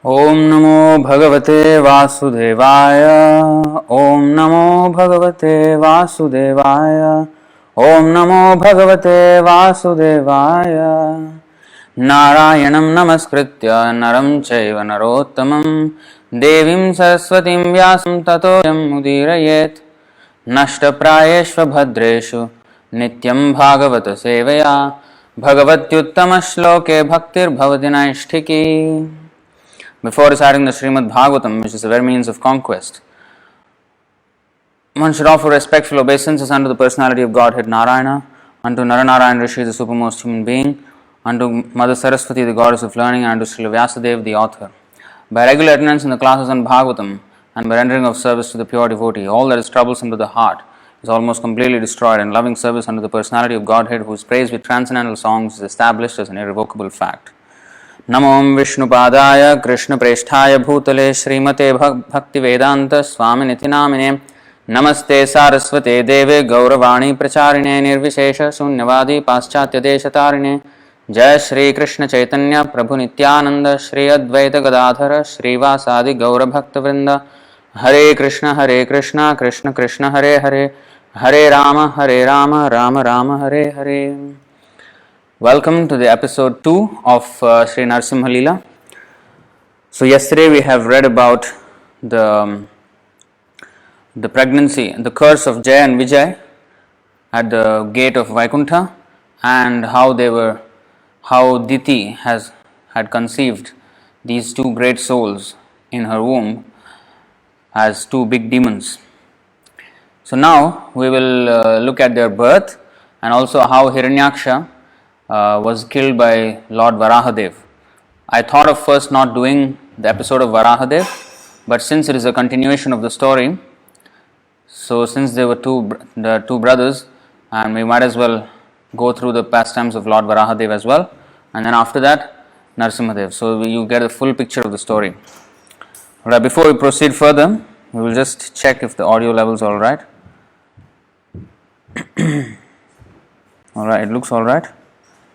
Om Namo Bhagavate Vasudevaya. Om Namo Bhagavate Vasudevaya. Om Namo Bhagavate Vasudevaya. Narayanam Namaskritya Naram Chaiva Narottamam Devim Saraswatim Vyasam Tato Mudirayet Nashta Prayeshva Bhadreshu Nityam Bhagavata Sevaya Bhagavatyuttama Shloke Bhaktir Bhavadinaishtiki. Before reciting the Srimad Bhagavatam, which is the very means of conquest, one should offer respectful obeisances unto the personality of Godhead Narayana, unto Naranarayan Rishi, the supermost human being, unto Mother Saraswati, the goddess of learning, and unto Srila Vyasadeva, the author. By regular attendance in the classes on Bhagavatam, and by rendering of service to the pure devotee, all that is troublesome to the heart is almost completely destroyed, and loving service unto the personality of Godhead, whose praise with transcendental songs is established as an irrevocable fact. Namo Vishnupadaya Krishna Preshthaya Bhutale Srimate Bhaktivedanta Swaminiti Namine Namaste Saraswate Deve Gauravani Pracharine Nirvishesha Sunyavadi Paschatya Deshatarine Jai Shri Krishna Caitanya Prabhu Nityananda Shri Advaita Gadadhara Shri Vasadi Gaura Bhakta Vrinda Hare Krishna Krishna Krishna Hare Hare Hare Rama Rama Rama Hare Hare. Welcome to the episode 2 of Sri Nṛsiṁha-līlā. So yesterday we have read about the pregnancy, the curse of Jaya and Vijay at the gate of Vaikuṇṭha, and how Diti had conceived these two great souls in her womb as two big demons. So now we will look at their birth and also how Hiraṇyākṣa was killed by Lord Varāhadeva. I thought of first not doing the episode of Varāhadeva, but since it is a continuation of the story, so since there were the two brothers, and we might as well go through the pastimes of Lord Varāhadeva as well, and then after that Nṛsiṁha-deva, so you get a full picture of the story. Alright, before we proceed further, we will just check if the audio level is alright. Alright, it looks alright.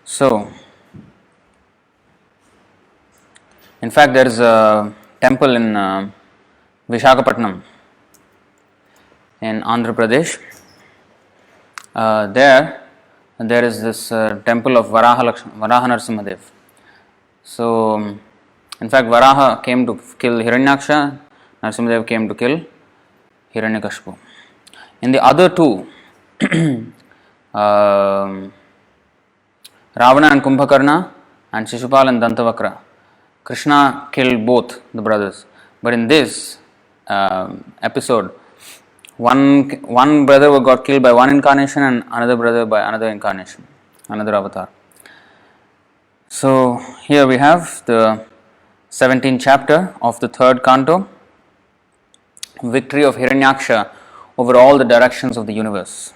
So, in fact, there is a temple in Visakhapatnam in Andhra Pradesh. There is this temple of Varāha Nṛsiṁha-deva. So, in fact, Varāha came to kill Hiraṇyākṣa, Nṛsiṁha-deva came to kill Hiraṇyakaśipu. In the other two, Ravana and Kumbhakarna and Shishupal and Dantavakra, Krishna killed both the brothers. But in this episode, one brother got killed by one incarnation and another brother by another incarnation, another avatar. So here we have the 17th chapter of the 3rd canto, victory of Hiraṇyākṣa over all the directions of the universe.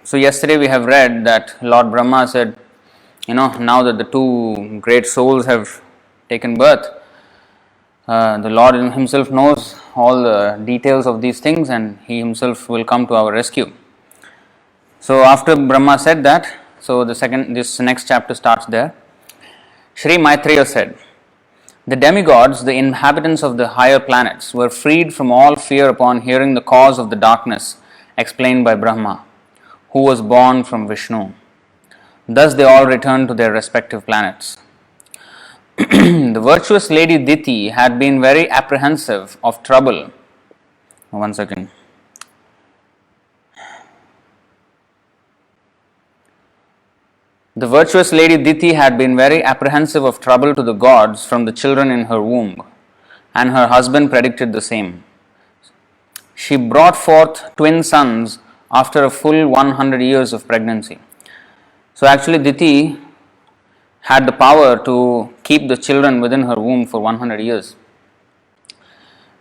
So yesterday we have read that Lord Brahma said, now that the two great souls have taken birth, the Lord himself knows all the details of these things and he himself will come to our rescue. So after Brahma said that, so this next chapter starts there. Sri Maitreya said, the demigods, the inhabitants of the higher planets, were freed from all fear upon hearing the cause of the darkness explained by Brahma, who was born from Vishnu. Thus they all returned to their respective planets. The virtuous lady Diti had been very apprehensive of trouble. One second. The virtuous lady Diti had been very apprehensive of trouble to the gods from the children in her womb, and her husband predicted the same. She brought forth twin sons after a full 100 years of pregnancy. So actually Diti had the power to keep the children within her womb for 100 years.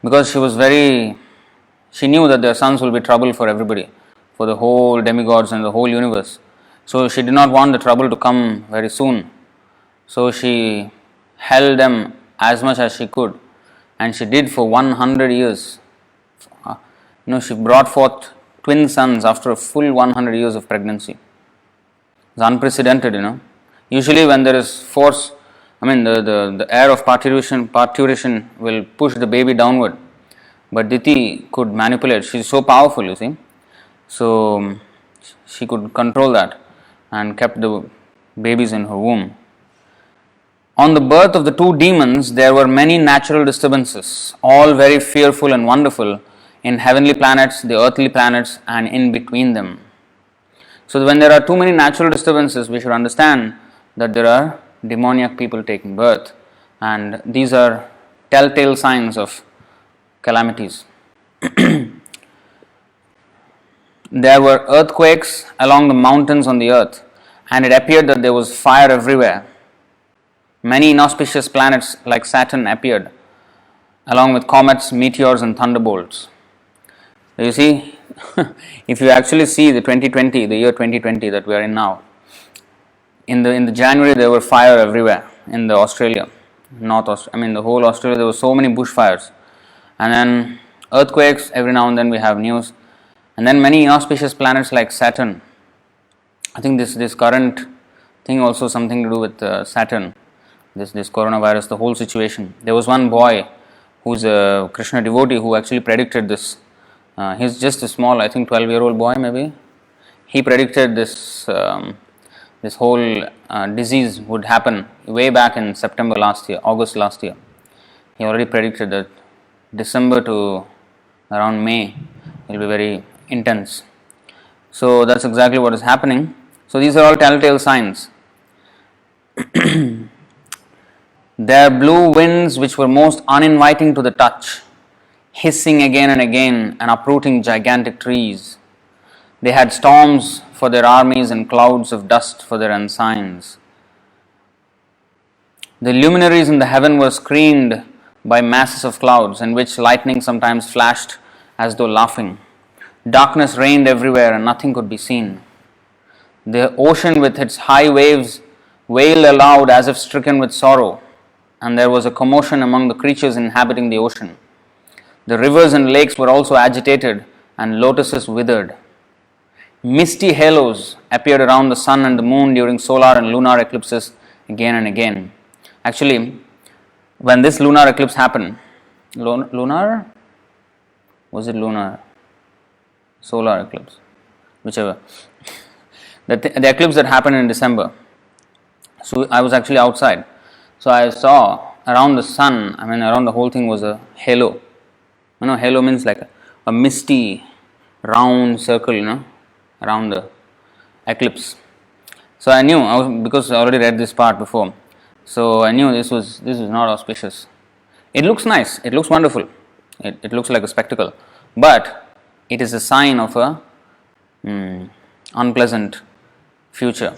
Because she knew that their sons will be trouble for everybody, for the whole demigods and the whole universe. So she did not want the trouble to come very soon. So she held them as much as she could. And she did for 100 years. She brought forth twin sons after a full 100 years of pregnancy. It's unprecedented, Usually when there is force the air of parturition will push the baby downward. But Diti could manipulate. She's so powerful, you see. So she could control that and kept the babies in her womb. On the birth of the two demons, there were many natural disturbances, all very fearful and wonderful, in heavenly planets, the earthly planets, and in between them. So when there are too many natural disturbances, we should understand that there are demoniac people taking birth, and these are telltale signs of calamities. There were earthquakes along the mountains on the earth, and it appeared that there was fire everywhere. Many inauspicious planets like Saturn appeared, along with comets, meteors, and thunderbolts. So you see, if you actually see the year 2020 that we are in now, in the January there were fire everywhere in the Australia, the whole Australia. There were so many bushfires, and then earthquakes. Every now and then we have news, and then many inauspicious planets like Saturn. I think this current thing also something to do with Saturn. This coronavirus, the whole situation. There was one boy who's a Krishna devotee who actually predicted this. He's just a small, I think 12-year-old boy maybe. He predicted this whole disease would happen way back in August last year. He already predicted that December to around May will be very intense. So that's exactly what is happening. So these are all telltale signs. There blew winds which were most uninviting to the touch, hissing again and again and uprooting gigantic trees. They had storms for their armies and clouds of dust for their ensigns. The luminaries in the heaven were screened by masses of clouds in which lightning sometimes flashed as though laughing. Darkness reigned everywhere and nothing could be seen. The ocean with its high waves wailed aloud as if stricken with sorrow, and there was a commotion among the creatures inhabiting the ocean. The rivers and lakes were also agitated, and lotuses withered. Misty halos appeared around the sun and the moon during solar and lunar eclipses again and again. Actually, when this lunar eclipse happened, lunar? Was it lunar? Solar eclipse, whichever. The eclipse that happened in December. So I was actually outside. So I saw around the sun, around the whole thing was a halo. Halo means like a misty, round circle, around the eclipse. So I knew, because I already read this part before, so I knew this was not auspicious. It looks nice, it looks wonderful, it looks like a spectacle, but it is a sign of a unpleasant future.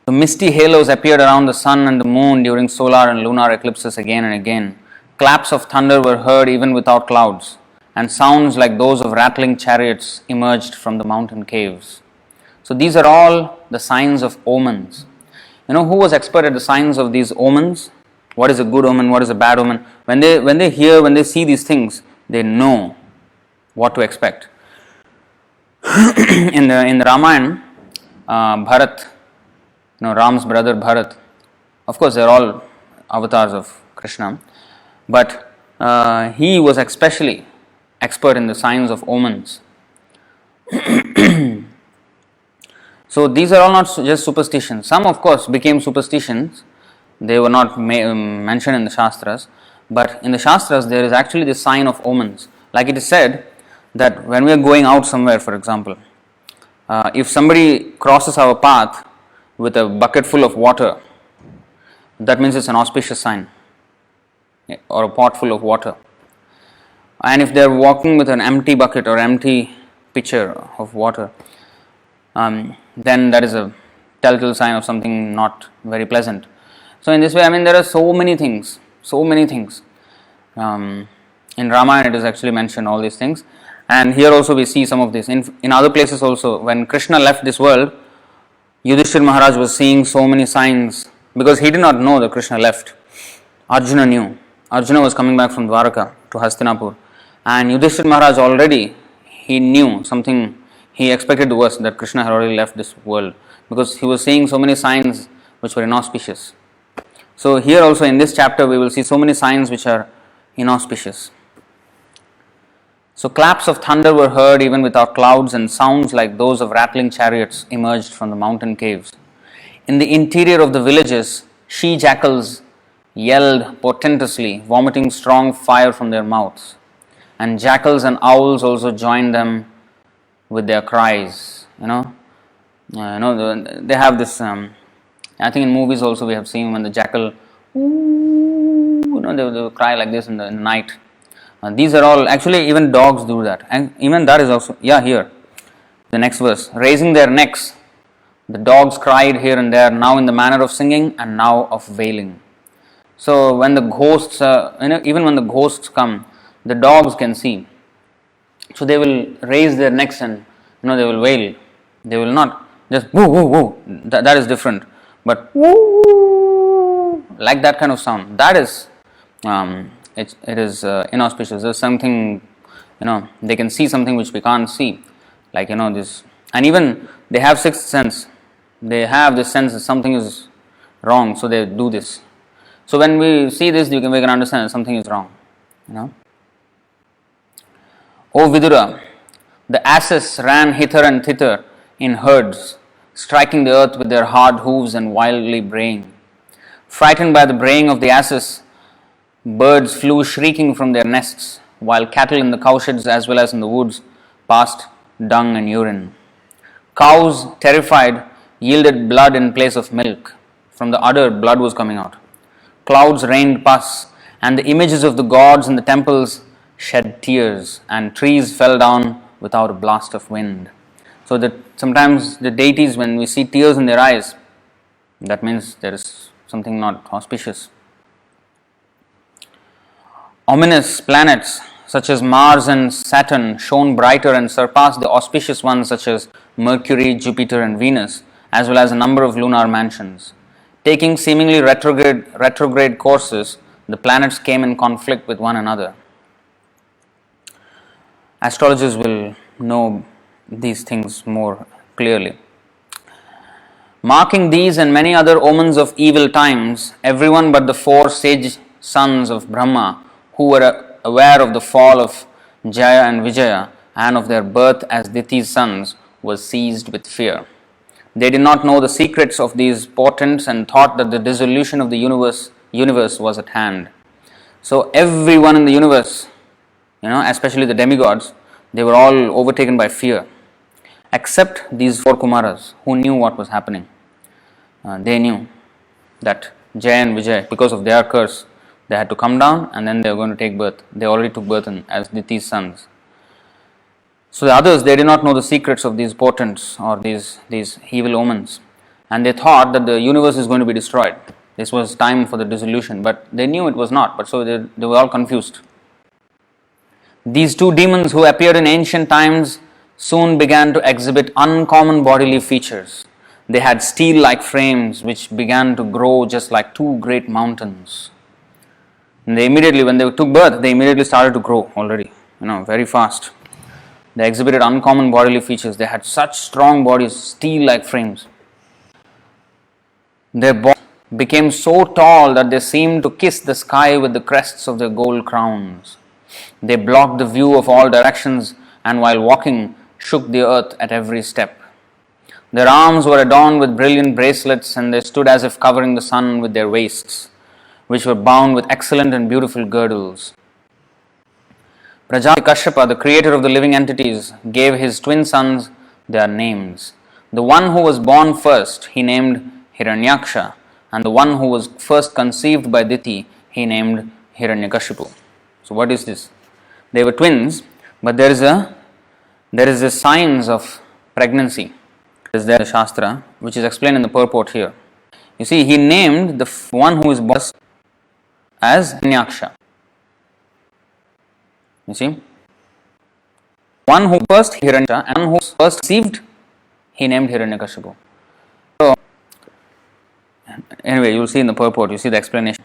The misty halos appeared around the sun and the moon during solar and lunar eclipses again and again. Claps of thunder were heard even without clouds, and sounds like those of rattling chariots emerged from the mountain caves. So these are all the signs of omens. Who was expert at the signs of these omens? What is a good omen? What is a bad omen? When they see these things, they know what to expect. in the Ramayana, Bharat, Ram's brother Bharat, of course they are all avatars of Krishna, but he was especially expert in the signs of omens. So these are all not just superstitions. Some of course became superstitions. They were not mentioned in the Shastras, but in the Shastras there is actually the sign of omens. Like it is said that when we are going out somewhere, for example, if somebody crosses our path with a bucket full of water, that means it's an auspicious sign, or a pot full of water. And if they are walking with an empty bucket or empty pitcher of water, then that is a telltale sign of something not very pleasant. So in this way, there are so many things. In Ramayana it is actually mentioned, all these things, and here also we see some of this. In other places also, when Krishna left this world, Yudhishthira Maharaj was seeing so many signs, because he did not know that Krishna left. Arjuna knew. Arjuna was coming back from Dwaraka to Hastinapur, and Yudhishthira Maharaj already, he knew something, he expected the worst, that Krishna had already left this world, because he was seeing so many signs which were inauspicious. So here also in this chapter we will see so many signs which are inauspicious. So claps of thunder were heard even without clouds, and sounds like those of rattling chariots emerged from the mountain caves. In the interior of the villages, she-jackals yelled portentously, vomiting strong fire from their mouths. And jackals and owls also joined them with their cries. They have this. I think in movies also we have seen when the jackal, they will cry like this in the night. These are all actually even dogs do that, and even that is also here. The next verse, raising their necks, the dogs cried here and there, now in the manner of singing and now of wailing. So when the ghosts, even when the ghosts come, the dogs can see. So they will raise their necks and they will wail. They will not just woo woo woo. That is different. But woo, like that kind of sound, that is it is inauspicious. There's something, they can see something which we can't see, like this. And even they have sixth sense. They have this sense that something is wrong, so they do this. So when we see this, we can understand that something is wrong. O Vidura, the asses ran hither and thither in herds, striking the earth with their hard hooves and wildly braying. Frightened by the braying of the asses, birds flew shrieking from their nests, while cattle in the cowsheds as well as in the woods passed dung and urine. Cows, terrified, yielded blood in place of milk. From the udder, blood was coming out. Clouds rained pus, and the images of the gods in the temples shed tears, and trees fell down without a blast of wind. So that sometimes the deities, when we see tears in their eyes, that means there is something not auspicious. Ominous planets such as Mars and Saturn shone brighter and surpassed the auspicious ones such as Mercury, Jupiter and Venus, as well as a number of lunar mansions. Taking seemingly retrograde courses, the planets came in conflict with one another. Astrologers will know these things more clearly. Marking these and many other omens of evil times, everyone but the 4 sage sons of Brahma, who were aware of the fall of Jaya and Vijaya and of their birth as Diti's sons, was seized with fear. They did not know the secrets of these portents and thought that the dissolution of the universe was at hand. So everyone in the universe, especially the demigods, they were all overtaken by fear, except these 4 Kumaras who knew what was happening. They knew that Jaya and Vijay, because of their curse, they had to come down and then they were going to take birth. They already took birth as Diti's sons. So the others, they did not know the secrets of these portents or these evil omens, and they thought that the universe is going to be destroyed. This was time for the dissolution, but they knew it was not, but so they were all confused. These 2 demons who appeared in ancient times soon began to exhibit uncommon bodily features. They had steel-like frames which began to grow just like 2 great mountains. And they immediately, when they took birth, they immediately started to grow already, very fast. They exhibited uncommon bodily features. They had such strong bodies, steel-like frames. Their bodies became so tall that they seemed to kiss the sky with the crests of their gold crowns. They blocked the view of all directions and while walking shook the earth at every step. Their arms were adorned with brilliant bracelets and they stood as if covering the sun with their waists, which were bound with excellent and beautiful girdles. Prajapati Kashyapa, the creator of the living entities, gave his twin sons their names. The one who was born first, he named Hiraṇyākṣa, and the one who was first conceived by Diti, he named Hiraṇyakāśipu. So what is this? They were twins, but there is a signs of pregnancy. Is there a Shastra, which is explained in the purport here. You see, he named the one who is born as Hiraṇyākṣa. You see, one who first Hiraṇyākṣa and one who first conceived, he named Hiraṇyakāśipu. So, anyway, you will see in the purport, you see the explanation.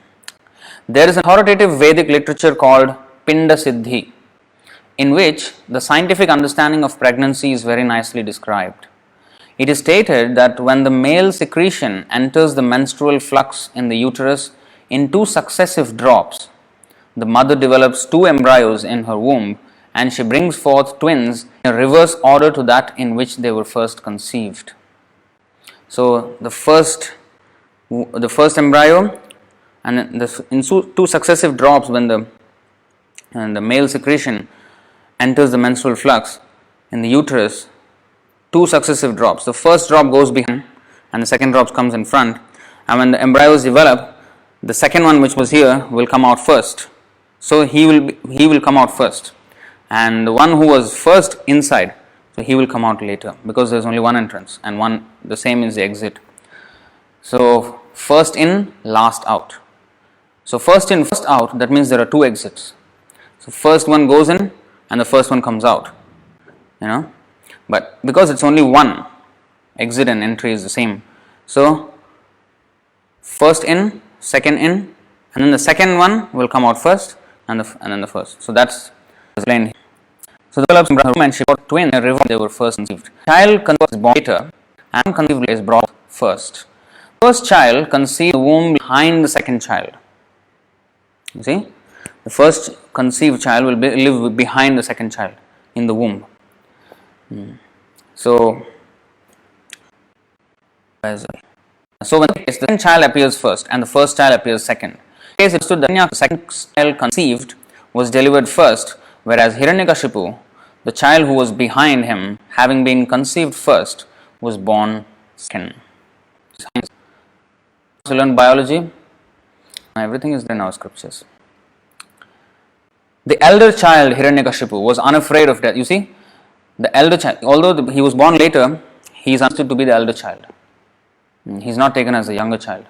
There is an authoritative Vedic literature called Pinda Siddhi, in which the scientific understanding of pregnancy is very nicely described. It is stated that when the male secretion enters the menstrual flux in the uterus, in 2 successive drops, the mother develops 2 embryos in her womb, and she brings forth twins in a reverse order to that in which they were first conceived. So the first embryo, and in 2 successive drops, when the male secretion enters the menstrual flux in the uterus, 2 successive drops. The first drop goes behind and the second drop comes in front, and when the embryos develop, the second one, which was here, will come out first. So he will come out first, and the one who was first inside, so he will come out later, because there is only one entrance and the same is the exit. So first in, last out. So first in, first out, that means there are 2 exits. So first one goes in and the first one comes out, but because it's only one, exit and entry is the same. So first in, second in, and then the second one will come out first, and then the first. So that's explained. So the develops in and she brought twin a river, they were first conceived. Child conceived is born later, and conceived is brought first. First child conceived the womb behind the second child. You see, the first conceived child will live behind the second child in the womb. So when the second child appears first and the first child appears second, in case it stood that the second child conceived was delivered first, whereas Hiraṇyakāśipu, the child who was behind him, having been conceived first, was born second. So learn biology. Everything is there in our scriptures. The elder child, Hiraṇyakāśipu, was unafraid of death. You see, the elder child, although he was born later, he is understood to be the elder child. He is not taken as the younger child.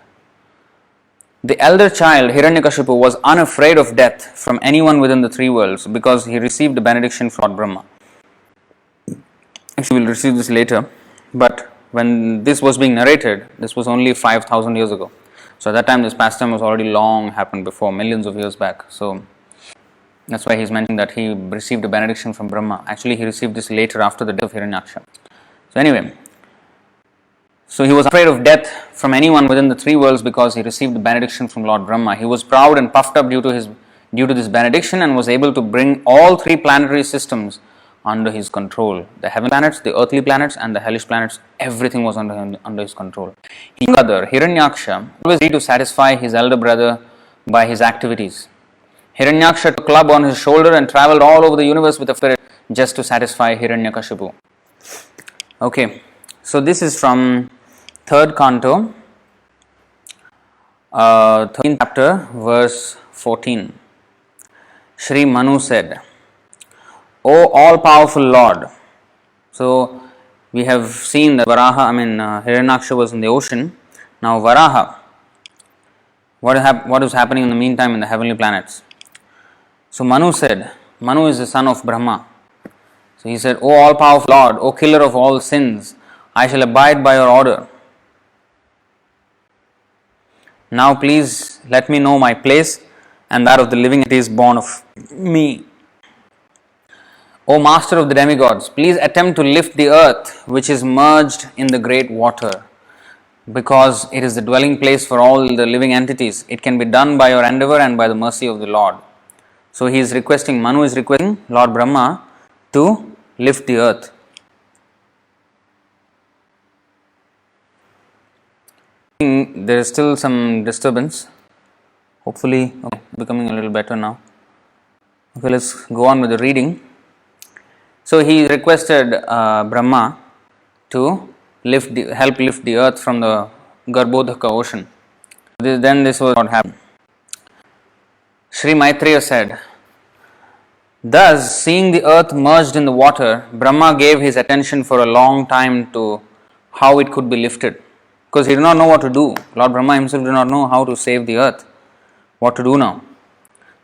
The elder child, Hiraṇyakāśipu, was unafraid of death from anyone within the 3 worlds, because he received a benediction from Lord Brahma. Actually, we will receive this later, but when this was being narrated, this was only 5,000 years ago. So at that time, this pastime was already long happened before, millions of years back. So that's why he's mentioning that he received a benediction from Brahma. Actually, he received this later, after the death of Hiraṇyākṣa. So anyway, so he was afraid of death from anyone within the 3 worlds because he received the benediction from Lord Brahma. He was proud and puffed up due to this benediction, and was able to bring all 3 planetary systems under his control. The heaven planets, the earthly planets, and the hellish planets, everything was under his control. His brother, Hiraṇyākṣa, always needed to satisfy his elder brother by his activities. Hiraṇyākṣa took a club on his shoulder and travelled all over the universe with a spirit just to satisfy Hiraṇyakāśipu. Okay, so this is from 3rd canto, 13th chapter, verse 14. Shri Manu said, O all-powerful Lord. So we have seen that Hiraṇyākṣa was in the ocean. Now Varāha, what is happening in the meantime in the heavenly planets? So Manu said, Manu is the son of Brahma. So he said, O all-powerful Lord, O killer of all sins, I shall abide by your order. Now please let me know my place and that of the living entities born of me. O master of the demigods, please attempt to lift the earth which is merged in the great water, because it is the dwelling place for all the living entities. It can be done by your endeavour and by the mercy of the Lord. So he is requesting, Manu is requesting Lord Brahma to lift the earth. There is still some disturbance. Hopefully, becoming a little better now. Okay, let's go on with the reading. So he requested Brahma to help lift the earth from the Garbhodaka ocean. Then this was what happened. Sri Maitreya said, thus, seeing the earth merged in the water, Brahma gave his attention for a long time to how it could be lifted, because he did not know what to do. Lord Brahma himself did not know how to save the earth. What to do now?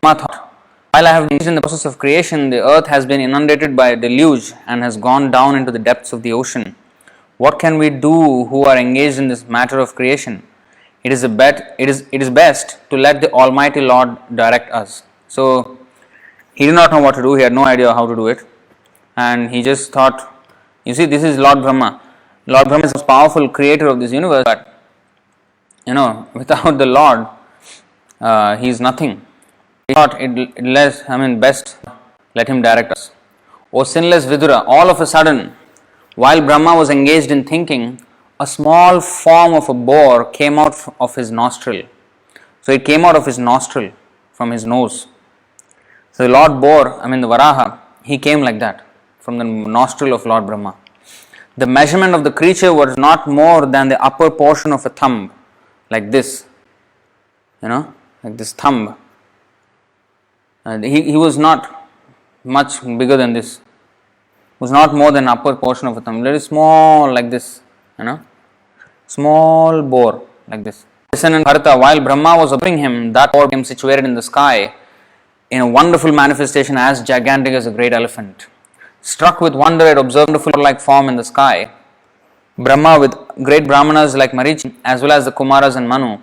Brahma thought, while I have been in the process of creation, the earth has been inundated by a deluge and has gone down into the depths of the ocean. What can we do who are engaged in this matter of creation? It is best to let the Almighty Lord direct us. So he did not know what to do. He had no idea how to do it, and he just thought, you see, this is Lord Brahma. Lord Brahma is the most powerful creator of this universe, but without the Lord, he is nothing. He thought best let him direct us. O sinless Vidura, all of a sudden, while Brahma was engaged in thinking, a small form of a boar came out of his nostril. So it came out of his nostril, from his nose. So the Lord boar, the Varāha, he came like that, from the nostril of Lord Brahma. The measurement of the creature was not more than the upper portion of a thumb, like this, like this thumb. He was not much bigger than this. Was not more than upper portion of a thumb. Very small, like this, small boar, like this. Listen, Bharata, while Brahma was observing him, that boar became situated in the sky in a wonderful manifestation as gigantic as a great elephant. Struck with wonder at observing the wonderful-like form in the sky, Brahma, with great Brahmanas like Marichi, as well as the Kumaras and Manu,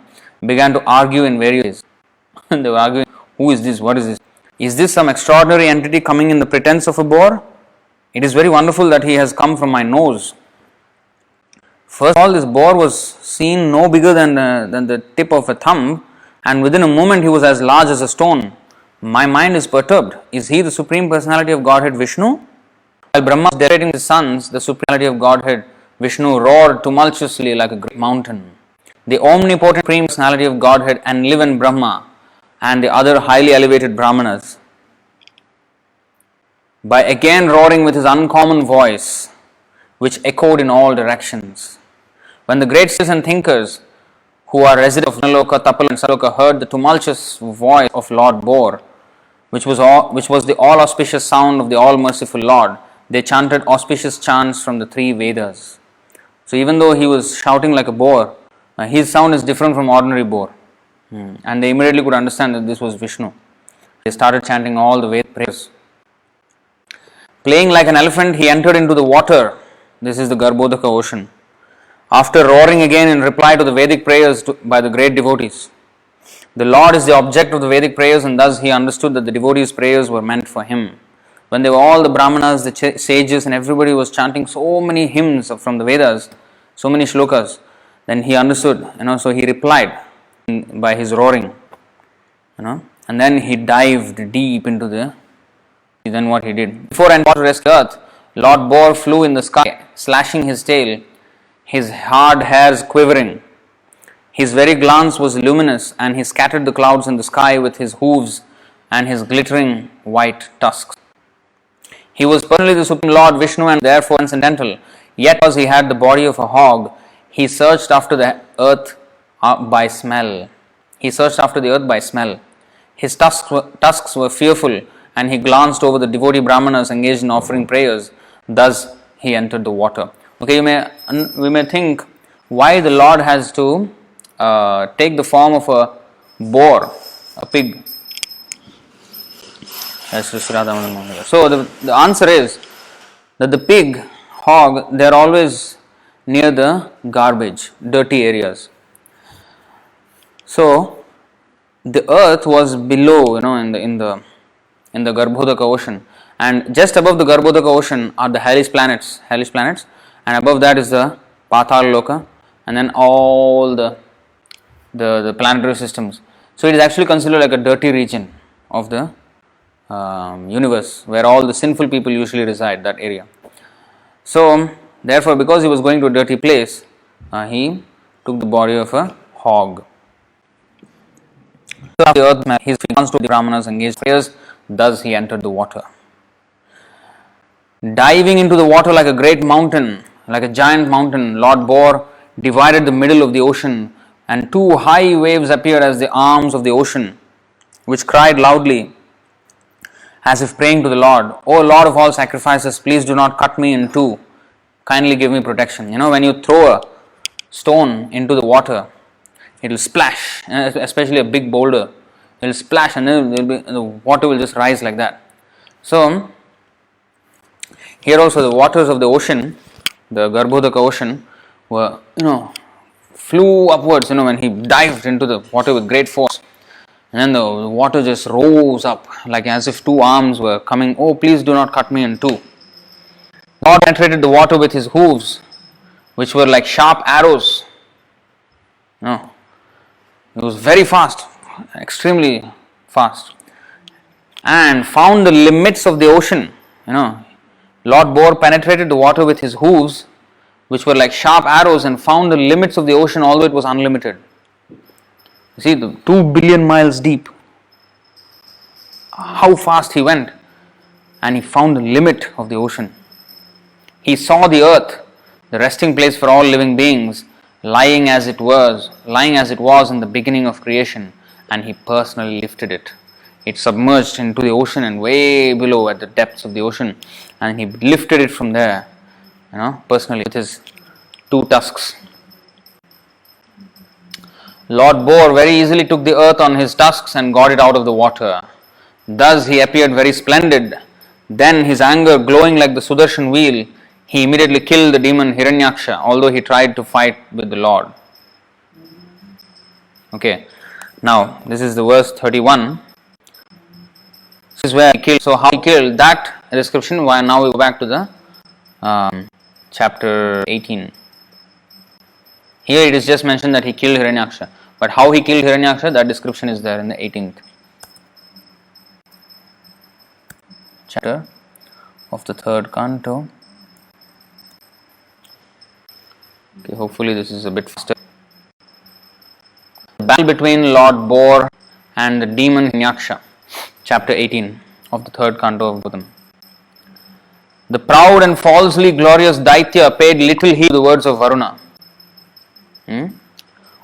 began to argue in various ways. They were arguing, who is this? What is this? Is this some extraordinary entity coming in the pretense of a boar? It is very wonderful that he has come from my nose. First of all, this boar was seen no bigger than the tip of a thumb, and within a moment he was as large as a stone. My mind is perturbed. Is he the Supreme Personality of Godhead Vishnu? While Brahma was decorating his sons, the Supreme Personality of Godhead Vishnu roared tumultuously like a great mountain. The omnipotent Supreme Personality of Godhead enlivened Brahma and the other highly elevated Brahmanas by again roaring with his uncommon voice, which echoed in all directions. When the great sages and thinkers who are residents of Naloka, Tapala and Saloka heard the tumultuous voice of Lord Boar, which was the all-auspicious sound of the all-merciful Lord, they chanted auspicious chants from the three Vedas. So even though he was shouting like a boar, his sound is different from ordinary boar. And they immediately could understand that this was Vishnu. They started chanting all the Veda prayers. Playing like an elephant, he entered into the water. This is the Garbhodaka ocean. After roaring again in reply to the Vedic prayers by the great devotees. The Lord is the object of the Vedic prayers, and thus he understood that the devotees' prayers were meant for him. When they were all the Brahmanas, the sages, and everybody was chanting so many hymns from the Vedas, so many shlokas, then he understood, so he replied by his roaring, and then he dived deep into then what he did. Before and water rescued earth, Lord Boar flew in the sky, slashing his tail, his hard hairs quivering. His very glance was luminous, and he scattered the clouds in the sky with his hooves and his glittering white tusks. He was personally the Supreme Lord Vishnu and therefore transcendental, yet because he had the body of a hog, he searched after the earth by smell. His tusks were fearful, and he glanced over the devotee Brahmanas engaged in offering prayers. Thus he entered the water. Okay, we may think why the Lord has to take the form of a boar, a pig. So the answer is that the pig, hog, they are always near the garbage, dirty areas. So the earth was below, in the Garbhodaka ocean, and just above the Garbhodaka ocean are the hellish planets, and above that is the Patal Loka, and then all the planetary systems. So it is actually considered like a dirty region of the universe, where all the sinful people usually reside, that area. So therefore, because he was going to a dirty place, he took the body of a hog. So the earth, his response to the Brahmanas engaged prayers, thus he entered the water. Diving into the water like a great mountain, like a giant mountain, Lord Boar divided the middle of the ocean, and two high waves appeared as the arms of the ocean, which cried loudly as if praying to the Lord, O Lord of all sacrifices, please do not cut me in two. Kindly give me protection. When you throw a stone into the water, it will splash, especially a big boulder. It will splash, and then the water will just rise like that. So here also the waters of the ocean, the Garbhodaka ocean, were flew upwards. When he dived into the water with great force, and then the water just rose up like as if two arms were coming. Oh, please do not cut me in two. God penetrated the water with his hooves, which were like sharp arrows. It was very fast. extremely fast, and found the limits of the ocean. Lord Boar penetrated the water with his hooves, which were like sharp arrows, and found the limits of the ocean, although it was unlimited. You see, the 2 billion miles deep. How fast he went, and he found the limit of the ocean. He saw the earth, the resting place for all living beings, lying as it was in the beginning of creation, and he personally lifted it. It submerged into the ocean and way below at the depths of the ocean, and he lifted it from there, personally with his 2 tusks. Lord Boar very easily took the earth on his tusks and got it out of the water. Thus he appeared very splendid. Then his anger glowing like the Sudarshan wheel, he immediately killed the demon Hiraṇyākṣa, although he tried to fight with the Lord. Okay, now this is the verse 31. This is where he killed. So how he killed, that description, now we go back to the chapter 18. Here it is just mentioned that he killed Hiraṇyākṣa. But how he killed Hiraṇyākṣa, that description is there in the 18th chapter of the 3rd canto. Okay, hopefully this is a bit faster. The battle between Lord Boar and the demon Hiraṇyākṣa, chapter 18 of the 3rd canto of Buddhism. The proud and falsely glorious Daitya paid little heed to the words of Varuna.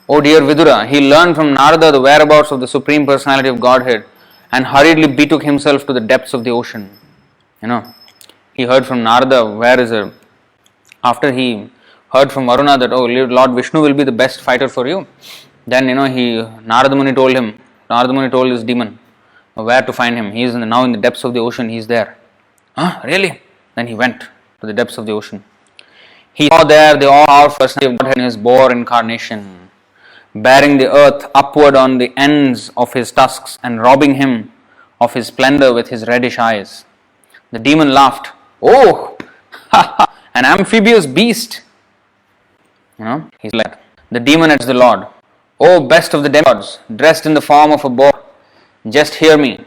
O dear Vidura, he learned from Narada the whereabouts of the Supreme Personality of Godhead and hurriedly betook himself to the depths of the ocean. He heard from Narada, after he heard from Varuna that, Lord Vishnu will be the best fighter for you, then, Narada Muni told this demon where to find him. He is now in the depths of the ocean, he is there. Really? Then he went to the depths of the ocean. He saw there the all-powerful personality of Godhead in his boar incarnation, bearing the earth upward on the ends of his tusks and robbing him of his splendor with his reddish eyes. The demon laughed. Oh, an amphibious beast. He's like, the demon at the Lord. Oh, best of the demigods, dressed in the form of a boar, just hear me.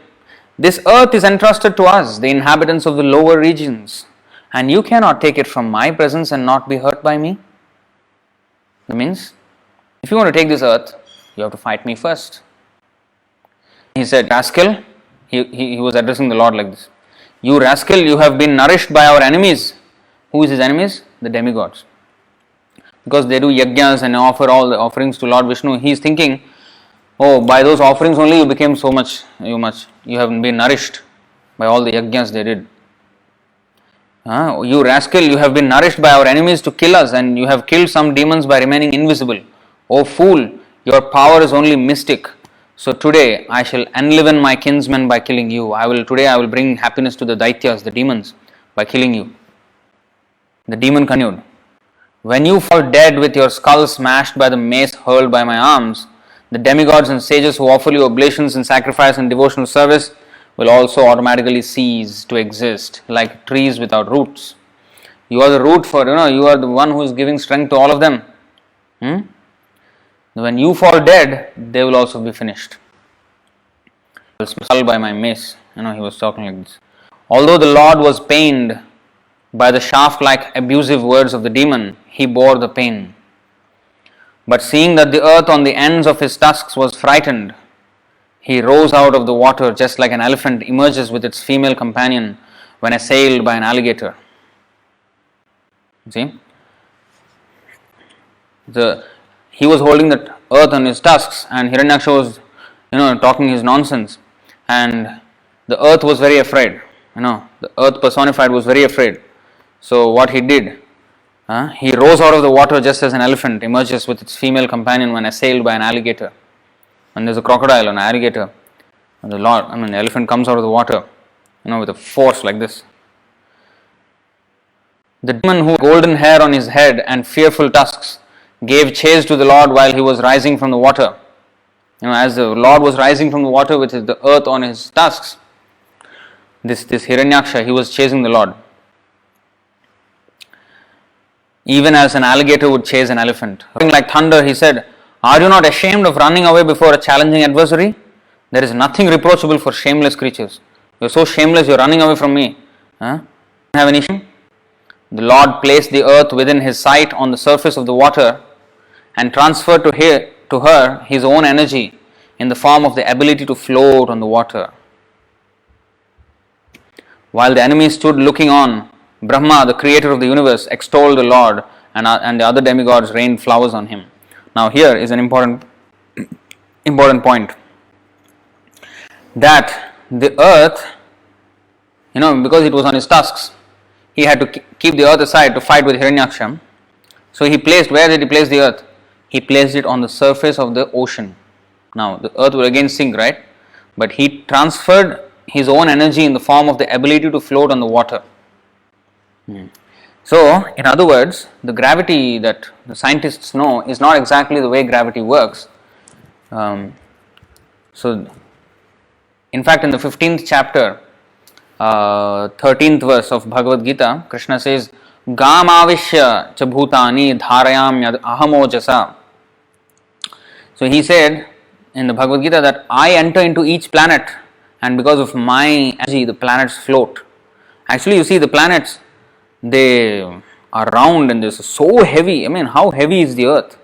This earth is entrusted to us, the inhabitants of the lower regions, and you cannot take it from my presence and not be hurt by me. That means, if you want to take this earth, you have to fight me first. He said, rascal, he was addressing the Lord like this. You rascal, you have been nourished by our enemies. Who is his enemies? The demigods. Because they do yajnas and offer all the offerings to Lord Vishnu. He is thinking, by those offerings only you became so much, you have been nourished by all the yajnas they did. You rascal, you have been nourished by our enemies to kill us, and you have killed some demons by remaining invisible. O fool, your power is only mystic. So today I shall enliven my kinsmen by killing you. Today I will bring happiness to the Daityas, the demons, by killing you. The demon continued, when you fall dead with your skull smashed by the mace hurled by my arms, the demigods and sages who offer you oblations and sacrifice and devotional service will also automatically cease to exist, like trees without roots. You are the root for, you are the one who is giving strength to all of them. When you fall dead, they will also be finished. I was struck by my mace. He was talking like this. Although the Lord was pained by the shaft-like abusive words of the demon, he bore the pain. But seeing that the earth on the ends of his tusks was frightened, he rose out of the water just like an elephant emerges with its female companion when assailed by an alligator. See? He was holding the earth on his tusks, and Hiraṇyākṣa was, talking his nonsense, and the earth was very afraid. The earth personified was very afraid. So what he did, he rose out of the water just as an elephant emerges with its female companion when assailed by an alligator. And there's a crocodile or an alligator, and the elephant comes out of the water, with a force like this. The demon who had golden hair on his head and fearful tusks gave chase to the Lord while he was rising from the water. As the Lord was rising from the water with the earth on his tusks, this Hiraṇyākṣa, he was chasing the Lord. Even as an alligator would chase an elephant. Like thunder, he said, Are you not ashamed of running away before a challenging adversary? There is nothing reproachable for shameless creatures. You are so shameless, you are running away from me. Huh? Have any shame? The Lord placed the earth within his sight on the surface of the water and transferred to her his own energy in the form of the ability to float on the water. While the enemy stood looking on, Brahma, the creator of the universe, extolled the Lord, and the other demigods rained flowers on him. Now here is an important point. That the earth, because it was on his tusks, he had to keep the earth aside to fight with Hiraṇyākṣa. So where did he place the earth? He placed it on the surface of the ocean. Now the earth will again sink, right? But he transferred his own energy in the form of the ability to float on the water. So, in other words, the gravity that the scientists know is not exactly the way gravity works. So, in fact, in the 15th chapter, 13th verse of Bhagavad Gita, Krishna says, Gam avishya cha bhutani dharayam yad ahamojasa. So, he said in the Bhagavad Gita that I enter into each planet, and because of my energy, the planets float. Actually, you see, the planets, they are round and they're so heavy. I mean, how heavy is the earth?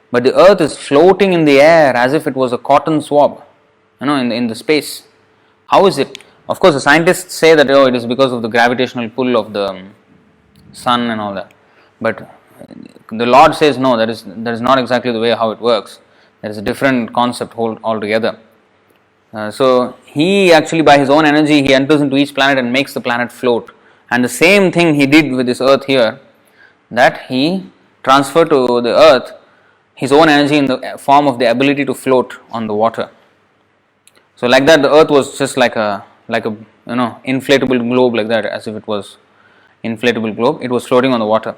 But the earth is floating in the air as if it was a cotton swab, in the space. How is it? Of course, the scientists say that it is because of the gravitational pull of the sun and all that. But the Lord says no, that is not exactly the way how it works. There is a different concept altogether. So he actually, by his own energy, he enters into each planet and makes the planet float. And the same thing he did with this earth here, that he transferred to the earth his own energy in the form of the ability to float on the water. So like that, the earth was just like a inflatable globe, like that, as if it was inflatable globe. It was floating on the water.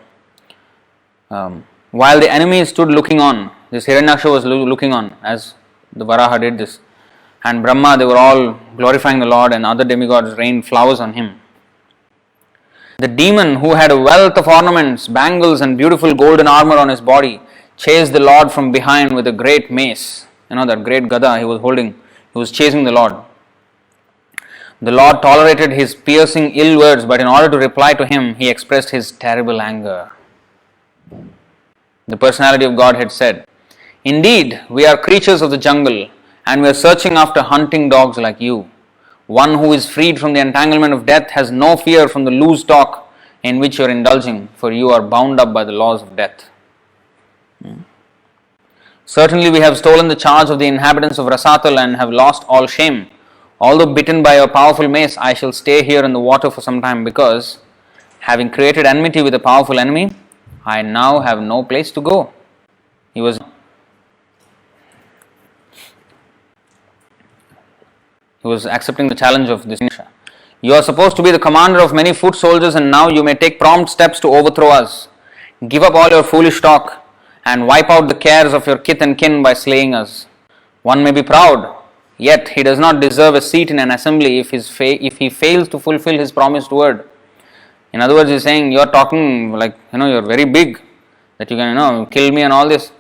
While the enemy stood looking on, this Hiraṇyākṣa was looking on as the Varāha did this. And Brahma, they were all glorifying the Lord, and other demigods rained flowers on him. The demon, who had a wealth of ornaments, bangles and beautiful golden armor on his body, chased the Lord from behind with a great mace. That great gada he was holding. He was chasing the Lord. The Lord tolerated his piercing ill words, but in order to reply to him, he expressed his terrible anger. The personality of Godhead said, Indeed, we are creatures of the jungle, and we are searching after hunting dogs like you. One who is freed from the entanglement of death has no fear from the loose talk in which you are indulging, for you are bound up by the laws of death. Certainly we have stolen the charge of the inhabitants of Rasatal and have lost all shame. Although bitten by a powerful mace, I shall stay here in the water for some time because, having created enmity with a powerful enemy, I now have no place to go. He was accepting the challenge of this. You are supposed to be the commander of many foot soldiers, and now you may take prompt steps to overthrow us. Give up all your foolish talk and wipe out the cares of your kith and kin by slaying us. One may be proud, yet he does not deserve a seat in an assembly if he fails to fulfill his promised word. In other words, he is saying, you are talking like, you are very big, that you can, kill me and all this.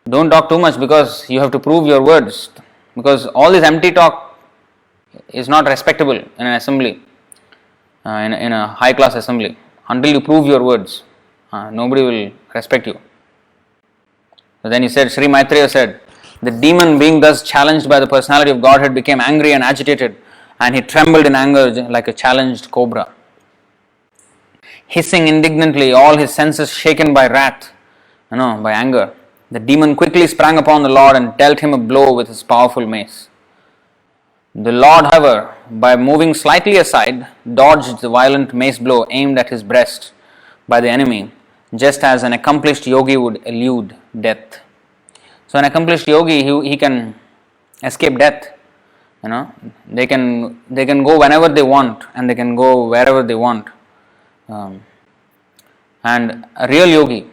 Don't talk too much because you have to prove your words. Because all this empty talk is not respectable in an assembly, in a high class assembly. Until you prove your words, nobody will respect you. So then he said, Sri Maitreya said, the demon being thus challenged by the personality of Godhead became angry and agitated, and he trembled in anger like a challenged cobra. Hissing indignantly, all his senses shaken by wrath, by anger, the demon quickly sprang upon the Lord and dealt him a blow with his powerful mace. The Lord, however, by moving slightly aside, dodged the violent mace blow aimed at his breast by the enemy, just as an accomplished yogi would elude death. So an accomplished yogi, he can escape death. They can go whenever they want, and they can go wherever they want. And a real yogi,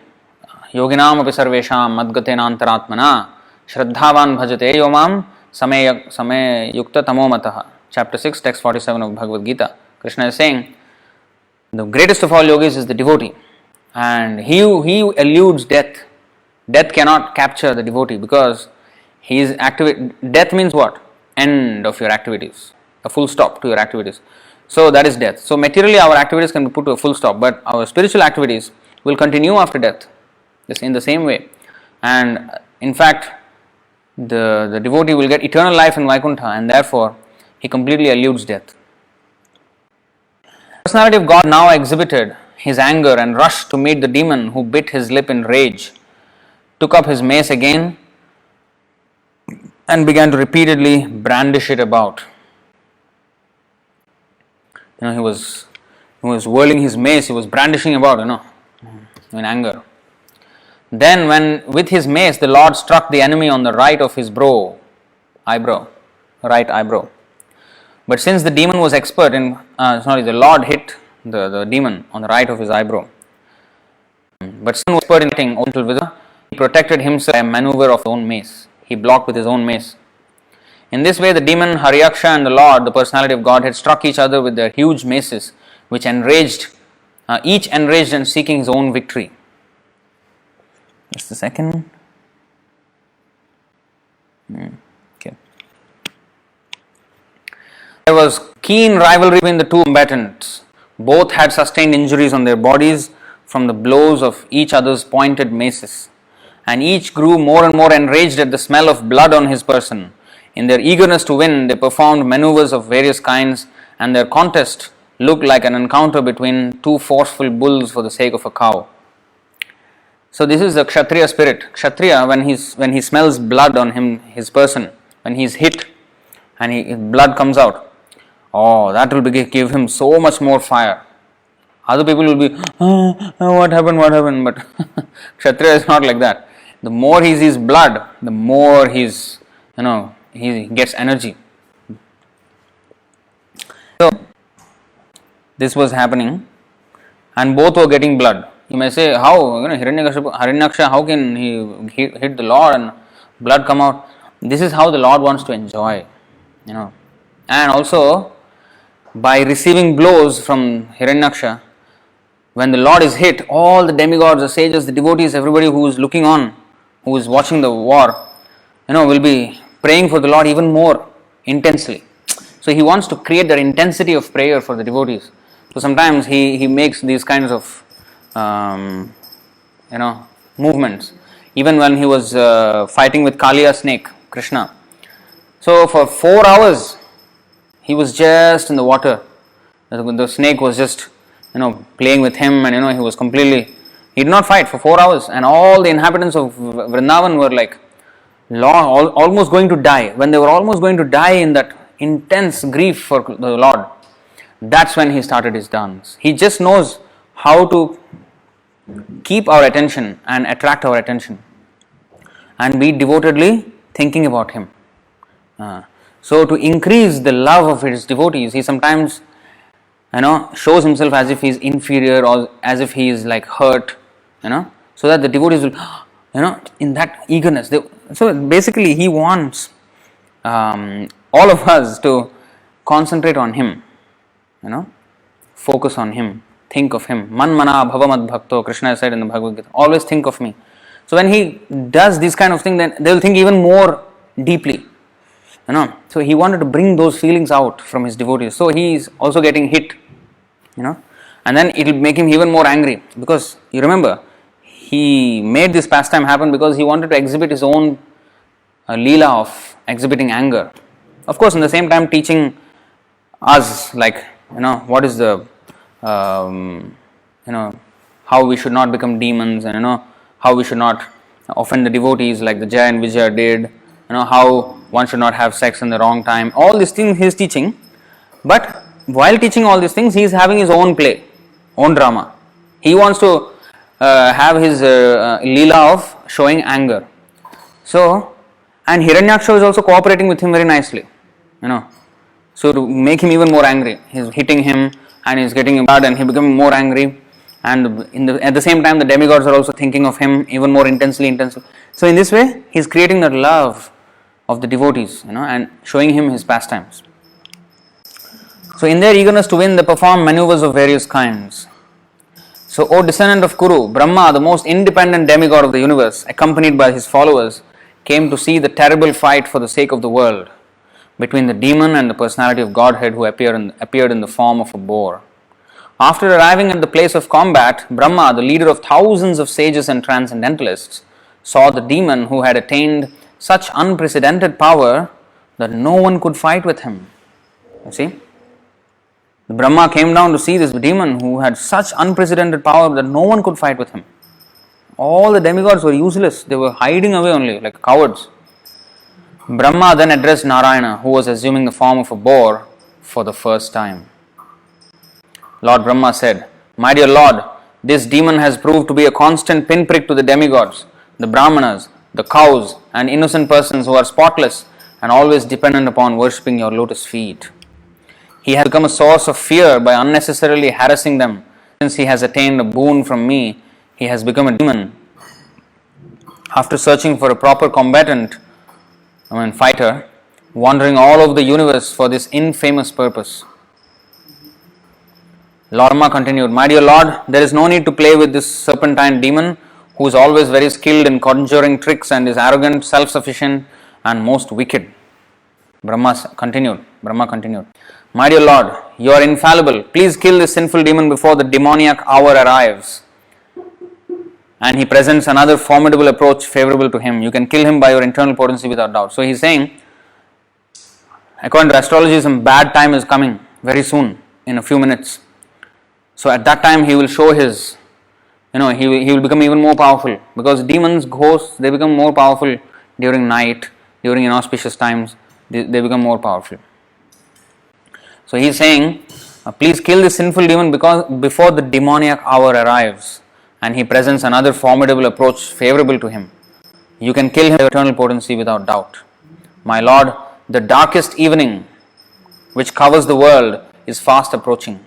yoginam api sarvesham madgatena antaratmana shraddhavan bhajate yomam same yukta tamomataha. Chapter 6, text 47 of Bhagavad Gita. Krishna is saying, the greatest of all yogis is the devotee, and he eludes death Death cannot capture the devotee because he is death means what? End of your activities, a full stop to your activities. So that is death. So materially our activities can be put to a full stop, but our spiritual activities will continue after death, just in the same way. And in fact, the devotee will get eternal life in Vaikuṇṭha, and therefore he completely eludes death. The personality of God now exhibited his anger and rushed to meet the demon who bit his lip in rage, took up his mace again and began to repeatedly brandish it about. He was whirling his mace, he was brandishing about, in anger. Then when with his mace the Lord struck the enemy on the right of his right eyebrow. But since the demon was expert in, the Lord hit the demon on the right of his eyebrow. But since he was expert in hitting oriental wisdom, he protected himself by a maneuver of his own mace. He blocked with his own mace. In this way, the demon Hiraṇyākṣa and the Lord, the personality of God, had struck each other with their huge maces, which each enraged and seeking his own victory. Just a second. Okay. There was keen rivalry between the two combatants. Both had sustained injuries on their bodies from the blows of each other's pointed maces, and each grew more and more enraged at the smell of blood on his person. In their eagerness to win, they performed maneuvers of various kinds, and their contest looked like an encounter between two forceful bulls for the sake of a cow. So this is the Kshatriya spirit. Kshatriya, when he smells blood on his person, when he is hit and blood comes out, that will give him so much more fire. Other people will be, what happened? But Kshatriya is not like that. The more he sees blood, the more he gets energy. So this was happening, and both were getting blood. You may say, how Hiraṇyākṣa, how can he hit the Lord and blood come out? This is how the Lord wants to enjoy, And also, by receiving blows from Hiraṇyākṣa, when the Lord is hit, all the demigods, the sages, the devotees, everybody who is looking on, who is watching the war, will be praying for the Lord even more intensely. So he wants to create that intensity of prayer for the devotees. So sometimes he makes these kinds of movements. Even when he was fighting with Kaliya snake, Krishna. So for 4 hours, he was just in the water. The snake was just, playing with him, and he was completely. He did not fight for 4 hours, and all the inhabitants of Vrindavan were like, almost going to die. When they were almost going to die in that intense grief for the Lord, that's when he started his dance. He just knows how to keep our attention and attract our attention and be devotedly thinking about him. So to increase the love of his devotees, he sometimes shows himself as if he is inferior or as if he is like hurt, so that the devotees will, in that eagerness. So basically he wants all of us to concentrate on him, focus on him, think of him. Man mana bhavamad bhakto, Krishna said in the Bhagavad Gita, always think of me. So when he does this kind of thing, then they will think even more deeply. So he wanted to bring those feelings out from his devotees. So he is also getting hit, and then it will make him even more angry, because you remember, he made this pastime happen because he wanted to exhibit his own Leela of exhibiting anger. Of course, in the same time teaching us, like, what is the, how we should not become demons, and how we should not offend the devotees like the Jaya and Vijaya did, how one should not have sex in the wrong time. All these things he is teaching, but while teaching all these things, he is having his own play, own drama. He wants to have his Leela of showing anger. So, and Hiraṇyākṣa is also cooperating with him very nicely, So to make him even more angry, he is hitting him and he is getting him blood and he becoming more angry. And at the same time, the demigods are also thinking of him even more intensely. So in this way, he is creating that love of the devotees, and showing him his pastimes. So in their eagerness to win, they perform maneuvers of various kinds. So, O descendant of Kuru, Brahma, the most independent demigod of the universe, accompanied by his followers, came to see the terrible fight for the sake of the world between the demon and the personality of Godhead who appeared in the form of a boar. After arriving at the place of combat, Brahma, the leader of thousands of sages and transcendentalists, saw the demon who had attained such unprecedented power that no one could fight with him. You see? The Brahma came down to see this demon who had such unprecedented power that no one could fight with him. All the demigods were useless. They were hiding away only like cowards. Brahma then addressed Narayana, who was assuming the form of a boar for the first time. Lord Brahma said, "My dear Lord, this demon has proved to be a constant pinprick to the demigods, the Brahmanas, the cows and innocent persons who are spotless and always dependent upon worshipping your lotus feet. He has become a source of fear by unnecessarily harassing them. Since he has attained a boon from me, he has become a demon. After searching for a proper fighter, wandering all over the universe for this infamous purpose." Lord Brahma continued, "My dear Lord, there is no need to play with this serpentine demon who is always very skilled in conjuring tricks and is arrogant, self-sufficient and most wicked." Brahma continued, "My dear Lord, you are infallible. Please kill this sinful demon before the demoniac hour arrives and he presents another formidable approach favorable to him. You can kill him by your internal potency without doubt." So he is saying, according to astrology, some bad time is coming very soon, in a few minutes. So at that time he will show his, he will become even more powerful, because demons, ghosts, they become more powerful during night, during inauspicious times, they become more powerful. So he is saying, please kill this sinful demon because before the demoniac hour arrives and he presents another formidable approach favorable to him. You can kill him by eternal potency without doubt. My Lord, the darkest evening which covers the world is fast approaching.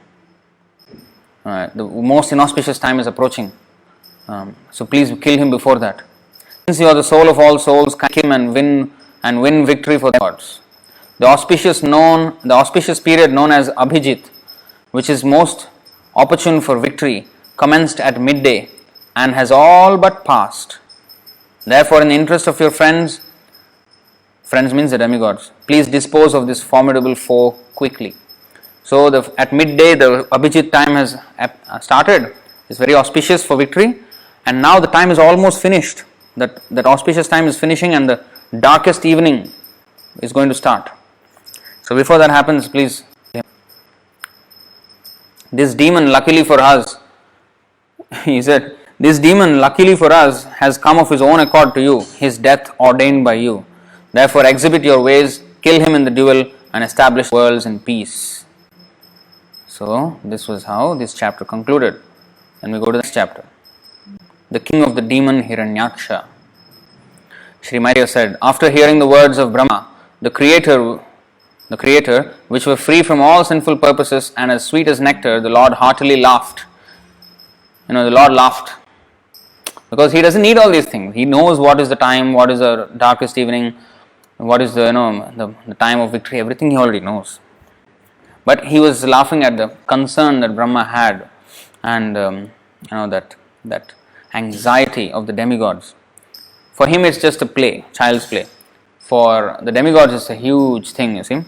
The most inauspicious time is approaching. So please kill him before that. Since you are the soul of all souls, kill him and win victory for the gods. The auspicious period known as Abhijit, which is most opportune for victory, commenced at midday and has all but passed. Therefore, in the interest of your friends means the demigods, please dispose of this formidable foe quickly. So at midday the Abhijit time has started. It's very auspicious for victory, and now the time is almost finished. That auspicious time is finishing and the darkest evening is going to start. So before that happens, please, this demon, luckily for us, he said, "This demon, luckily for us, has come of his own accord to you, his death ordained by you. Therefore exhibit your ways, kill him in the duel and establish worlds in peace." So this was how this chapter concluded. Then we go to the next chapter. The king of the demon Hiraṇyākṣa. Sri Maitreya said, after hearing the words of Brahma, the creator, which were free from all sinful purposes and as sweet as nectar, the Lord heartily laughed. The Lord laughed because he doesn't need all these things. He knows what is the time, what is the darkest evening, what is the time of victory. Everything he already knows. But he was laughing at the concern that Brahma had, and that anxiety of the demigods. For him, it's just a play, child's play. For the demigods, it's a huge thing. You see,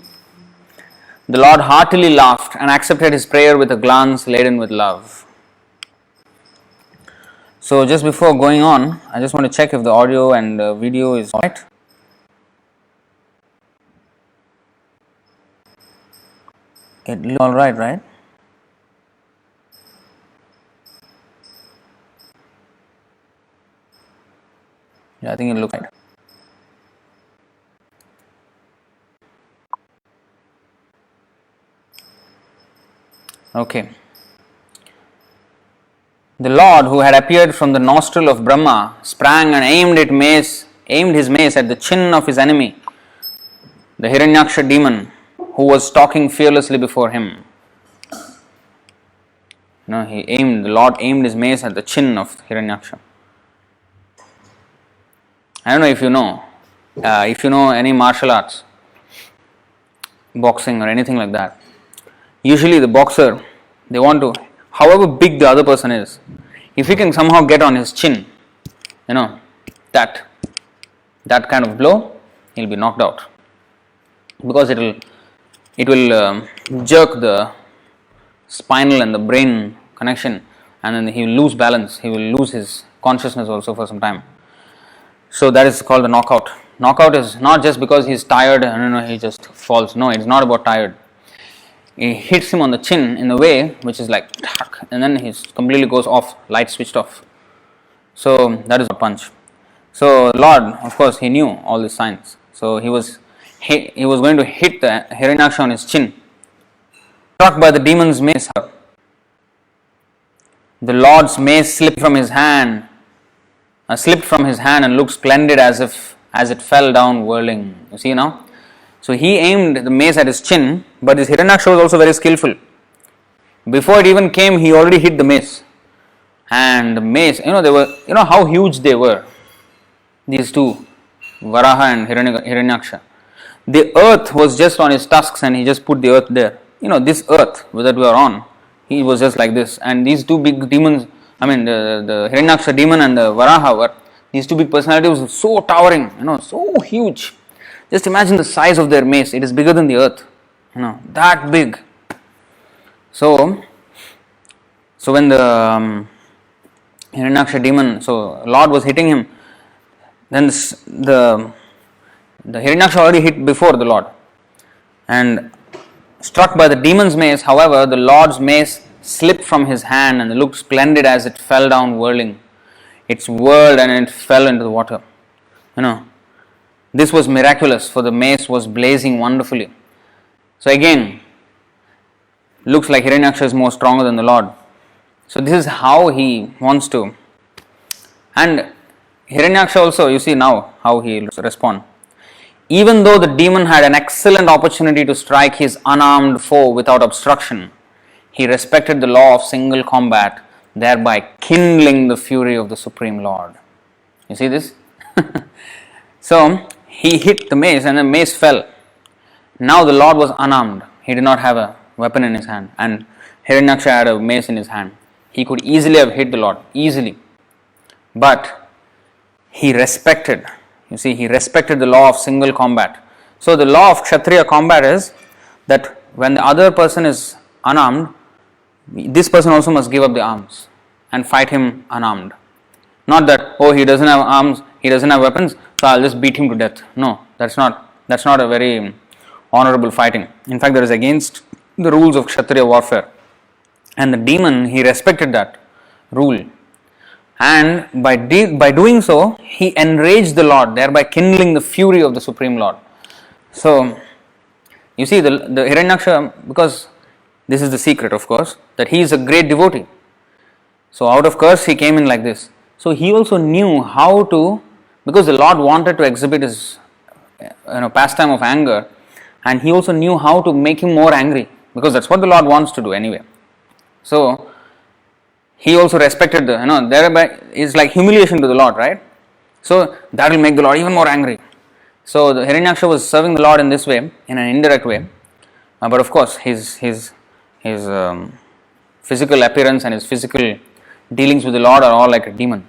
the Lord heartily laughed and accepted his prayer with a glance laden with love. So just before going on, I just want to check if the audio and video is alright. It's alright, right? Yeah, I think it looks right. Okay. The Lord, who had appeared from the nostril of Brahma, sprang and aimed his mace at the chin of his enemy, the Hiraṇyākṣa demon, who was stalking fearlessly before him. The Lord aimed his mace at the chin of Hiraṇyākṣa. I don't know if you know any martial arts, boxing or anything like that. Usually the boxer, they want to however big the other person is, if he can somehow get on his chin, that kind of blow, he'll be knocked out, because it will jerk the spinal and the brain connection, and then he will lose balance. He will lose his consciousness also for some time. So that is called the knockout. Knockout is not just because he's tired and he just falls. No, it's not about tired. He hits him on the chin in a way which is like, and then he completely goes off, light switched off. So that is a punch. So Lord, of course, he knew all these signs. So he was going to hit the Hiraṇyākṣa on his chin. Struck by the demon's mace, the Lord's mace slipped from his hand and looked splendid as it fell down whirling. You see now? So he aimed the mace at his chin, but this Hiraṇyākṣa was also very skillful. Before it even came, he already hit the mace. And the mace, they were, how huge they were, these two, Varāha and Hiraṇyākṣa. The earth was just on his tusks and he just put the earth there. This earth that we are on, he was just like this. And these two big demons, the Hiraṇyākṣa demon and the Varāha were, these two big personalities were so towering, so huge. Just imagine the size of their mace. It is bigger than the earth, that big. So when the Hiraṇyākṣa demon, Lord was hitting him, then the Hiraṇyākṣa already hit before the Lord. And struck by the demon's mace, however, the Lord's mace slipped from his hand and looked splendid as it fell down whirling. It whirled and it fell into the water. This was miraculous, for the mace was blazing wonderfully. So again, looks like Hiraṇyākṣa is more stronger than the Lord. So this is how he wants to. And Hiraṇyākṣa also, you see now how he will respond. Even though the demon had an excellent opportunity to strike his unarmed foe without obstruction, he respected the law of single combat, thereby kindling the fury of the Supreme Lord. You see this? So he hit the mace and the mace fell. Now the Lord was unarmed. He did not have a weapon in his hand, and Hiraṇyākṣa had a mace in his hand. He could easily have hit the Lord, easily. But he respected the law of single combat. So the law of Kshatriya combat is that when the other person is unarmed, this person also must give up the arms and fight him unarmed. Not that, he doesn't have arms, he doesn't have weapons, so I'll just beat him to death. No, that's not a very honorable fighting. In fact, that is against the rules of Kshatriya warfare. And the demon, he respected that rule. And by doing so, he enraged the Lord, thereby kindling the fury of the Supreme Lord. So, you see, the Hiraṇyākṣa, because this is the secret, of course, that he is a great devotee. So, out of curse, he came in like this. So, he also knew how to, because the Lord wanted to exhibit his pastime of anger, and he also knew how to make him more angry, because that's what the Lord wants to do anyway. So, he also respected thereby is like humiliation to the Lord, right? So that will make the Lord even more angry. So the Hiraṇyākṣa was serving the Lord in this way, in an indirect way. But of course, his physical appearance and his physical dealings with the Lord are all like a demon.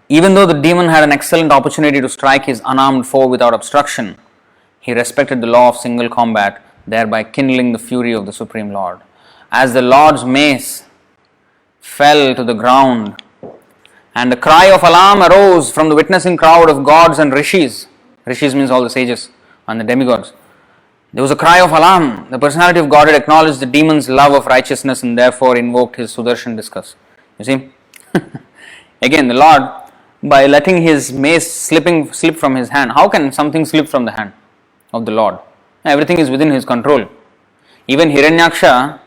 Even though the demon had an excellent opportunity to strike his unarmed foe without obstruction, he respected the law of single combat, thereby kindling the fury of the Supreme Lord. As the Lord's mace fell to the ground, and a cry of alarm arose from the witnessing crowd of gods and rishis. Rishis means all the sages and the demigods. There was a cry of alarm. The personality of Godhead acknowledged the demon's love of righteousness and therefore invoked his Sudarshan discus. You see? Again, the Lord, by letting his mace slip from his hand. How can something slip from the hand of the Lord? Everything is within his control. Even Hiraṇyākṣa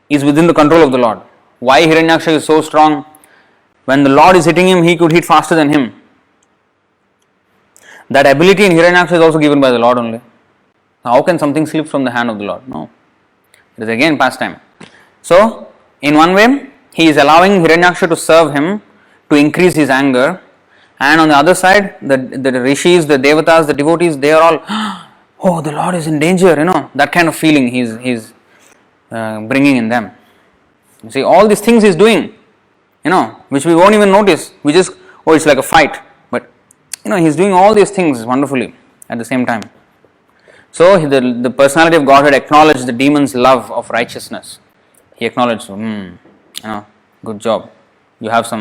is within the control of the Lord. Why Hiraṇyākṣa is so strong? When the Lord is hitting him, he could hit faster than him. That ability in Hiraṇyākṣa is also given by the Lord only. How can something slip from the hand of the Lord? No. It is again pastime. So, in one way, he is allowing Hiraṇyākṣa to serve him to increase his anger. And on the other side, the rishis, the devatas, the devotees, they are all, the Lord is in danger, that kind of feeling. He's bringing in them. You see, all these things he's doing, which we won't even notice. We just, it's like a fight. But, he's doing all these things wonderfully at the same time. So, the personality of Godhead acknowledged the demon's love of righteousness. He acknowledged, good job. You have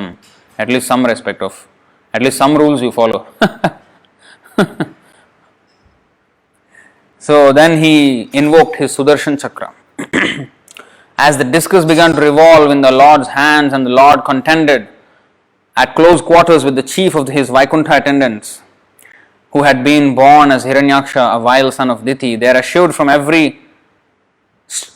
at least some respect of, at least some rules you follow. So, then he invoked his Sudarshan Chakra. As the discus began to revolve in the Lord's hands and the Lord contended at close quarters with the chief of his Vaikuṇṭha attendants, who had been born as Hiraṇyākṣa, a vile son of Diti, there issued from every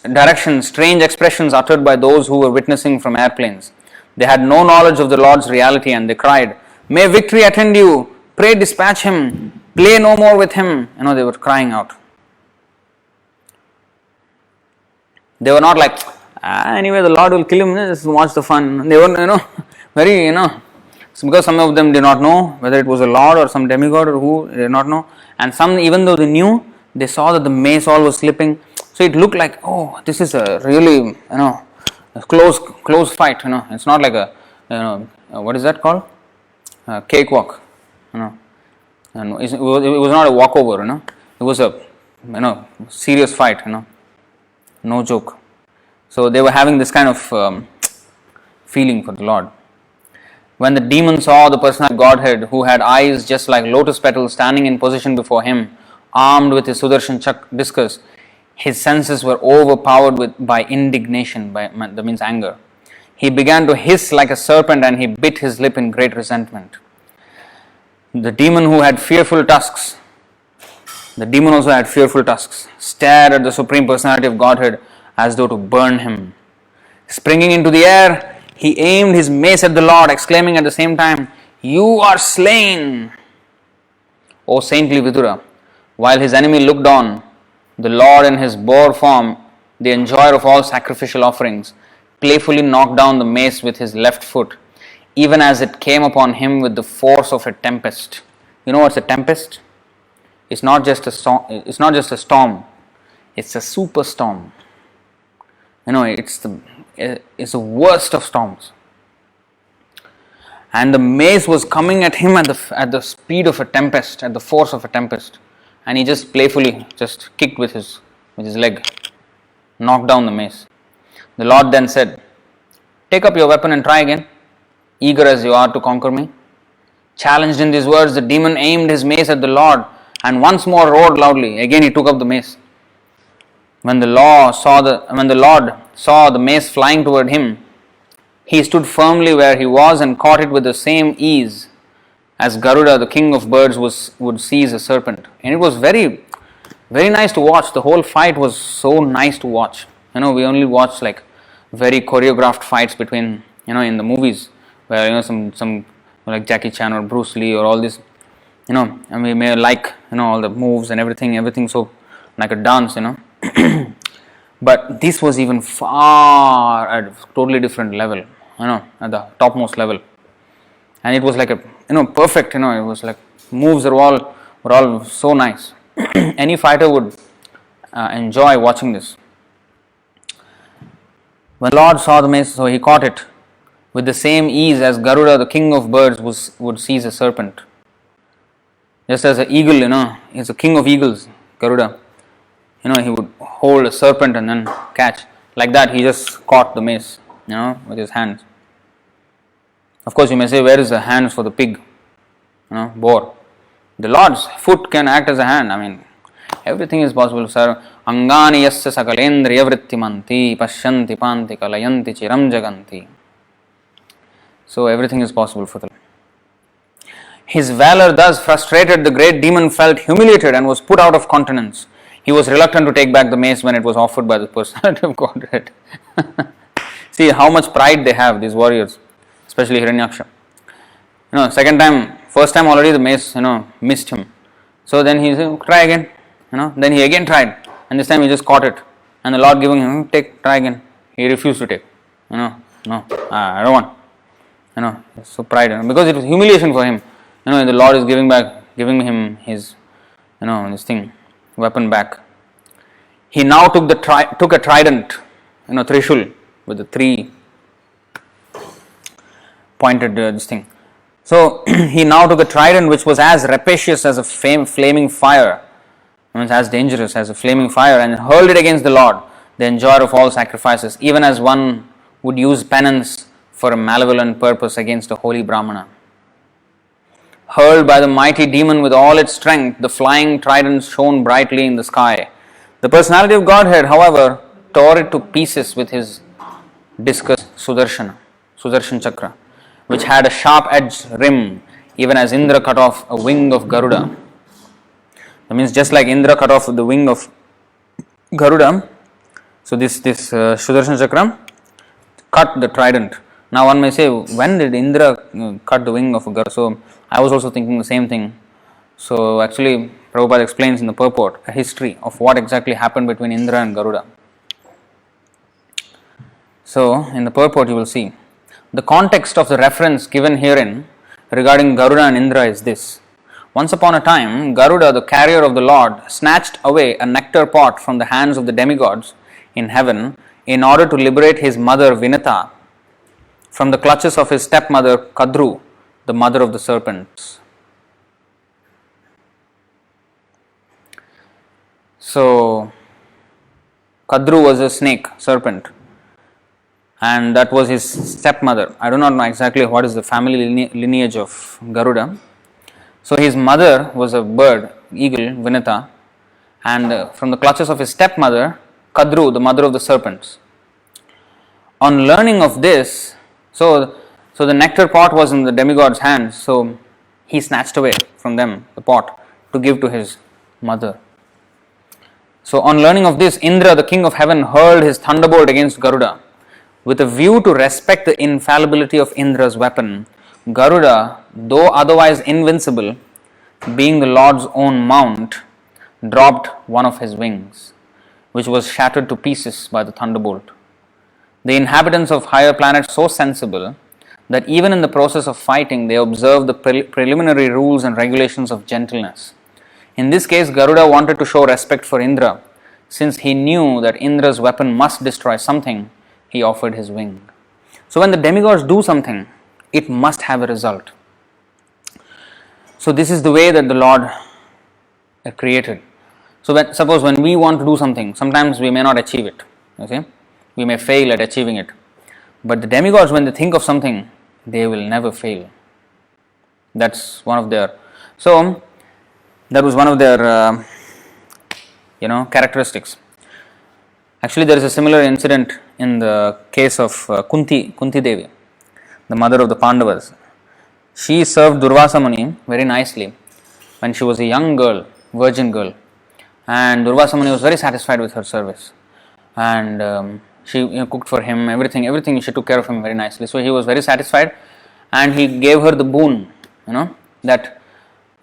direction strange expressions uttered by those who were witnessing from airplanes. They had no knowledge of the Lord's reality and they cried, "May victory attend you, pray dispatch him, play no more with him." They were crying out. They were not like, anyway, the Lord will kill him, just watch the fun. They were, very, because some of them did not know whether it was a Lord or some demigod or who, they did not know. And some, even though they knew, they saw that the mace all was slipping. So it looked like, this is a really, a close fight, It's not like a, what is that called? Cakewalk, And it was not a walkover, It was a, serious fight, No joke. So they were having this kind of feeling for the Lord. When the demon saw the personal Godhead, who had eyes just like lotus petals standing in position before him, armed with his Sudarshan discus, his senses were overpowered by indignation, that means anger. He began to hiss like a serpent and he bit his lip in great resentment. The demon who had fearful tusks, stared at the Supreme Personality of Godhead as though to burn him. Springing into the air, he aimed his mace at the Lord, exclaiming at the same time, "You are slain, O saintly Vidura." While his enemy looked on, the Lord in his boar form, the enjoyer of all sacrificial offerings, playfully knocked down the mace with his left foot, even as it came upon him with the force of a tempest. You know what's a tempest? It's not just a storm. It's a super storm. It's the worst of storms. And the mace was coming at him at the speed of a tempest, at the force of a tempest. And he just playfully kicked with his leg, knocked down the mace. The Lord then said, "Take up your weapon and try again, eager as you are to conquer me." Challenged in these words, the demon aimed his mace at the Lord and once more roared loudly. Again he took up the mace. When the Lord saw the mace flying toward him, he stood firmly where he was and caught it with the same ease as Garuda, the king of birds, would seize a serpent. And it was very, very nice to watch. The whole fight was so nice to watch. We only watch like very choreographed fights between, in the movies where, some like Jackie Chan or Bruce Lee or all this, and we may like, all the moves and everything so like a dance, But this was even far at a totally different level, at the topmost level. And it was like a, perfect, it was like moves were all so nice. Any fighter would enjoy watching this. When the Lord saw the mace, so he caught it with the same ease as Garuda, the king of birds, would seize a serpent. Just as an eagle, is the king of eagles, Garuda. He would hold a serpent and then catch. Like that, he just caught the mace, with his hands. Of course, you may say, where is the hands for the pig, boar? The Lord's foot can act as a hand. Everything is possible, sir. Angani yasya sakalendriya vrittimanti pashyanti panti kalayanti chiram jaganti. So everything is possible for the Lord. His valor thus frustrated, the great demon felt humiliated and was put out of countenance. He was reluctant to take back the mace when it was offered by the personality of Godhead. See how much pride they have, these warriors, especially Hiraṇyākṣa. First time already the mace, missed him. So then he said, try again. Then he again tried, and this time he just caught it. And the Lord giving him, try again. He refused to take. No, I don't want. So pride, because it was humiliation for him. The Lord is giving him his, this thing, weapon back. He now took a trident, Trishul with the three pointed this thing. So he now took a trident which was as rapacious as a flaming fire, means as dangerous as a flaming fire, and hurled it against the Lord, the enjoyer of all sacrifices, even as one would use penance for a malevolent purpose against a holy Brahmana. Hurled by the mighty demon with all its strength, the flying trident shone brightly in the sky. The personality of Godhead, however, tore it to pieces with his discus Sudarshan Chakra, which had a sharp-edged rim, even as Indra cut off a wing of Garuda. That means just like Indra cut off the wing of Garuda, so this Sudarshan Chakra cut the trident. Now one may say, when did Indra cut the wing of Garuda? So I was also thinking the same thing. So actually Prabhupada explains in the purport a history of what exactly happened between Indra and Garuda. So in the purport you will see, the context of the reference given herein regarding Garuda and Indra is this. Once upon a time, Garuda, the carrier of the Lord, snatched away a nectar pot from the hands of the demigods in heaven in order to liberate his mother Vinata from the clutches of his stepmother Kadru, the mother of the serpents. So, Kadru was a snake, serpent, and that was his stepmother. I do not know exactly what is the family lineage of Garuda. So his mother was a bird, eagle, Vinata, and from the clutches of his stepmother, Kadru, the mother of the serpents. On learning of this, so the nectar pot was in the demigod's hands, so he snatched away from them the pot to give to his mother. So on learning of this, Indra, the king of heaven, hurled his thunderbolt against Garuda. With a view to respect the infallibility of Indra's weapon, Garuda, though otherwise invincible, being the Lord's own mount, dropped one of his wings, which was shattered to pieces by the thunderbolt. The inhabitants of higher planets so sensible that even in the process of fighting they observe the preliminary rules and regulations of gentleness. In this case, Garuda wanted to show respect for Indra. Since he knew that Indra's weapon must destroy something, he offered his wing. So when the demigods do something, it must have a result. So this is the way that the Lord created. So suppose when we want to do something, sometimes we may not achieve it. Okay? We may fail at achieving it. But the demigods, when they think of something, they will never fail. That's one of their... So, that was one of their, characteristics. Actually, there is a similar incident in the case of Kunti Devi, the mother of the Pandavas. She served Durvasa Muni very nicely when she was a young girl, virgin girl, and Durvasa Muni was very satisfied with her service, and she cooked for him, everything she took care of him very nicely. So he was very satisfied, and he gave her the boon, that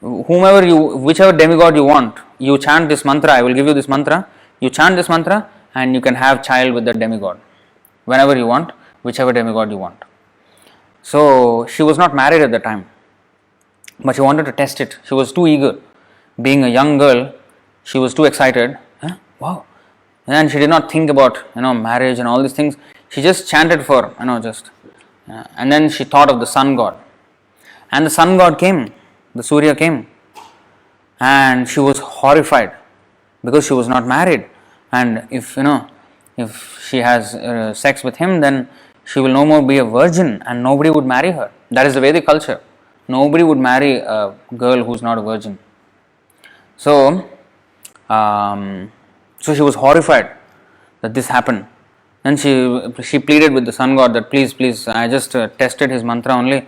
whichever demigod you want, you chant this mantra, I will give you this mantra, you chant this mantra and you can have child with that demigod whenever you want, whichever demigod you want. So she was not married at the time, but she wanted to test it. She was too eager. Being a young girl, she was too excited. Wow. And she did not think about marriage and all these things. She just chanted for and then she thought of the sun god, and the sun god came. The Surya came, and she was horrified because she was not married, and if she has sex with him, then she will no more be a virgin and nobody would marry her. That is the Vedic culture. Nobody would marry a girl who is not a virgin. So she was horrified that this happened. Then she pleaded with the sun god that please, I just tested his mantra only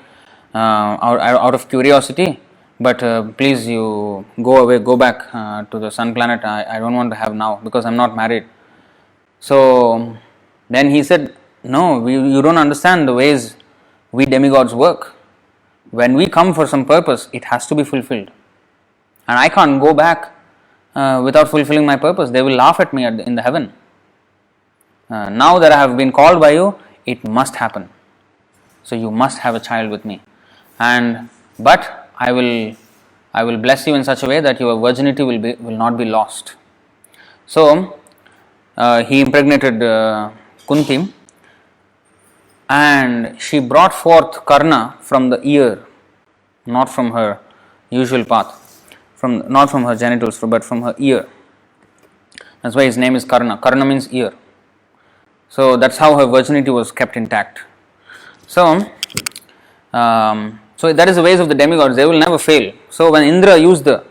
out of curiosity. But please, you go away, go back to the sun planet. I don't want to have now because I'm not married. So then he said, no, you don't understand the ways we demigods work. When we come for some purpose, it has to be fulfilled. And I can't go back without fulfilling my purpose. They will laugh at me in the heaven. Now that I have been called by you, it must happen. So you must have a child with me. But I will bless you in such a way that your virginity will not be lost. So he impregnated Kunti, and she brought forth Kṛṣṇa from the ear, not from her usual path, not from her genitals, but from her ear. That's why his name is Kṛṣṇa. Kṛṣṇa means ear. So that's how her virginity was kept intact. So that is the ways of the demigods. They will never fail. So when Indra used the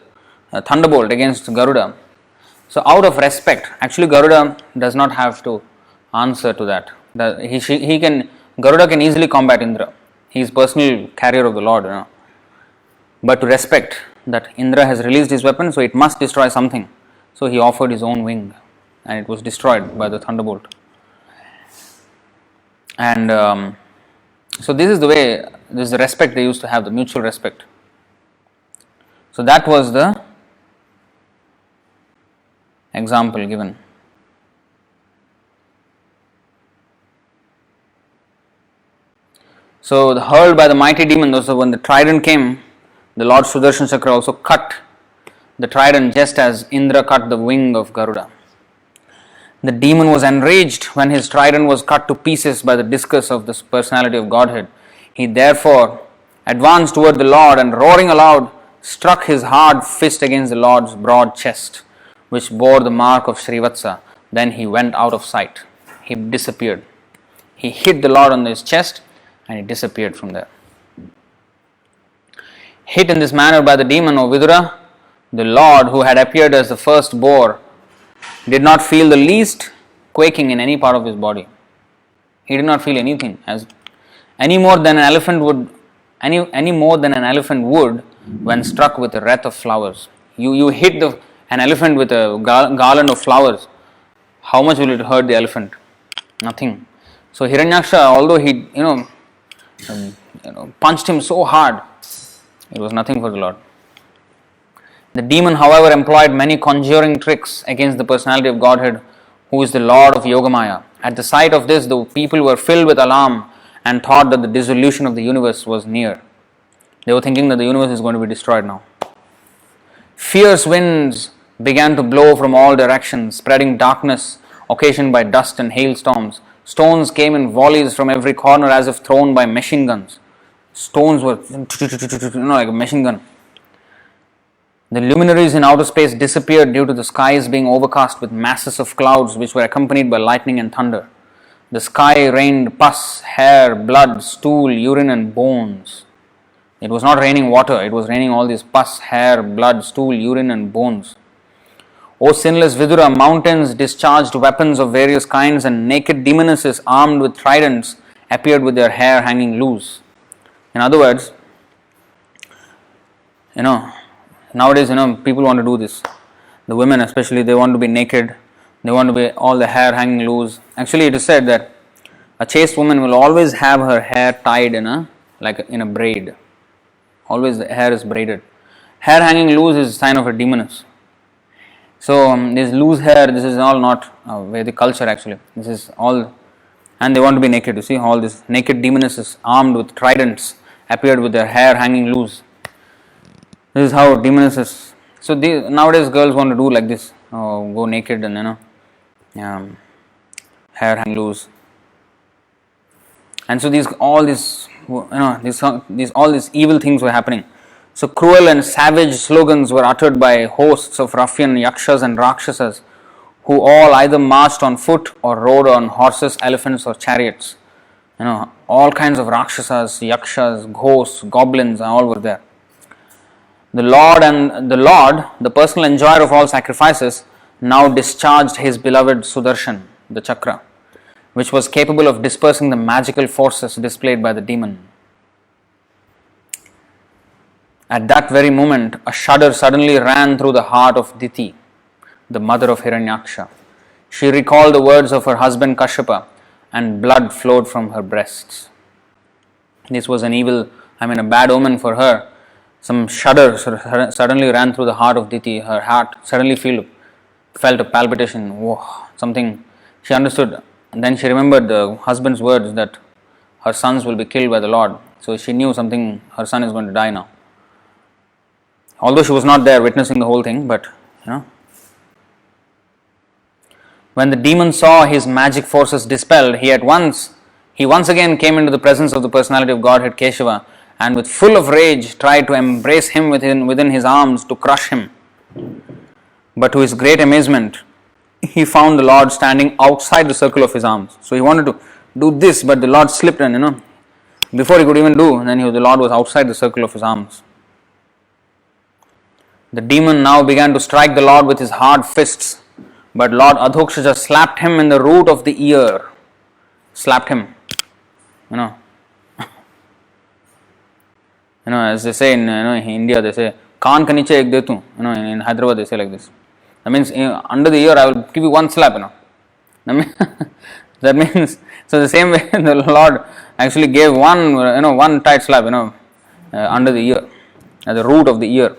thunderbolt against Garuda, so out of respect, actually Garuda does not have to answer to that. Garuda can easily combat Indra. He is personal carrier of the Lord, But to respect that Indra has released his weapon, so it must destroy something. So he offered his own wing, and it was destroyed by the thunderbolt. And so this is the way, this is the respect they used to have, the mutual respect. So that was the example given. So hurled by the mighty demon, so when the trident came, the Lord Sudarshan Chakra also cut the trident just as Indra cut the wing of Garuda. The demon was enraged when his trident was cut to pieces by the discus of the personality of Godhead. He therefore advanced toward the Lord and, roaring aloud, struck his hard fist against the Lord's broad chest, which bore the mark of Srivatsa. Then he went out of sight. He disappeared. He hit the Lord on his chest and he disappeared from there. Hit in this manner by the demon, O Vidura, the Lord, who had appeared as the first boar, did not feel the least quaking in any part of his body. He did not feel anything, any more than an elephant would when struck with a wreath of flowers. You hit an elephant with a garland of flowers. How much will it hurt the elephant? Nothing. So Hiraṇyākṣa, although he punched him so hard, it was nothing for the Lord. The demon, however, employed many conjuring tricks against the personality of Godhead, who is the Lord of Yogamaya. At the sight of this, the people were filled with alarm and thought that the dissolution of the universe was near. They were thinking that the universe is going to be destroyed now. Fierce winds began to blow from all directions, spreading darkness occasioned by dust and hailstorms. Stones came in volleys from every corner as if thrown by machine guns. Stones were like a machine gun. The luminaries in outer space disappeared due to the skies being overcast with masses of clouds which were accompanied by lightning and thunder. The sky rained pus, hair, blood, stool, urine and bones. It was not raining water, it was raining all this pus, hair, blood, stool, urine and bones. O sinless Vidura, mountains discharged weapons of various kinds and naked demonesses armed with tridents appeared with their hair hanging loose. In other words, nowadays, people want to do this. The women especially, they want to be naked. They want to be all the hair hanging loose. Actually, it is said that a chaste woman will always have her hair tied in a braid. Always the hair is braided. Hair hanging loose is a sign of a demoness. So this loose hair, this is all not Vedic culture actually. This is all, and they want to be naked. You see, all these naked demonesses armed with tridents appeared with their hair hanging loose. This is how demonesses. So nowadays girls want to do like this, go naked and hair hang loose. And so all these evil things were happening. So cruel and savage slogans were uttered by hosts of ruffian yakshas and rakshasas, who all either marched on foot or rode on horses, elephants or chariots. All kinds of rakshasas, yakshas, ghosts, goblins, all were there. The Lord, the personal enjoyer of all sacrifices, now discharged his beloved Sudarshan, the chakra, which was capable of dispersing the magical forces displayed by the demon. At that very moment, a shudder suddenly ran through the heart of Diti, the mother of Hiraṇyākṣa. She recalled the words of her husband Kashyapa, and blood flowed from her breasts. This was a bad omen for her. Some shudder suddenly ran through the heart of Diti. Her heart suddenly felt a palpitation. Whoa, something. She understood. And then she remembered the husband's words that her sons will be killed by the Lord. So she knew something, her son is going to die now. Although she was not there witnessing the whole thing, but When the demon saw his magic forces dispelled, he once again came into the presence of the personality of Godhead Keshava, and with full of rage tried to embrace him within his arms to crush him. But to his great amazement, he found the Lord standing outside the circle of his arms. So he wanted to do this, but the Lord slipped, and before he could even do, then the Lord was outside the circle of his arms. The demon now began to strike the Lord with his hard fists, but Lord Adhokshaja slapped him in the root of the ear. Slapped him. As they say in India, they say, "Kaan ka niche ek de tu." In Hyderabad they say like this. That means under the ear I will give you one slap. That means, so the same way the Lord actually gave one tight slap, under the ear, at the root of the ear.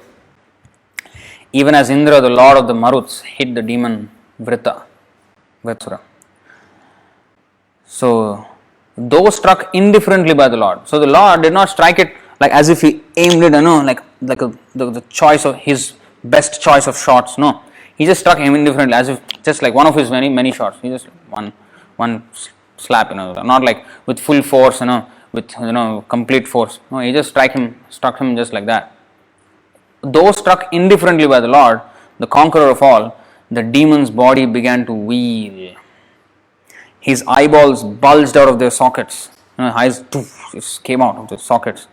Even as Indra, the lord of the Maruts, hit the demon Vritsura. So, those struck indifferently by the Lord. So the Lord did not strike it like as if he aimed it, the choice of his best choice of shots. No, he just struck him indifferently, as if just like one of his many shots. He just one slap, not like with full force, with complete force. No, he just struck him just like that. Though struck indifferently by the Lord, the conqueror of all, the demon's body began to wheel. His eyeballs bulged out of their sockets. Eyes came out of the sockets.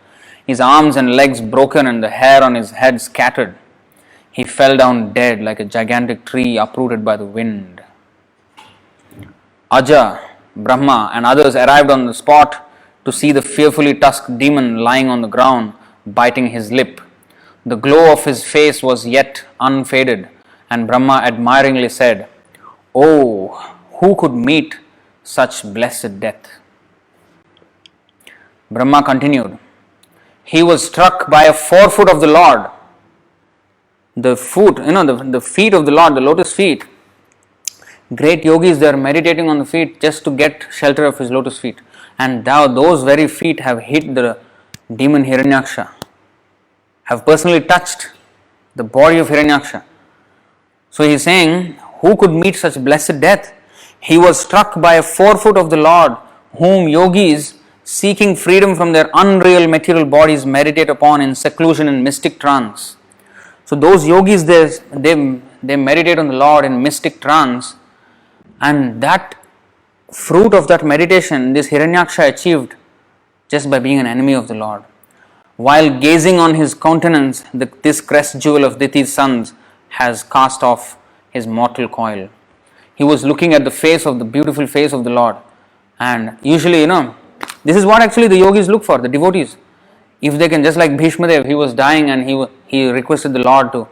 His arms and legs broken and the hair on his head scattered. He fell down dead like a gigantic tree uprooted by the wind. Aja, Brahma and others arrived on the spot to see the fearfully tusked demon lying on the ground, biting his lip. The glow of his face was yet unfaded, and Brahma admiringly said, "Oh, who could meet such blessed death?" Brahma continued, "He was struck by a forefoot of the Lord." The foot, the feet of the Lord, the lotus feet. Great yogis, they are meditating on the feet just to get shelter of his lotus feet. And now those very feet have hit the demon Hiraṇyākṣa, have personally touched the body of Hiraṇyākṣa. So he is saying, who could meet such blessed death? He was struck by a forefoot of the Lord, whom yogis, seeking freedom from their unreal material bodies, meditate upon in seclusion and mystic trance. So those yogis, they meditate on the Lord in mystic trance, and that fruit of that meditation, this Hiraṇyākṣa achieved just by being an enemy of the Lord. While gazing on his countenance, this crest jewel of Diti's sons has cast off his mortal coil. He was looking at the beautiful face of the Lord. And usually, this is what actually the yogis look for, the devotees. If they can, just like Bhishmadev, he was dying and he requested the Lord to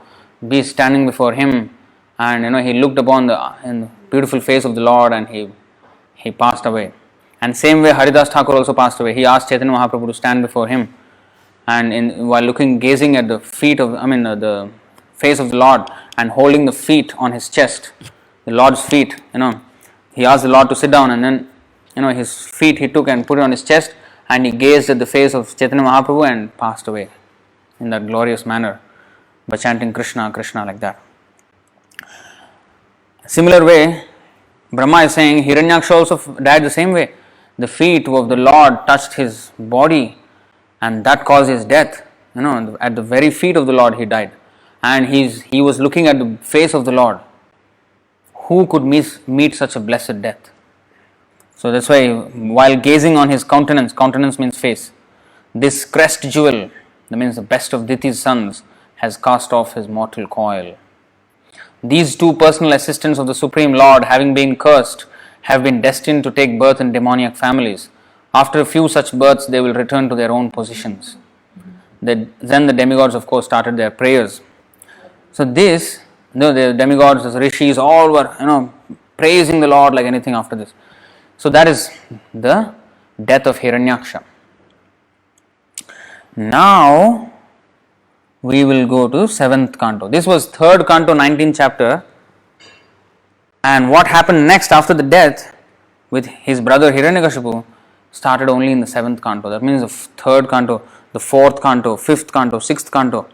be standing before him. And he looked upon the beautiful face of the Lord and he passed away. And same way Haridas Thakur also passed away. He asked Chaitanya Mahaprabhu to stand before him. And while gazing at the face of the Lord and holding the feet on his chest, the Lord's feet, he asked the Lord to sit down, and then, his feet he took and put it on his chest, and he gazed at the face of Chaitanya Mahaprabhu and passed away in that glorious manner by chanting Krishna, Krishna like that. Similar way, Brahma is saying Hiraṇyākṣa also died the same way. The feet of the Lord touched his body, and that caused his death. At the very feet of the Lord he died. And he was looking at the face of the Lord. Who could meet such a blessed death? So that's why, while gazing on his countenance means face, this crest jewel, that means the best of Diti's sons, has cast off his mortal coil. These two personal assistants of the Supreme Lord, having been cursed, have been destined to take birth in demoniac families. After a few such births, they will return to their own positions. Then the demigods, of course, started their prayers. So the demigods, the rishis, all were, praising the Lord like anything after this. So that is the death of Hiraṇyākṣa. Now, we will go to 7th canto. This was 3rd canto, 19th chapter. And what happened next after the death with his brother Hiraṇyakāśipu started only in the 7th canto. That means the 3rd canto, the 4th canto, 5th canto, 6th canto.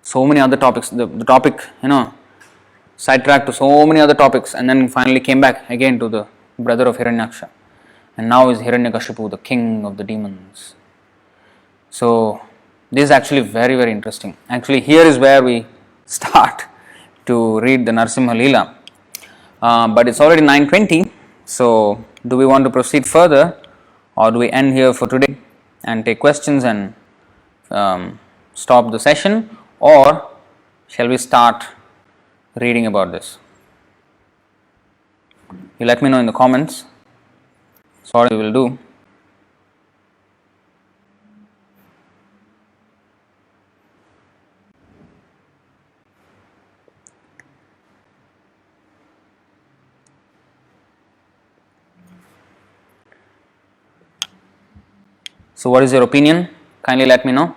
So many other topics. The topic, sidetracked to so many other topics, and then finally came back again to the brother of Hiraṇyākṣa. And now is Hiraṇyakāśipu, the king of the demons. So this is actually very, very interesting. Actually, here is where we start to read the Nṛsiṁha-līlā. But it's already 9:20, so do we want to proceed further, or do we end here for today and take questions and stop the session, or shall we start reading about this? You let me know in the comments. So what we will do. So what is your opinion? Kindly let me know.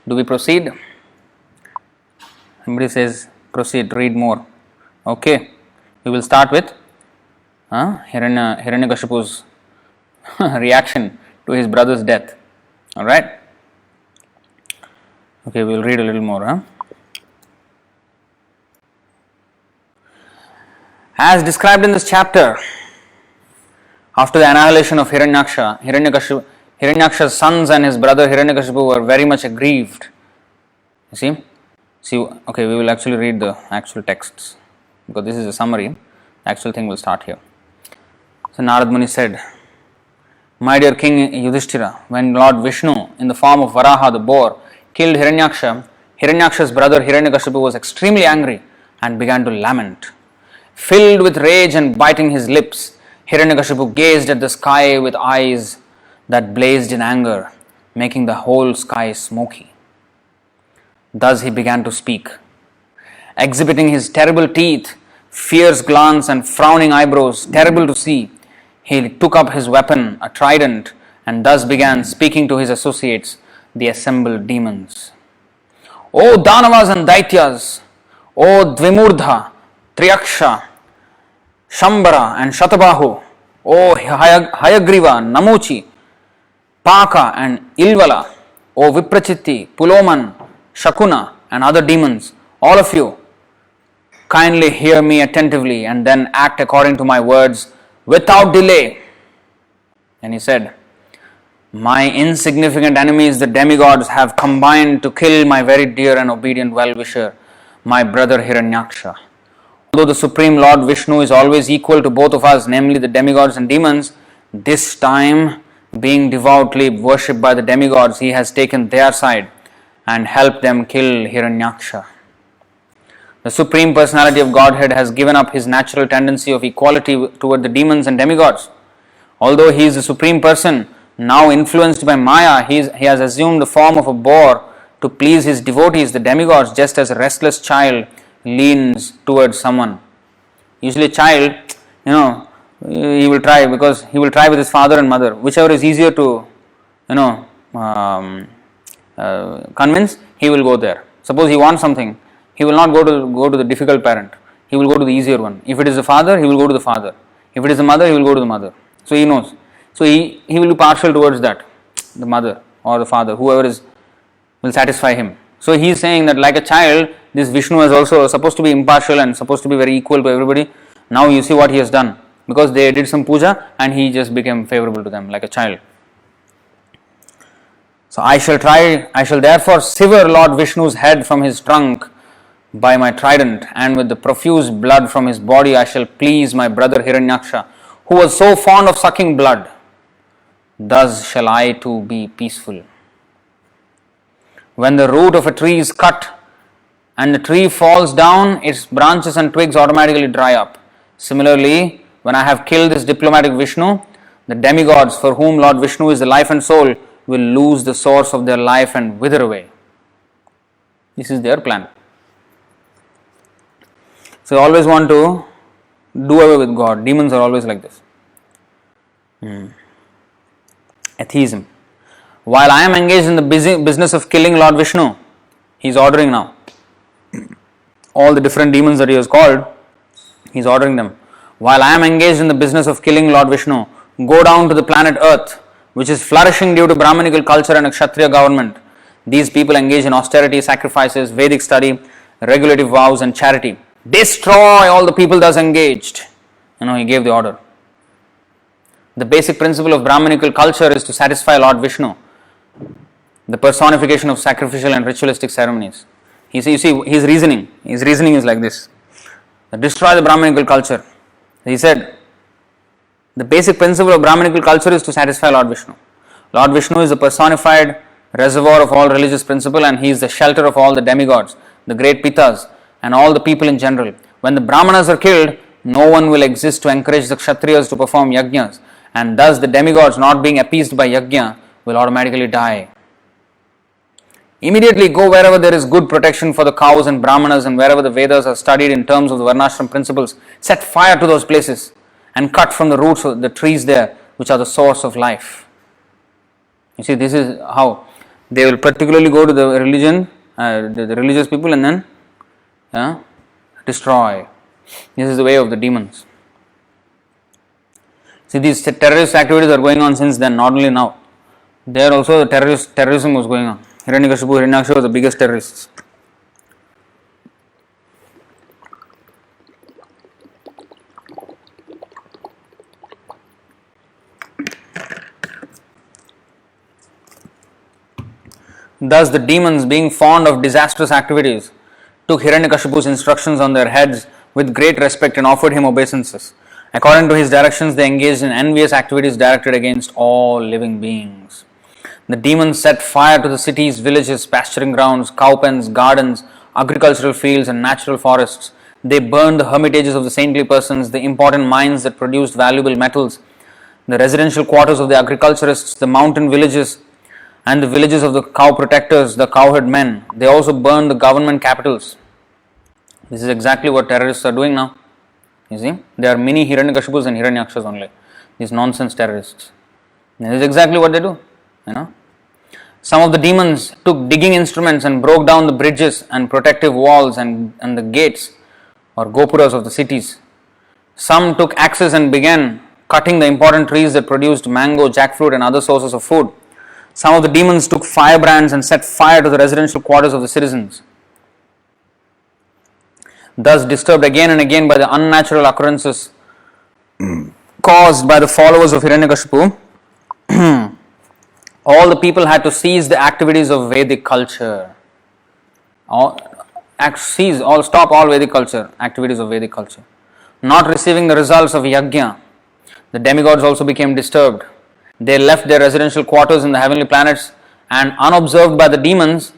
Do we proceed? Somebody says proceed, read more. Okay. We will start with Hiraṇyakāśipu's reaction to his brother's death. Alright? Okay, we will read a little more. As described in this chapter, after the annihilation of Hiraṇyākṣa, Hiraṇyākṣa's sons and his brother Hiraṇyakāśipu were very much aggrieved. You see? Okay, we will actually read the actual texts, because this is a summary. The actual thing will start here. So Narad Muni said, "My dear King Yudhishthira, when Lord Vishnu, in the form of Varāha the boar, killed Hiraṇyākṣa, Hiraṇyākṣa's brother Hiraṇyakāśipu was extremely angry and began to lament. Filled with rage and biting his lips, Hiraṇyakāśipu gazed at the sky with eyes that blazed in anger, making the whole sky smoky. Thus he began to speak. Exhibiting his terrible teeth, fierce glance and frowning eyebrows, terrible to see, he took up his weapon, a trident, and thus began speaking to his associates, the assembled demons. O Danavas and Daityas, O Dvimurdha, Triyaksha, Shambara and Shatabahu, O Hayagriva, Namuchi, Paka and Ilvala, O Viprachitti, Puloman, Shakuna and other demons, all of you, kindly hear me attentively and then act according to my words without delay." And he said, "My insignificant enemies, the demigods, have combined to kill my very dear and obedient well-wisher, my brother Hiraṇyākṣa. Although the Supreme Lord Vishnu is always equal to both of us, namely the demigods and demons, this time, being devoutly worshipped by the demigods, he has taken their side and helped them kill Hiraṇyākṣa. The Supreme Personality of Godhead has given up his natural tendency of equality toward the demons and demigods. Although he is the Supreme Person, now influenced by Maya, he has assumed the form of a boar to please his devotees, the demigods, just as a restless child leans towards someone. Usually a child, he will try with his father and mother, whichever is easier to, convince, he will go there. Suppose he wants something, he will not go to the difficult parent. He will go to the easier one. If it is the father, he will go to the father. If it is the mother, he will go to the mother. So he knows. So he will be partial towards that, the mother or the father, whoever will satisfy him. So he is saying that like a child, this Vishnu is also supposed to be impartial and supposed to be very equal to everybody. Now you see what he has done, because they did some puja and he just became favorable to them like a child. So I shall therefore sever Lord Vishnu's head from his trunk by my trident, and with the profuse blood from his body I shall please my brother Hiraṇyākṣa, who was so fond of sucking blood. Thus shall I too be peaceful. When the root of a tree is cut and the tree falls down, its branches and twigs automatically dry up. Similarly, when I have killed this diplomatic Vishnu, the demigods, for whom Lord Vishnu is the life and soul, will lose the source of their life and wither away. This is their plan. So they always want to do away with God. Demons are always like this. Atheism. While I am engaged in the business of killing Lord Vishnu, he is ordering now. All the different demons that he has called, he is ordering them. While I am engaged in the business of killing Lord Vishnu, go down to the planet Earth, which is flourishing due to Brahmanical culture and a Kshatriya government. These people engage in austerity, sacrifices, Vedic study, regulative vows and charity. destroy all the people thus engaged. He gave the order. The basic principle of Brahminical culture is to satisfy Lord Vishnu, the personification of sacrificial and ritualistic ceremonies. You see, his reasoning is like this. Destroy the Brahminical culture. He said, the basic principle of Brahminical culture is to satisfy Lord Vishnu. Lord Vishnu is the personified reservoir of all religious principle, and he is the shelter of all the demigods, the great pitas, and all the people in general. When the Brahmanas are killed, no one will exist to encourage the Kshatriyas to perform yajnas, and thus the demigods, not being appeased by yajna, will automatically die. Immediately go wherever there is good protection for the cows and Brahmanas, and wherever the Vedas are studied in terms of the Varnashram principles, set fire to those places and cut from the roots of the trees there, which are the source of life. You see, this is how they will particularly go to the religion, the religious people, and then destroy. This is the way of the demons. See, these terrorist activities are going on since then, not only now. There also the terrorism was going on. Hiraṇyākṣipu, Hiraṇyākṣa was the biggest terrorists. Thus the demons, being fond of disastrous activities, took Hiraṇyākṣipu's instructions on their heads with great respect and offered him obeisances. According to his directions, they engaged in envious activities directed against all living beings. The demons set fire to the cities, villages, pasturing grounds, cow pens, gardens, agricultural fields and natural forests. They burned the hermitages of the saintly persons, the important mines that produced valuable metals, the residential quarters of the agriculturists, the mountain villages, and the villages of the cow protectors, the cowherd men. They also burned the government capitals. This is exactly what terrorists are doing now. You see, there are many Hiraṇyākṣipus and Hiraṇyākṣas only. These nonsense terrorists. This is exactly what they do. Some of the demons took digging instruments and broke down the bridges and protective walls and the gates or gopuras of the cities. Some took axes and began cutting the important trees that produced mango, jackfruit and other sources of food. Some of the demons took firebrands and set fire to the residential quarters of the citizens. Thus, disturbed again and again by the unnatural occurrences caused by the followers of Hiraṇyākṣipu, all the people had to cease the activities of Vedic culture. Stop all Vedic culture, activities of Vedic culture. Not receiving the results of yajna, the demigods also became disturbed. They left their residential quarters in the heavenly planets and, unobserved by the demons,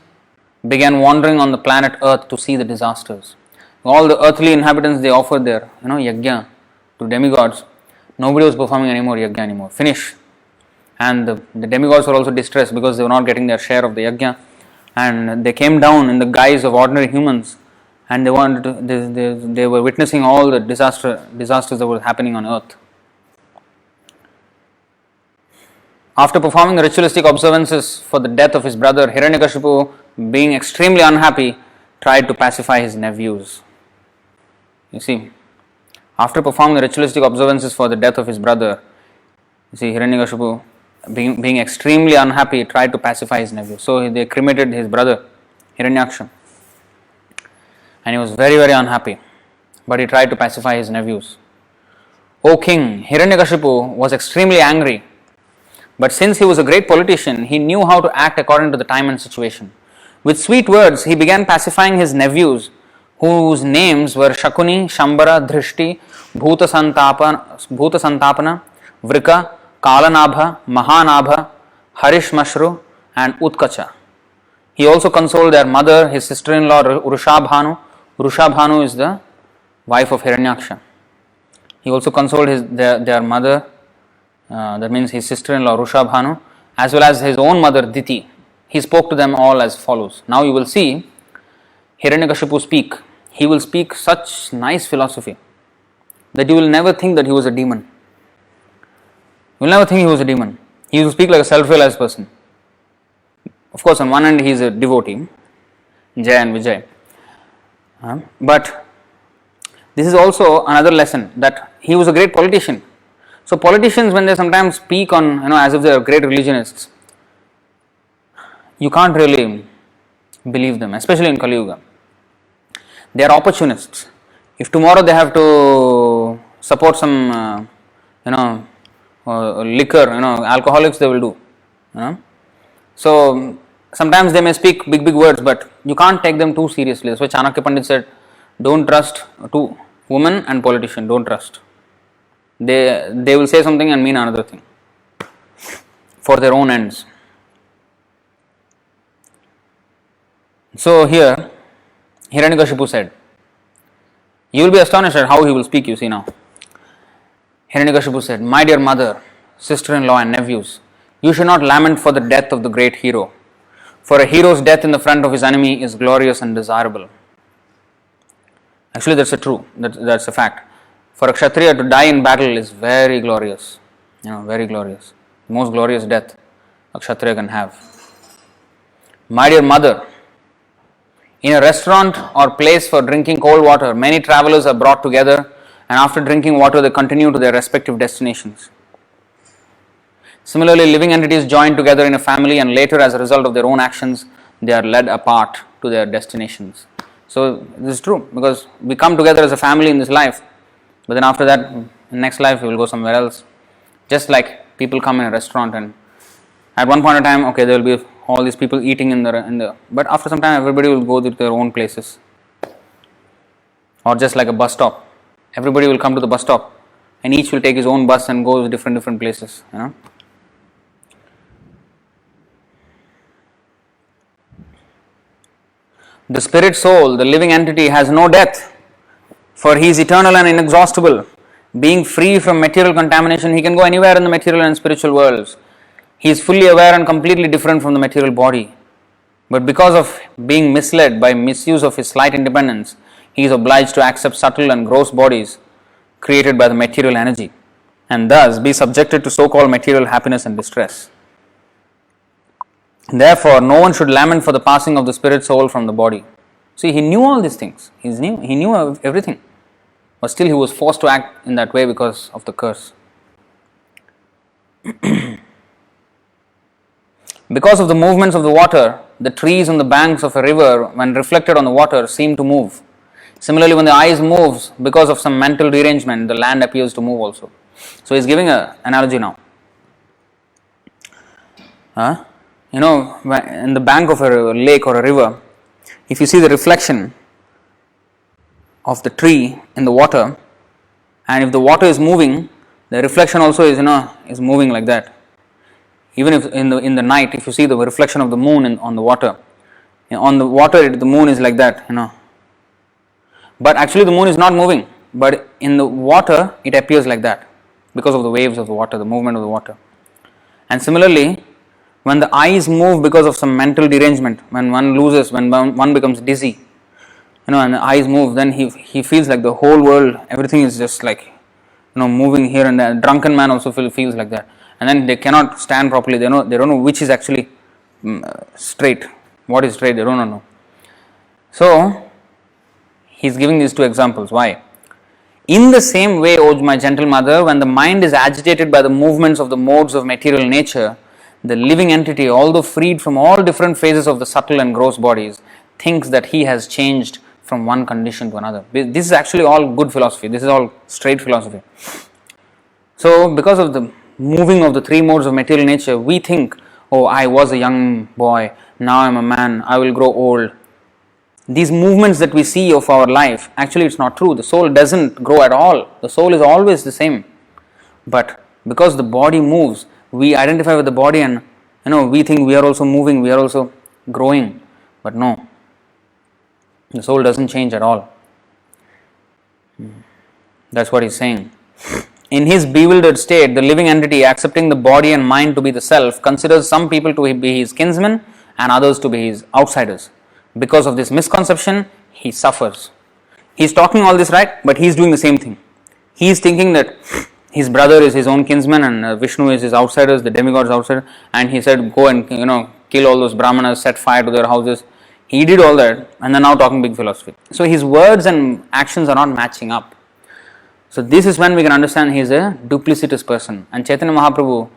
began wandering on the planet Earth to see the disasters. All the earthly inhabitants, they offered their yajna to demigods. Nobody was performing yajna anymore. Finish. And the demigods were also distressed because they were not getting their share of the yajna. And they came down in the guise of ordinary humans, and they were witnessing all the disasters that were happening on earth. After performing the ritualistic observances for the death of his brother, Hiraṇyākṣipu, being extremely unhappy, tried to pacify his nephews. You see, after performing the ritualistic observances for the death of his brother, Hiraṇyākṣipu, being extremely unhappy, tried to pacify his nephew. So they cremated his brother, Hiraṇyākṣa. And he was very, very unhappy. But he tried to pacify his nephews. O king, Hiraṇyākṣipu was extremely angry. But since he was a great politician, he knew how to act according to the time and situation. With sweet words, he began pacifying his nephews, whose names were Shakuni, Shambara, Dhrishti, Bhuta Santapana, Vrika, Kalanabha, Mahanabha, Harishmashru and Utkacha. He also consoled their mother, his sister-in-law Rushabhanu. Rushabhanu is the wife of Hiraṇyākṣa. He also consoled their mother, that means his sister-in-law Rushabhanu, as well as his own mother Diti. He spoke to them all as follows. Now you will see Hiraṇyākṣipu speak. He will speak such nice philosophy that you will never think that he was a demon. You will never think he was a demon. He will speak like a self-realized person. Of course, on one hand he is a devotee, Jai and Vijay. But this is also another lesson, that he was a great politician. So politicians, when they sometimes speak on, as if they are great religionists, you can't really believe them, especially in Kali-yuga. They are opportunists. If tomorrow they have to support some, liquor, alcoholics, they will do. So sometimes they may speak big words, but you can't take them too seriously. That's why Chanakya Pandit said, don't trust to women and politician. Don't trust. They will say something and mean another thing for their own ends. So here, Hiraṇyakāśipu said, you will be astonished at how he will speak, you see now. Hiraṇyakāśipu said, my dear mother, sister-in-law and nephews, you should not lament for the death of the great hero. For a hero's death in the front of his enemy is glorious and desirable. Actually, that's a fact. For a Kshatriya to die in battle is very glorious. Very glorious. The most glorious death a Kshatriya can have. My dear mother, in a restaurant or place for drinking cold water, many travelers are brought together, and after drinking water they continue to their respective destinations. Similarly, living entities join together in a family, and later as a result of their own actions they are led apart to their destinations. So this is true, because we come together as a family in this life, but then after that, in next life we will go somewhere else. Just like people come in a restaurant, and at one point in time, okay, there will be all these people eating in the but after some time everybody will go to their own places. Or just like a bus stop, everybody will come to the bus stop and each will take his own bus and go to different places. The spirit soul, the living entity, has no death, for he is eternal and inexhaustible. Being free from material contamination, he can go anywhere in the material and spiritual worlds. He is fully aware and completely different from the material body. But because of being misled by misuse of his slight independence, he is obliged to accept subtle and gross bodies created by the material energy, and thus be subjected to so-called material happiness and distress. Therefore, no one should lament for the passing of the spirit soul from the body. See, he knew all these things. He knew everything. But still he was forced to act in that way because of the curse. Because of the movements of the water, the trees on the banks of a river, when reflected on the water, seem to move. Similarly, when the eyes moves, because of some mental derangement, the land appears to move also. So he's giving an analogy now. In the bank of a lake or a river, if you see the reflection of the tree in the water, and if the water is moving, the reflection also is moving like that. Even if in the night, if you see the reflection of the moon on the water, the moon is like that, But actually the moon is not moving, but in the water it appears like that because of the waves of the water, the movement of the water. And similarly, when the eyes move because of some mental derangement, when one becomes dizzy, and the eyes move, then he feels like the whole world, everything is just like, moving here and there. A drunken man also feels like that. And then they cannot stand properly. They don't know which is actually straight. What is straight, they don't know. So, he's giving these two examples. Why? In the same way, O my gentle mother, when the mind is agitated by the movements of the modes of material nature, the living entity, although freed from all different phases of the subtle and gross bodies, thinks that he has changed from one condition to another. This is actually all good philosophy. This is all straight philosophy. So, because of the moving of the three modes of material nature, we think, oh, I was a young boy, now I am a man, I will grow old. These movements that we see of our life, actually it's not true. The soul doesn't grow at all. The soul is always the same. But because the body moves, we identify with the body and we think we are also moving, we are also growing. But no, the soul doesn't change at all. That's what he's saying. In his bewildered state, the living entity, accepting the body and mind to be the self, considers some people to be his kinsmen and others to be his outsiders. Because of this misconception, he suffers. He's talking all this right, but he's doing the same thing. He's thinking that his brother is his own kinsman and Vishnu is his outsiders, the demigods outsider, and he said, go and kill all those brahmanas, set fire to their houses. He did all that, and then now talking big philosophy. So his words and actions are not matching up. So this is when we can understand he is a duplicitous person. And Chaitanya Mahaprabhu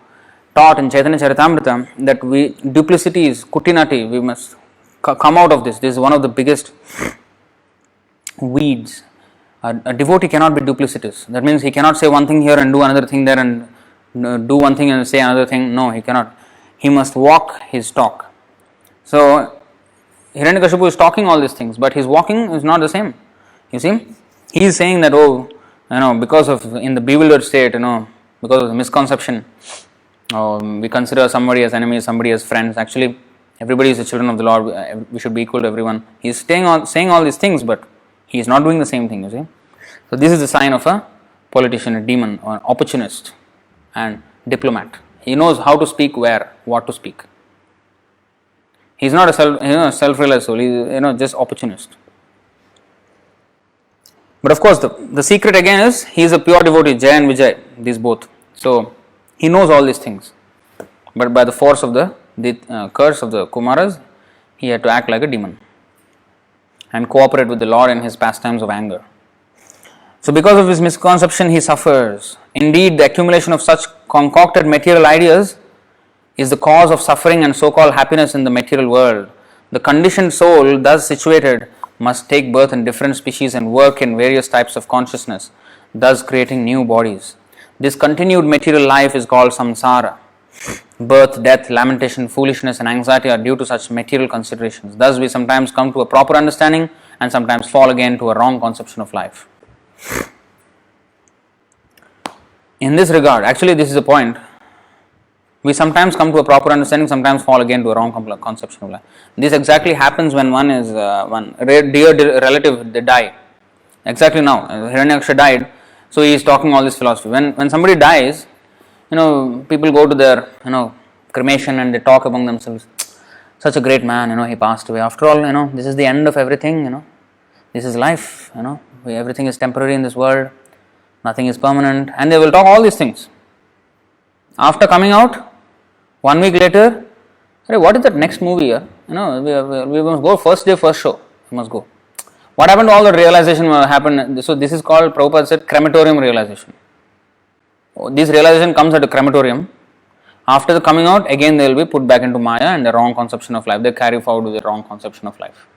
taught in Chaitanya Charitamrita that duplicity is kutinati. We must come out of this. This is one of the biggest weeds A devotee cannot be duplicitous. That means he cannot say one thing here and do another thing there and do one thing and say another thing. No, he cannot. He must walk his talk. So, Hiraṇyakashipu is talking all these things, but his walking is not the same. You see, he is saying that, because of in the bewildered state, because of the misconception, we consider somebody as enemy, somebody as friends. Actually, everybody is the children of the Lord. We should be equal to everyone. He is saying all these things, but he is not doing the same thing. You see, so this is the sign of a politician, a demon, or an opportunist, and diplomat. He knows how to speak, where, what to speak. He is not a self-realized soul. He is just opportunist. But of course, the secret again is he is a pure devotee, Jay and Vijay, these both. So he knows all these things. But by the force of the curse of the Kumaras, he had to act like a demon and cooperate with the Lord in his pastimes of anger. So because of his misconception, he suffers. Indeed, the accumulation of such concocted material ideas is the cause of suffering and so-called happiness in the material world. The conditioned soul, thus situated, must take birth in different species and work in various types of consciousness, thus creating new bodies. This continued material life is called samsara. Birth, death, lamentation, foolishness and anxiety are due to such material considerations. Thus we sometimes come to a proper understanding and sometimes fall again to a wrong conception of life. In this regard, actually this is the point, we sometimes come to a proper understanding, sometimes fall again to a wrong conception of life. This exactly happens when one dear relative they die. Exactly now, Hiraṇyākṣa died, so he is talking all this philosophy. When somebody dies, people go to their cremation and they talk among themselves. Such a great man, he passed away. After all, this is the end of everything. This is life. Everything is temporary in this world. Nothing is permanent, and they will talk all these things. After coming out, 1 week later, what is that next movie here? We must go first day, first show. We must go. What happened to all the realization happened? So this is called, Prabhupada said, crematorium realization. This realization comes at a crematorium. After the coming out, again they will be put back into Maya and the wrong conception of life. They carry forward with the wrong conception of life.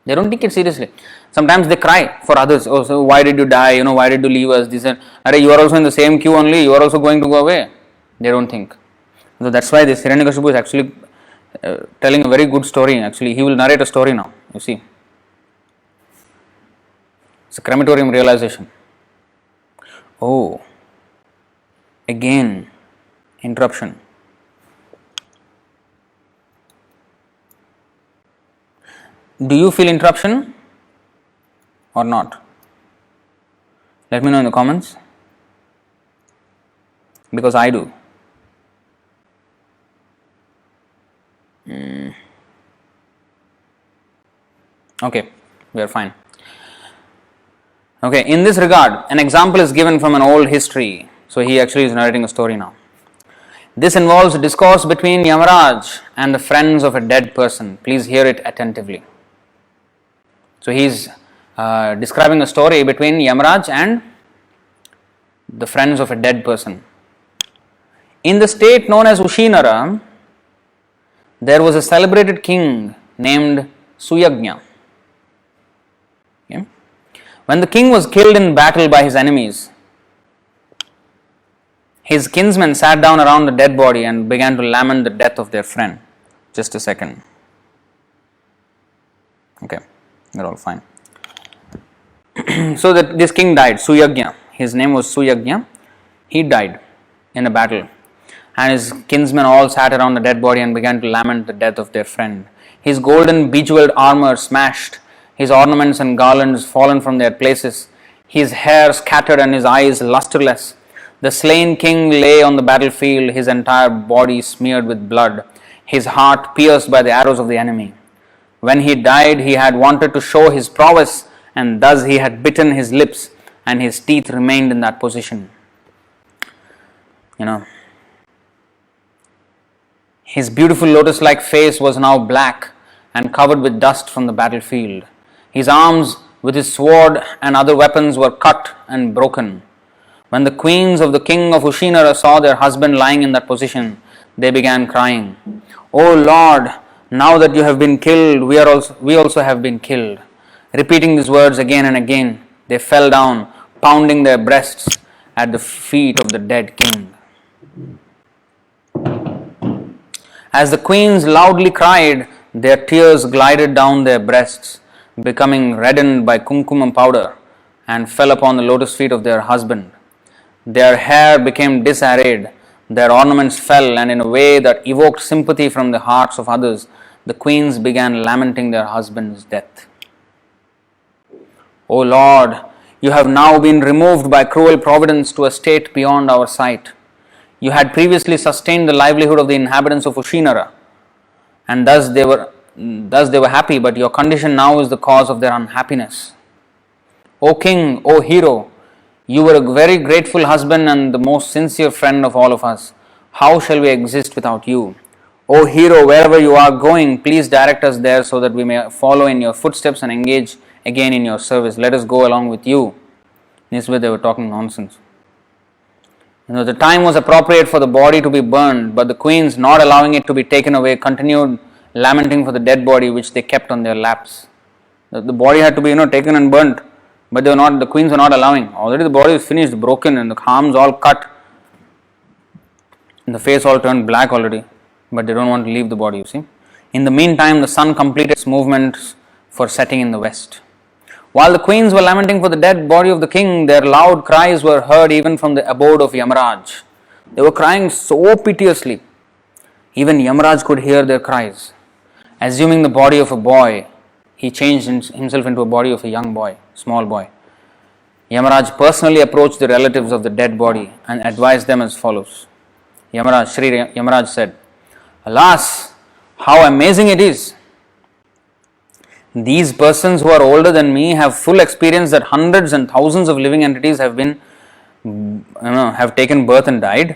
They don't take it seriously. Sometimes they cry for others. Oh, so why did you die? Why did you leave us? This and you are also in the same queue only. You are also going to go away. They don't think. So that's why this Hiraṇyakashipu is actually telling a very good story. Actually, he will narrate a story now. You see, it's a crematorium realization. Oh, again, interruption. Do you feel interruption or not? Let me know in the comments, because I do. Okay, we are fine. Okay, in this regard, an example is given from an old history. So he actually is narrating a story now. This involves a discourse between Yamaraj and the friends of a dead person. Please hear it attentively. So he is describing a story between Yamaraj and the friends of a dead person. In the state known as Ushinara, there was a celebrated king named Suyagnya. Okay. When the king was killed in battle by his enemies, his kinsmen sat down around the dead body and began to lament the death of their friend. Just a second. Okay, we're all fine. So that this king died, Suyagnya. His name was Suyagnya. He died in a battle. And his kinsmen all sat around the dead body and began to lament the death of their friend. His golden bejeweled armor smashed, his ornaments and garlands fallen from their places, his hair scattered and his eyes lusterless. The slain king lay on the battlefield, his entire body smeared with blood, his heart pierced by the arrows of the enemy. When he died, he had wanted to show his prowess, and thus he had bitten his lips, and his teeth remained in that position. His beautiful lotus-like face was now black and covered with dust from the battlefield. His arms with his sword and other weapons were cut and broken. When the queens of the king of Ushinara saw their husband lying in that position, they began crying, "O Lord, now that you have been killed, we also have been killed." Repeating these words again and again, They fell down, pounding their breasts at the feet of the dead king. As the queens loudly cried, their tears glided down their breasts, becoming reddened by kumkumam powder, and fell upon the lotus feet of their husband. Their hair became disarrayed, their ornaments fell, and in a way that evoked sympathy from the hearts of others, the queens began lamenting their husband's death. O Lord, you have now been removed by cruel providence to a state beyond our sight. You had previously sustained the livelihood of the inhabitants of Ushinara, and thus they were happy, but your condition now is the cause of their unhappiness. O King, O Hero, you were a very grateful husband and the most sincere friend of all of us. How shall we exist without you? O Hero, wherever you are going, please direct us there so that we may follow in your footsteps and engage again in your service. Let us go along with you. In this way they were talking nonsense. The time was appropriate for the body to be burned, but the queens, not allowing it to be taken away, continued lamenting for the dead body which they kept on their laps. The body had to be taken and burnt, but the queens were not allowing. Already the body is finished, broken, and the arms all cut, and the face all turned black already, but they don't want to leave the body, you see. In the meantime, the sun completed its movements for setting in the west. While the queens were lamenting for the dead body of the king, their loud cries were heard even from the abode of Yamaraj. They were crying so piteously. Even Yamaraj could hear their cries. Assuming the body of a boy, he changed himself into a body of a young boy, small boy. Yamaraj personally approached the relatives of the dead body and advised them as follows. Sri Yamaraj said, "Alas, how amazing it is! These persons who are older than me have full experience that hundreds and thousands of living entities have taken birth and died.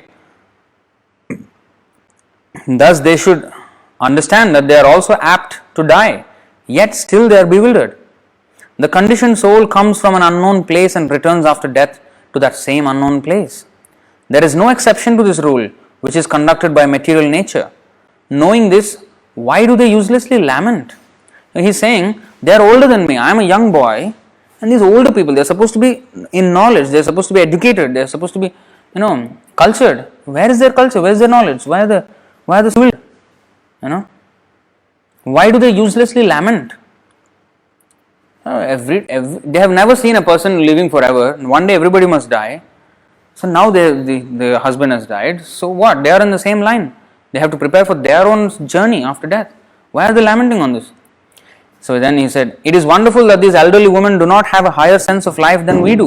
Thus they should understand that they are also apt to die, yet still they are bewildered. The conditioned soul comes from an unknown place and returns after death to that same unknown place. There is no exception to this rule, which is conducted by material nature. Knowing this, why do they uselessly lament?" He's saying, they are older than me, I am a young boy, and these older people, they are supposed to be in knowledge, they are supposed to be educated, they are supposed to be, cultured. Where is their culture? Where is their knowledge? Why are they so? Why do they uselessly lament? They have never seen a person living forever. One day everybody must die. So now the husband has died. So what? They are in the same line. They have to prepare for their own journey after death. Why are they lamenting on this? So then he said, "It is wonderful that these elderly women do not have a higher sense of life than we do."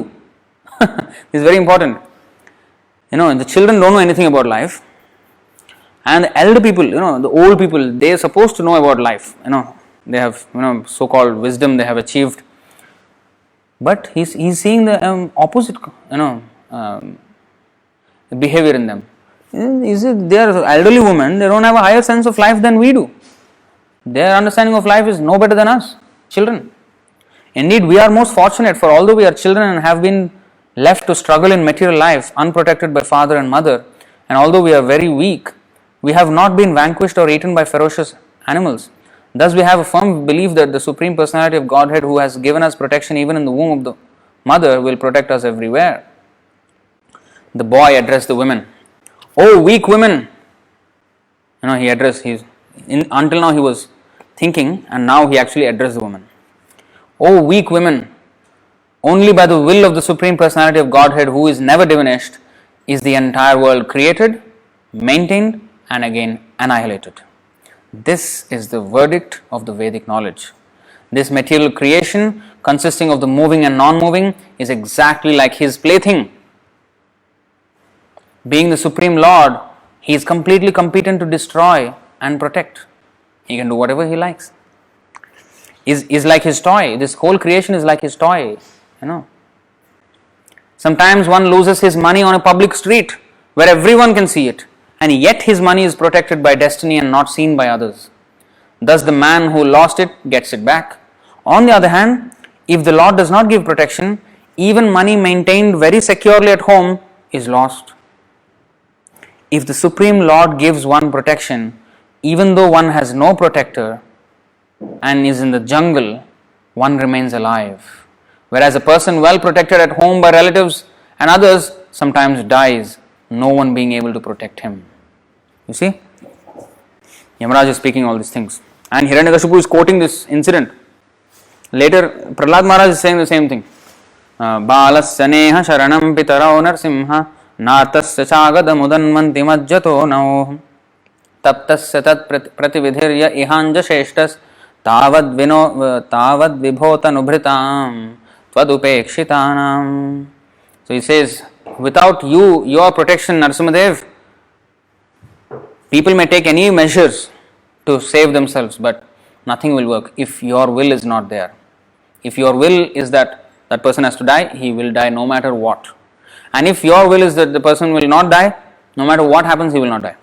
This is very important. The children don't know anything about life. And the elder people, the old people, they are supposed to know about life. They have, so-called wisdom they have achieved. But he's seeing the opposite, behavior in them. They are elderly women, they don't have a higher sense of life than we do. Their understanding of life is no better than us, children. Indeed, we are most fortunate, for although we are children and have been left to struggle in material life, unprotected by father and mother, and although we are very weak, we have not been vanquished or eaten by ferocious animals. Thus we have a firm belief that the Supreme Personality of Godhead, who has given us protection even in the womb of the mother, will protect us everywhere. The boy addressed the women. "Oh, weak women!" He addressed, until now he was thinking, and now he actually addressed the woman. "Oh, weak women! Only by the will of the Supreme Personality of Godhead, who is never diminished, is the entire world created, maintained, and again annihilated. This is the verdict of the Vedic knowledge. This material creation, consisting of the moving and non-moving, is exactly like his plaything. Being the Supreme Lord, he is completely competent to destroy and protect. He can do whatever he likes. Is like his toy. This whole creation is like his toy. Sometimes one loses his money on a public street where everyone can see it, and yet his money is protected by destiny and not seen by others. Thus the man who lost it gets it back. On the other hand, if the Lord does not give protection, even money maintained very securely at home is lost. If the Supreme Lord gives one protection, even though one has no protector and is in the jungle, one remains alive. Whereas a person well protected at home by relatives and others sometimes dies, no one being able to protect him. You see? Yamaraj is speaking all these things. And Hiraṇyakāśipu is quoting this incident. Later, Prahlād Maharaj is saying the same thing. Balasya neha sharanam pitarau Nṛsiṁha nārtasya chāgadam udanmanti majjato nao taptasya tat pratividhirya ihanja sheshtas tāvad vibhota nubhritam tvadupekshitanam. So he says, without you, your protection, Nṛsiṁhadev, people may take any measures to save themselves, but nothing will work if your will is not there. If your will is that that person has to die, he will die no matter what. And if your will is that the person will not die, no matter what happens, he will not die.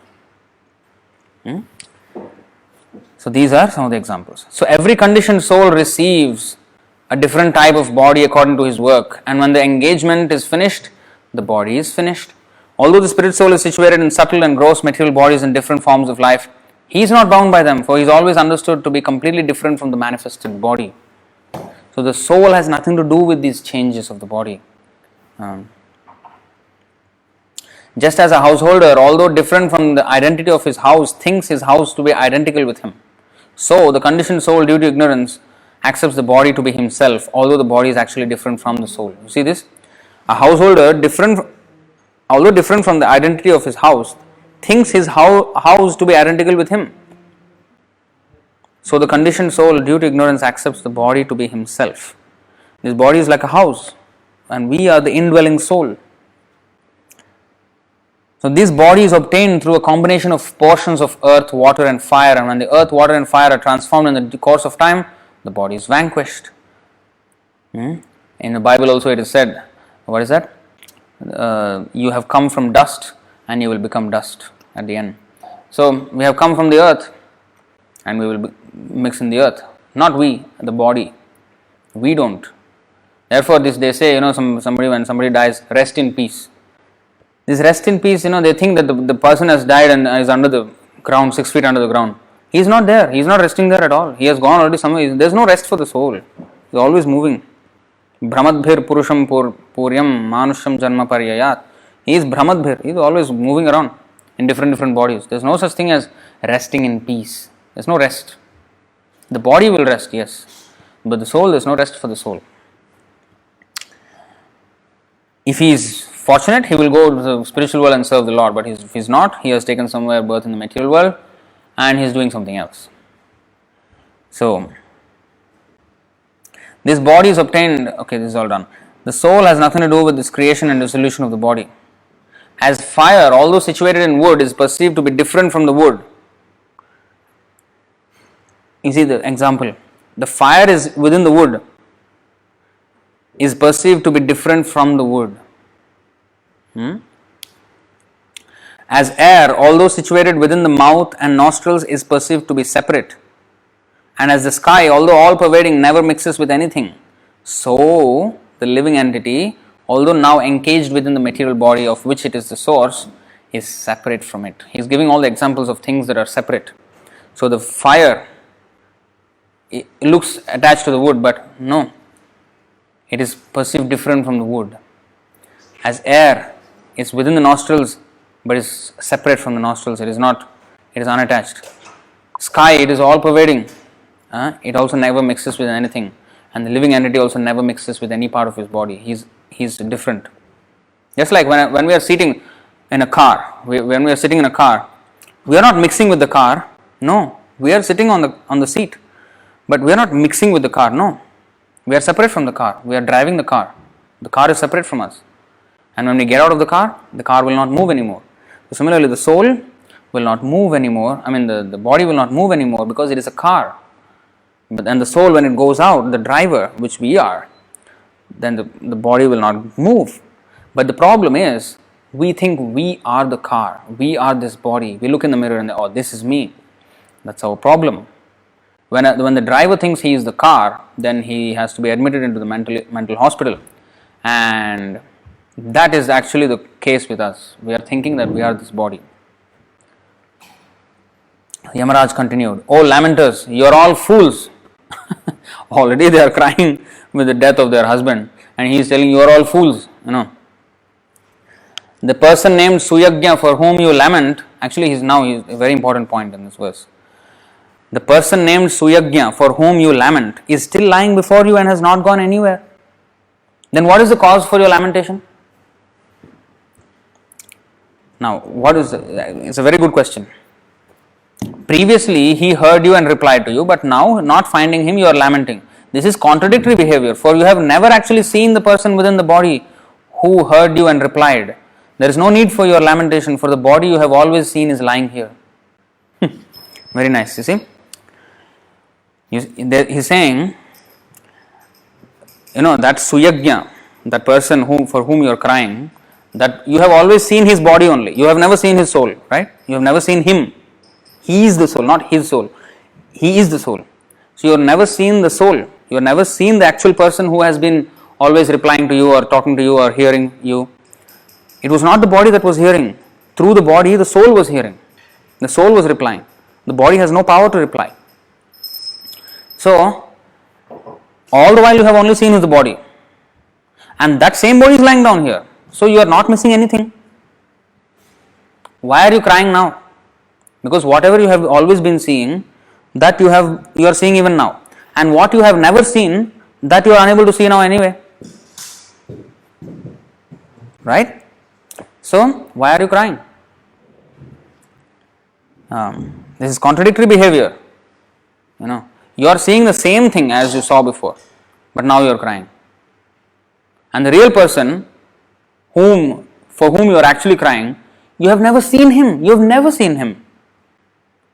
So these are some of the examples. So every conditioned soul receives a different type of body according to his work, and when the engagement is finished, the body is finished. Although the spirit soul is situated in subtle and gross material bodies in different forms of life, he is not bound by them, for he is always understood to be completely different from the manifested body. So the soul has nothing to do with these changes of the body. Just as a householder, although different from the identity of his house, thinks his house to be identical with him, so the conditioned soul, due to ignorance, accepts the body to be himself, although the body is actually different from the soul. You see this? A householder, although different from the identity of his house, thinks his house to be identical with him. So the conditioned soul, due to ignorance, accepts the body to be himself. This body is like a house, and we are the indwelling soul. So this body is obtained through a combination of portions of earth, water and fire, and when the earth, water and fire are transformed in the course of time, the body is vanquished. In the Bible also it is said, what is that? You have come from dust and you will become dust at the end. So we have come from the earth and we will mix in the earth. Not we, the body. We don't. Therefore they say, somebody when somebody dies, rest in peace. This rest in peace, they think that the person has died and is under the ground, 6 feet under the ground. He is not there. He is not resting there at all. He has gone already somewhere. There is no rest for the soul. He is always moving. Brahmadbhir purusham puryam manusham janma paryayat. He is Brahmadbhir. He is always moving around in different bodies. There is no such thing as resting in peace. There is no rest. The body will rest, yes. But the soul, there is no rest for the soul. If he is fortunate, he will go to the spiritual world and serve the Lord. But if he is not, he has taken somewhere birth in the material world and he is doing something else. So, this body is obtained, okay, this is all done. The soul has nothing to do with this creation and dissolution of the body. As fire, although situated in wood, is perceived to be different from the wood. You see the example. The fire is within the wood, is perceived to be different from the wood. As air, although situated within the mouth and nostrils, is perceived to be separate. And as the sky, although all-pervading, never mixes with anything, so the living entity, although now encaged within the material body of which it is the source, is separate from it. He is giving all the examples of things that are separate. So the fire, it looks attached to the wood, but no, it is perceived different from the wood. As air is within the nostrils, but is separate from the nostrils, it is not, it is unattached. Sky, it is all-pervading. It also never mixes with anything, and the living entity also never mixes with any part of his body. He is different. Just like when we are sitting in a car, when we are sitting in a car, we are not mixing with the car. No, we are sitting on the seat, but we are not mixing with the car. No, we are separate from the car. We are driving the car. The car is separate from us, and when we get out of the car will not move anymore. So similarly, the soul will not move anymore. I mean, the body will not move anymore because it is a car. But then the soul, when it goes out, the driver, which we are, then the body will not move. But the problem is, we think we are the car, we are this body. We look in the mirror and oh, this is me. That's our problem. When the driver thinks he is the car, then he has to be admitted into the mental hospital. And that is actually the case with us. We are thinking that we are this body. Yamaraj continued, "Oh lamenters, you are all fools." Already they are crying with the death of their husband, and he is telling you are all fools, The person named Suyagya for whom you lament, actually he's a very important point in this verse. The person named Suyagya for whom you lament is still lying before you and has not gone anywhere. Then what is the cause for your lamentation? Now, it's a very good question. Previously, he heard you and replied to you, but now, not finding him, you are lamenting. This is contradictory behavior, for you have never actually seen the person within the body who heard you and replied. There is no need for your lamentation, for the body you have always seen is lying here. Very nice, you see. He's saying, that Suyagya, that person for whom you are crying, that you have always seen his body only. You have never seen his soul, right? You have never seen him. He is the soul, not his soul. He is the soul. So you have never seen the soul. You have never seen the actual person who has been always replying to you or talking to you or hearing you. It was not the body that was hearing. Through the body, the soul was hearing. The soul was replying. The body has no power to reply. So, all the while you have only seen his body. And that same body is lying down here. So you are not missing anything. Why are you crying now? Because whatever you have always been seeing, that you are seeing even now. And what you have never seen, that you are unable to see now anyway. Right? So, why are you crying? This is contradictory behavior. You are seeing the same thing as you saw before, but now you are crying. And the real person for whom you are actually crying, you have never seen him. You have never seen him.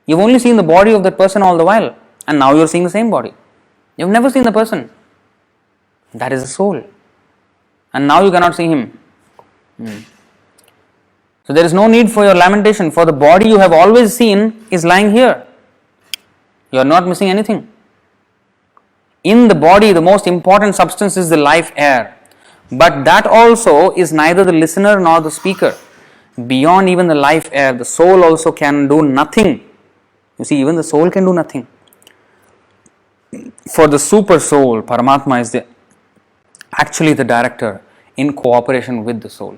You have only seen the body of that person all the while, and now you are seeing the same body. You have never seen the person. That is the soul. And now you cannot see him. So there is no need for your lamentation, for the body you have always seen is lying here. You are not missing anything. In the body, the most important substance is the life air. But that also is neither the listener nor the speaker. Beyond even the life air, the soul also can do nothing. You see, even the soul can do nothing. For the super soul, Paramatma is actually the director in cooperation with the soul.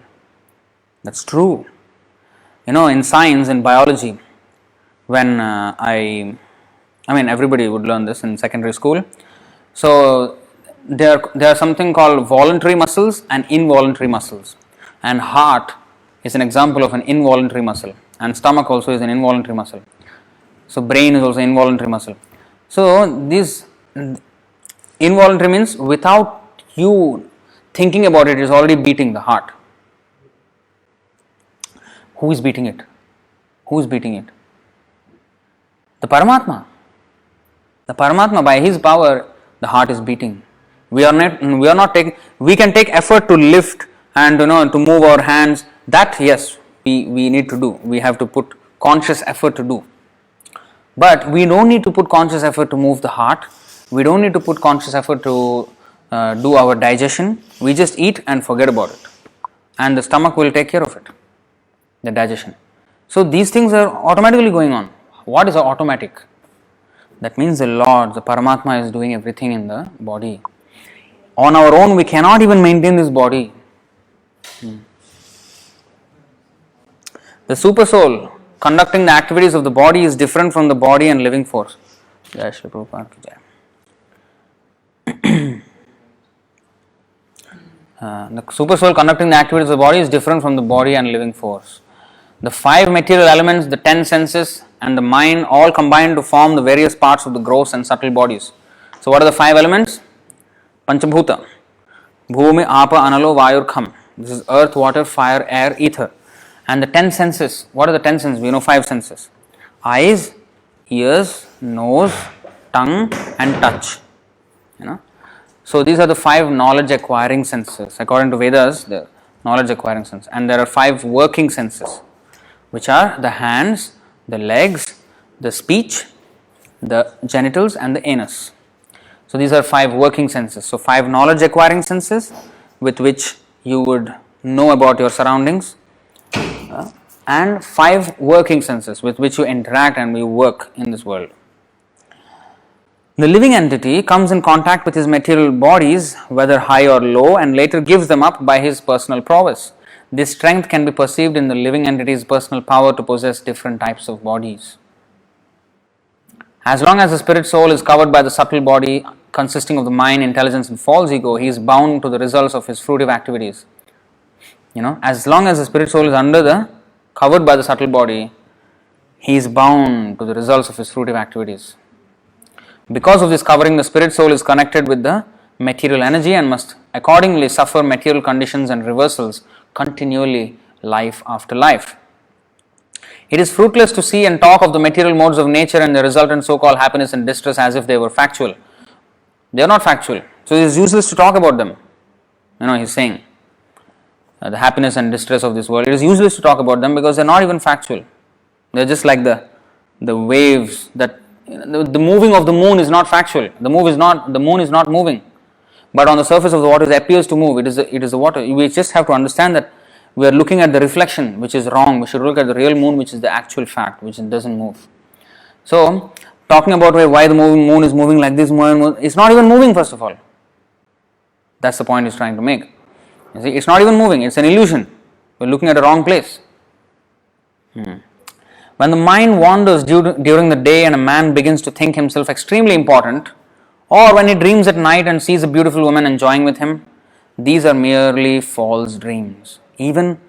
That's true. In science, in biology, when everybody would learn this in secondary school. So, there are something called voluntary muscles and involuntary muscles. And heart is an example of an involuntary muscle. And stomach also is an involuntary muscle. So, brain is also involuntary muscle. So, this involuntary means without you thinking about it, it is already beating the heart. Who is beating it? Who is beating it? The Paramatma. The Paramatma, by his power, the heart is beating. We can take effort to lift and to move our hands. That yes, we need to do. We have to put conscious effort to do. But we don't need to put conscious effort to move the heart. We don't need to put conscious effort to do our digestion. We just eat and forget about it. And the stomach will take care of it. The digestion. So these things are automatically going on. What is automatic? That means the Lord, the Paramatma is doing everything in the body. On our own, we cannot even maintain this body. The super soul conducting the activities of the body is different from the body and living force. Jai Shri Prabhupada ki jai. The super soul conducting the activities of the body is different from the body and living force. The 5 material elements, the 10 senses and the mind all combine to form the various parts of the gross and subtle bodies. So what are the 5 elements? Panchabhuta. Bhumi, Apa, Analo, Vayur, Kham. This is earth, water, fire, air, ether. And the 10 senses. What are the 10 senses? We know 5 senses. Eyes, ears, nose, tongue and touch. So these are the 5 knowledge acquiring senses. According to Vedas, the knowledge acquiring senses. And there are 5 working senses, which are the hands, the legs, the speech, the genitals and the anus. So these are 5 working senses. So 5 knowledge acquiring senses with which you would know about your surroundings, and 5 working senses with which you interact and you work in this world. The living entity comes in contact with his material bodies, whether high or low, and later gives them up by his personal prowess. This strength can be perceived in the living entity's personal power to possess different types of bodies. As long as the spirit soul is covered by the subtle body consisting of the mind, intelligence and false ego, he is bound to the results of his fruitive activities. As long as the spirit soul is covered by the subtle body, he is bound to the results of his fruitive activities. Because of this covering, the spirit soul is connected with the material energy and must accordingly suffer material conditions and reversals continually, life after life. It is fruitless to see and talk of the material modes of nature and the resultant so-called happiness and distress as if they were factual. They are not factual. So it is useless to talk about them. He's saying the happiness and distress of this world. It is useless to talk about them because they are not even factual. They are just like the waves that the moving of the moon is not factual. The moon is not moving. But on the surface of the water it appears to move. It is the water. We just have to understand that we are looking at the reflection, which is wrong. We should look at the real moon, which is the actual fact, which doesn't move. So, talking about why the moon is moving like this, it's not even moving first of all. That's the point he's trying to make. You see, it's not even moving. It's an illusion. We're looking at the wrong place. When the mind wanders during the day and a man begins to think himself extremely important, or when he dreams at night and sees a beautiful woman enjoying with him, these are merely false dreams. Even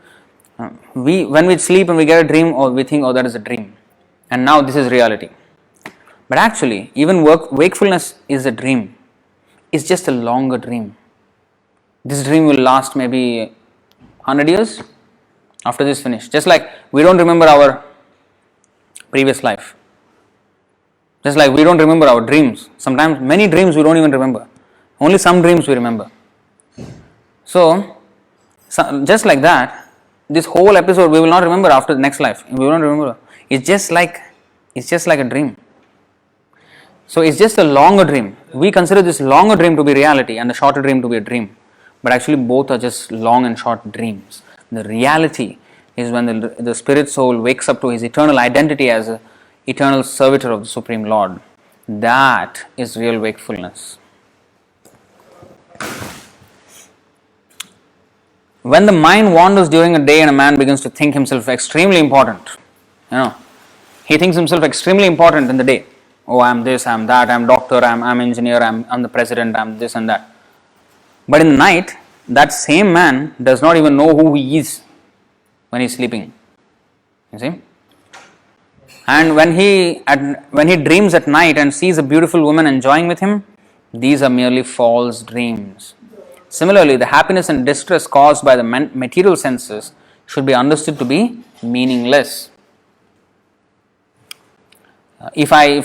when we sleep and we get a dream, or we think, that is a dream, and now this is reality. But actually, even wakefulness is a dream. It's just a longer dream. This dream will last maybe 100 years after this finish. Just like we don't remember our previous life. Just like we don't remember our dreams. Sometimes many dreams we don't even remember. Only some dreams we remember. So just like that, this whole episode we will not remember after the next life. We won't remember. It's just like a dream. So it's just a longer dream. We consider this longer dream to be reality and the shorter dream to be a dream. But actually both are just long and short dreams. The reality is when the spirit soul wakes up to his eternal identity as an eternal servitor of the Supreme Lord. That is real wakefulness. When the mind wanders during a day and a man begins to think himself extremely important, he thinks himself extremely important in the day. Oh, I am this, I am that, I am doctor, I am engineer, I am the president, I am this and that. But in the night, that same man does not even know who he is when he is sleeping. You see? And when he dreams at night and sees a beautiful woman enjoying with him, these are merely false dreams. Similarly, the happiness and distress caused by the material senses should be understood to be meaningless. If I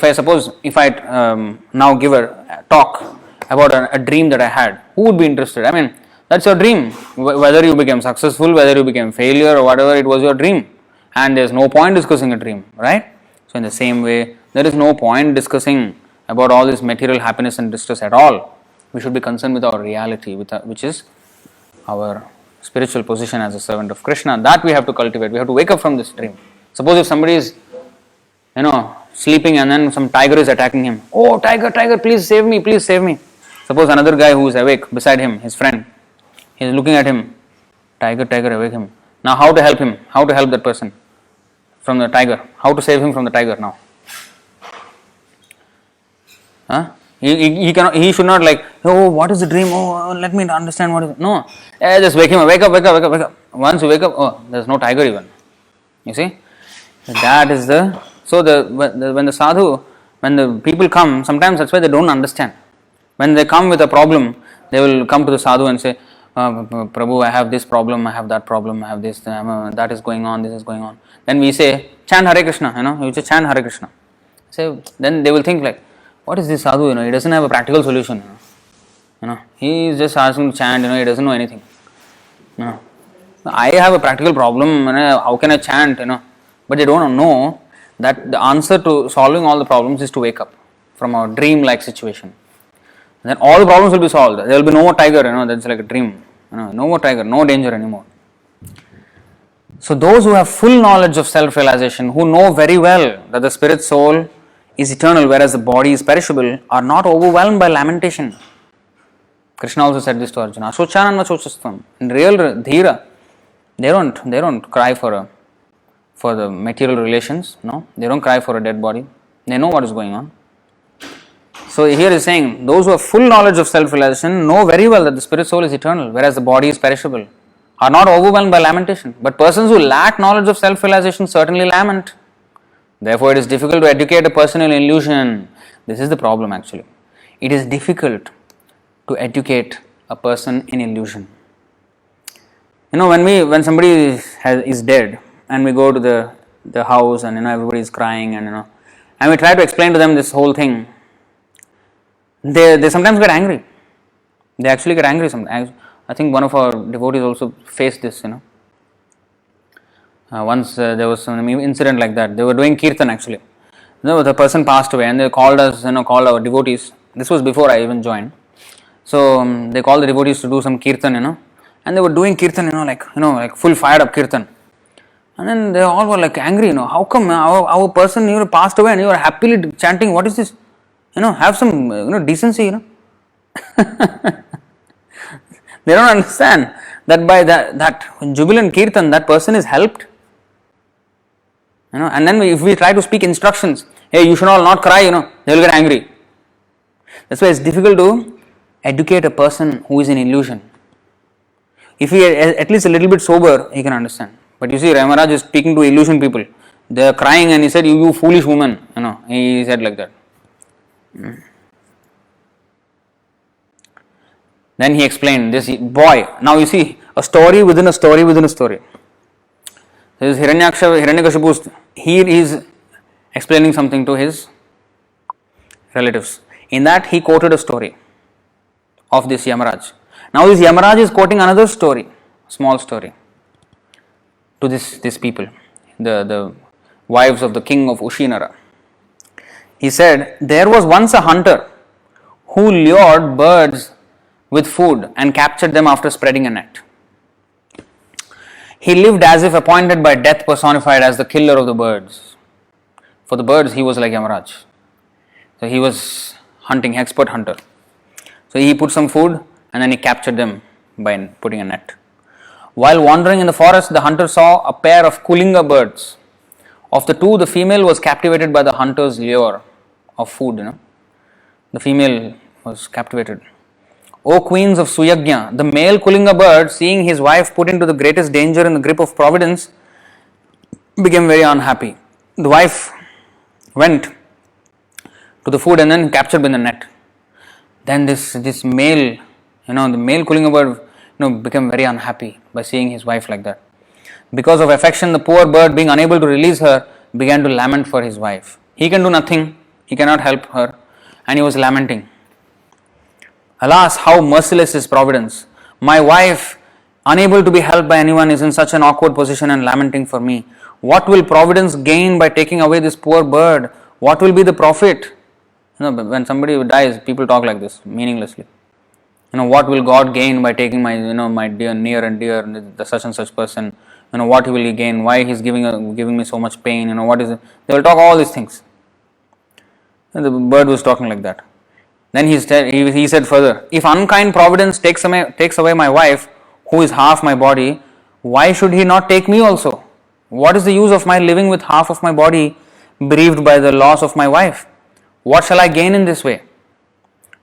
now give a talk about a dream that I had, who would be interested? I mean, that's your dream. Whether you became successful, whether you became failure or whatever, it was your dream. And there's no point discussing a dream, right? So in the same way, there is no point discussing about all this material happiness and distress at all. We should be concerned with our reality, which is our spiritual position as a servant of Krishna. That we have to cultivate. We have to wake up from this dream. Suppose if somebody is, sleeping and then some tiger is attacking him. Oh, tiger, please save me, please save me. Suppose another guy who is awake beside him, his friend, he is looking at him. Tiger, awake him. Now how to help him? How to help that person from the tiger? How to save him from the tiger now? He cannot. He should not what is the dream? Oh, let me understand what is it. No, just wake him up. Wake up. Once you wake up, there's no tiger even. You see, that is when the sadhu, when the people come, sometimes that's why they don't understand. When they come with a problem, they will come to the sadhu and say, Prabhu, I have this problem, I have that problem, I have this, that is going on, this is going on. Then we say, chant Hare Krishna, you just chant Hare Krishna. Then they will think what is this sadhu, he doesn't have a practical solution. He is just asking to chant, he doesn't know anything. I have a practical problem, how can I chant, But they don't know that the answer to solving all the problems is to wake up from a dream-like situation. Then all the problems will be solved. There will be no more tiger, that's like a dream. No more tiger, no danger anymore. So those who have full knowledge of self-realization, who know very well that the spirit soul is eternal whereas the body is perishable are not overwhelmed by lamentation. Krishna also said this to Arjuna. Asochananva chochastvam. In real dhira, they don't cry for the material relations. No, they don't cry for a dead body. They know what is going on. So here is saying, those who have full knowledge of self-realization know very well that the spirit soul is eternal, whereas the body is perishable, are not overwhelmed by lamentation. But persons who lack knowledge of self-realization certainly lament. Therefore, it is difficult to educate a person in illusion. This is the problem actually. It is difficult to educate a person in illusion. When somebody is dead and we go to the house and everybody is crying and we try to explain to them this whole thing, they sometimes get angry. They actually get angry sometimes. I think one of our devotees also faced this, Once there was some incident like that. They were doing kirtan actually. The person passed away and they called us, called our devotees. This was before I even joined. So they called the devotees to do some kirtan, and they were doing kirtan, like full fired up kirtan. And then they all were like angry, how come our person passed away and you are happily chanting, what is this? Have some decency, They don't understand that by that jubilant kirtan, that person is helped. And then if we try to speak instructions, hey, you should all not cry, they will get angry. That's why it's difficult to educate a person who is in illusion. If he is at least a little bit sober, he can understand. But you see, Ramaraj is speaking to illusion people. They are crying and he said, you foolish woman. He said like that. Then he explained this boy. Now you see, a story within a story within a story. This is Hiraṇyākṣa, he is explaining something to his relatives. In that he quoted a story of this Yamaraj. Now this Yamaraj is quoting another story, small story, to this people, the wives of the king of Ushinara. He said, there was once a hunter who lured birds with food and captured them after spreading a net. He lived as if appointed by death personified as the killer of the birds. For the birds, he was like Yamaraj. So he was hunting, expert hunter. So he put some food and then he captured them by putting a net. While wandering in the forest, the hunter saw a pair of Kulinga birds. Of the two, the female was captivated by the hunter's lure of food. The female was captivated. O queens of Suyagnya, the male Kulinga bird, seeing his wife put into the greatest danger in the grip of providence, became very unhappy. The wife went to the food and then captured in the net. Then this male, the male Kulinga bird, became very unhappy by seeing his wife like that. Because of affection, the poor bird, being unable to release her, began to lament for his wife. He can do nothing, he cannot help her, and he was lamenting. Alas, how merciless is providence! My wife, unable to be helped by anyone, is in such an awkward position and lamenting for me. What will providence gain by taking away this poor bird? What will be the profit? When somebody dies, people talk like this, meaninglessly. What will God gain by taking my, my dear, near and dear, the such and such person? What will he gain? Why he's giving me so much pain? What is it? They will talk all these things. And the bird was talking like that. Then he said further, if unkind providence takes away my wife, who is half my body, why should he not take me also? What is the use of my living with half of my body bereaved by the loss of my wife? What shall I gain in this way?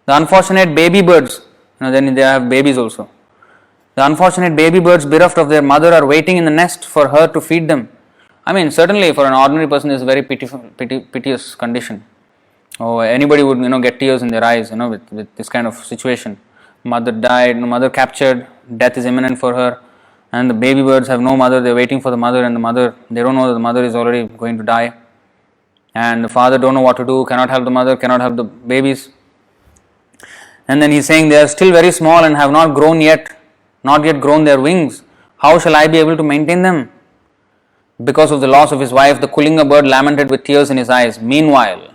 The unfortunate baby birds, then they have babies also. The unfortunate baby birds bereft of their mother are waiting in the nest for her to feed them. Certainly for an ordinary person it's a very piteous condition. Anybody would get tears in their eyes with this kind of situation. Mother died, mother captured, death is imminent for her, and the baby birds have no mother. They're waiting for the mother, and they don't know that the mother is already going to die, and the father don't know what to do, cannot help the mother, cannot help the babies. And then he's saying they are still very small and have not yet grown their wings. How shall I be able to maintain them? Because of the loss of his wife, the Kulinga bird lamented with tears in his eyes. Meanwhile,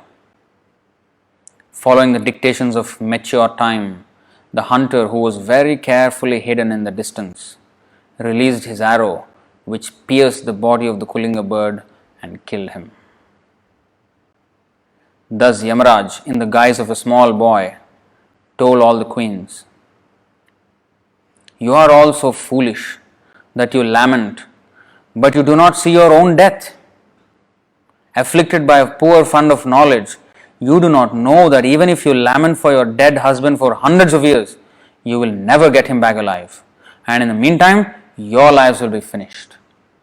following the dictations of mature time, the hunter, who was very carefully hidden in the distance, released his arrow, which pierced the body of the Kulinga bird and killed him. Thus Yamaraj, in the guise of a small boy, told all the queens, "You are all so foolish that you lament, but you do not see your own death. Afflicted by a poor fund of knowledge, you do not know that even if you lament for your dead husband for hundreds of years, you will never get him back alive. And in the meantime, your lives will be finished."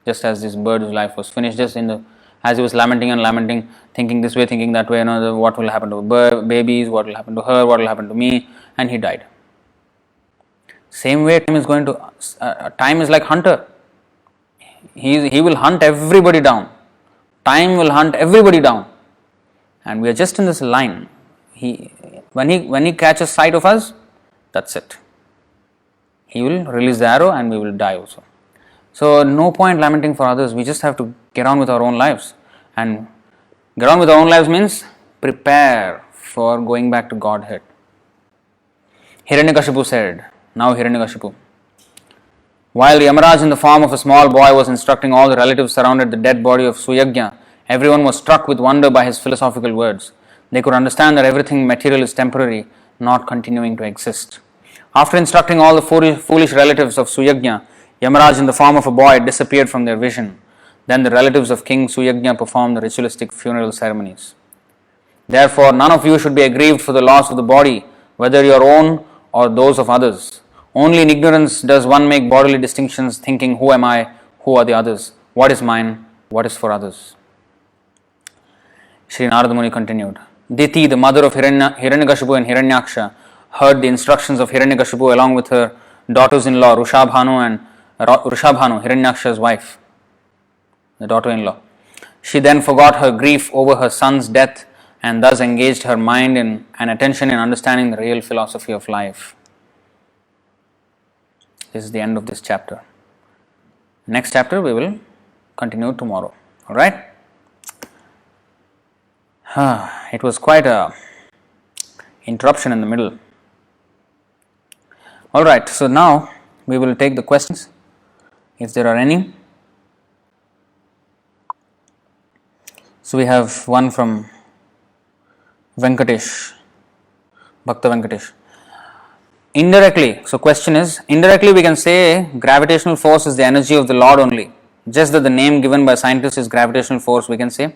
Just as this bird's life was finished, as he was lamenting and lamenting, thinking this way, thinking that way, what will happen to babies, what will happen to her, what will happen to me, and he died. Same way, time is like hunter. He will hunt everybody down. Time will hunt everybody down. And we are just in this line. When he catches sight of us, that's it. He will release the arrow and we will die also. So no point lamenting for others. We just have to get on with our own lives. And get on with our own lives means prepare for going back to Godhead. Hiraṇyākṣipu said, now Hiraṇyākṣipu, while Yamaraj in the form of a small boy was instructing all the relatives surrounded the dead body of Suyagya, everyone was struck with wonder by his philosophical words. They could understand that everything material is temporary, not continuing to exist. After instructing all the foolish relatives of Suyagya, Yamaraj in the form of a boy disappeared from their vision. Then the relatives of King Suyagya performed the ritualistic funeral ceremonies. Therefore, none of you should be aggrieved for the loss of the body, whether your own or those of others. Only in ignorance does one make bodily distinctions, thinking, who am I, who are the others, what is mine, what is for others. Sri Narada Muni continued. Diti, the mother of Hiraṇyākṣipu and Hiraṇyākṣa, heard the instructions of Hiraṇyākṣipu along with her daughters-in-law Rushabhanu, Hiraṇyākṣa's wife, the daughter-in-law. She then forgot her grief over her son's death and thus engaged her mind and attention in understanding the real philosophy of life. This is the end of this chapter. Next chapter we will continue tomorrow. Alright? It was quite a interruption in the middle. Alright, so now we will take the questions, if there are any. So we have one from Venkatesh, Bhakta Venkatesh. Indirectly, so question is, indirectly we can say gravitational force is the energy of the Lord only. Just that the name given by scientists is gravitational force, we can say.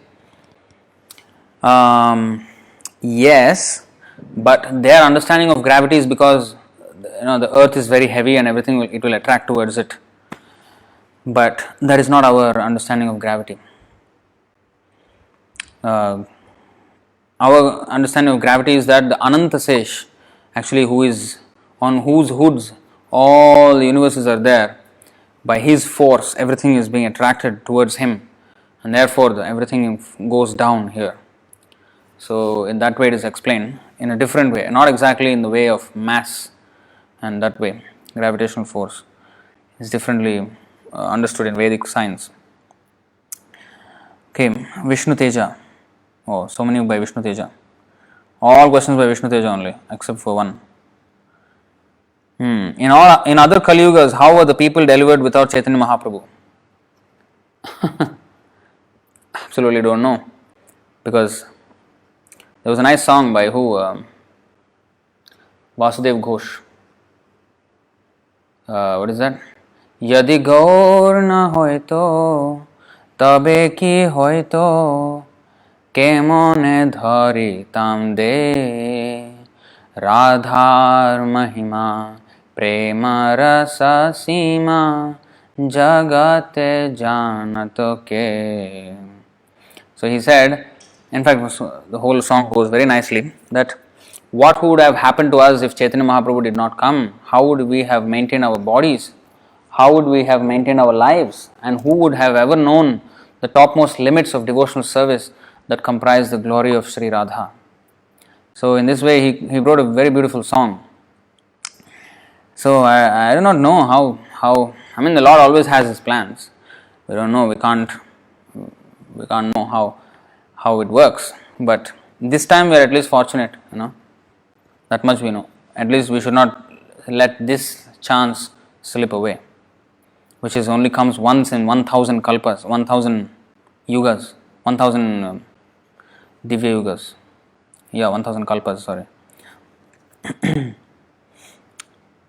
Yes, but their understanding of gravity is because the earth is very heavy and everything it will attract towards it. But that is not our understanding of gravity. Our understanding of gravity is that the Anantasesh, actually who is on whose hoods all the universes are there, by his force everything is being attracted towards him, and therefore everything goes down here. So in that way it is explained in a different way, not exactly in the way of mass, and that way gravitational force is differently understood in Vedic science. Okay, Vishnu Teja. Oh, so many by Vishnu Teja. All questions by Vishnu Teja only, except for one. In other Kali-yugas, how were the people delivered without Chaitanya Mahaprabhu? Absolutely don't know. Because there was a nice song by who? Vasudev Ghosh. What is that? Yadi gaur na hoito, tabe ki hoito, kemone dhari tam de, Radhar Mahima, Prema Rasa Sima, Jagate Janato Ke. So he said, in fact, the whole song goes very nicely, that what would have happened to us if Chaitanya Mahaprabhu did not come? How would we have maintained our bodies? How would we have maintained our lives? And who would have ever known the topmost limits of devotional service that comprise the glory of Sri Radha? So in this way he wrote a very beautiful song. So I do not know how the Lord always has his plans. We don't know, we can't know how it works. But this time we are at least fortunate, that much we know. At least we should not let this chance slip away, which is only comes once in 1000 kalpas, 1000 yugas, 1000 divya yugas. 1000 kalpas, sorry.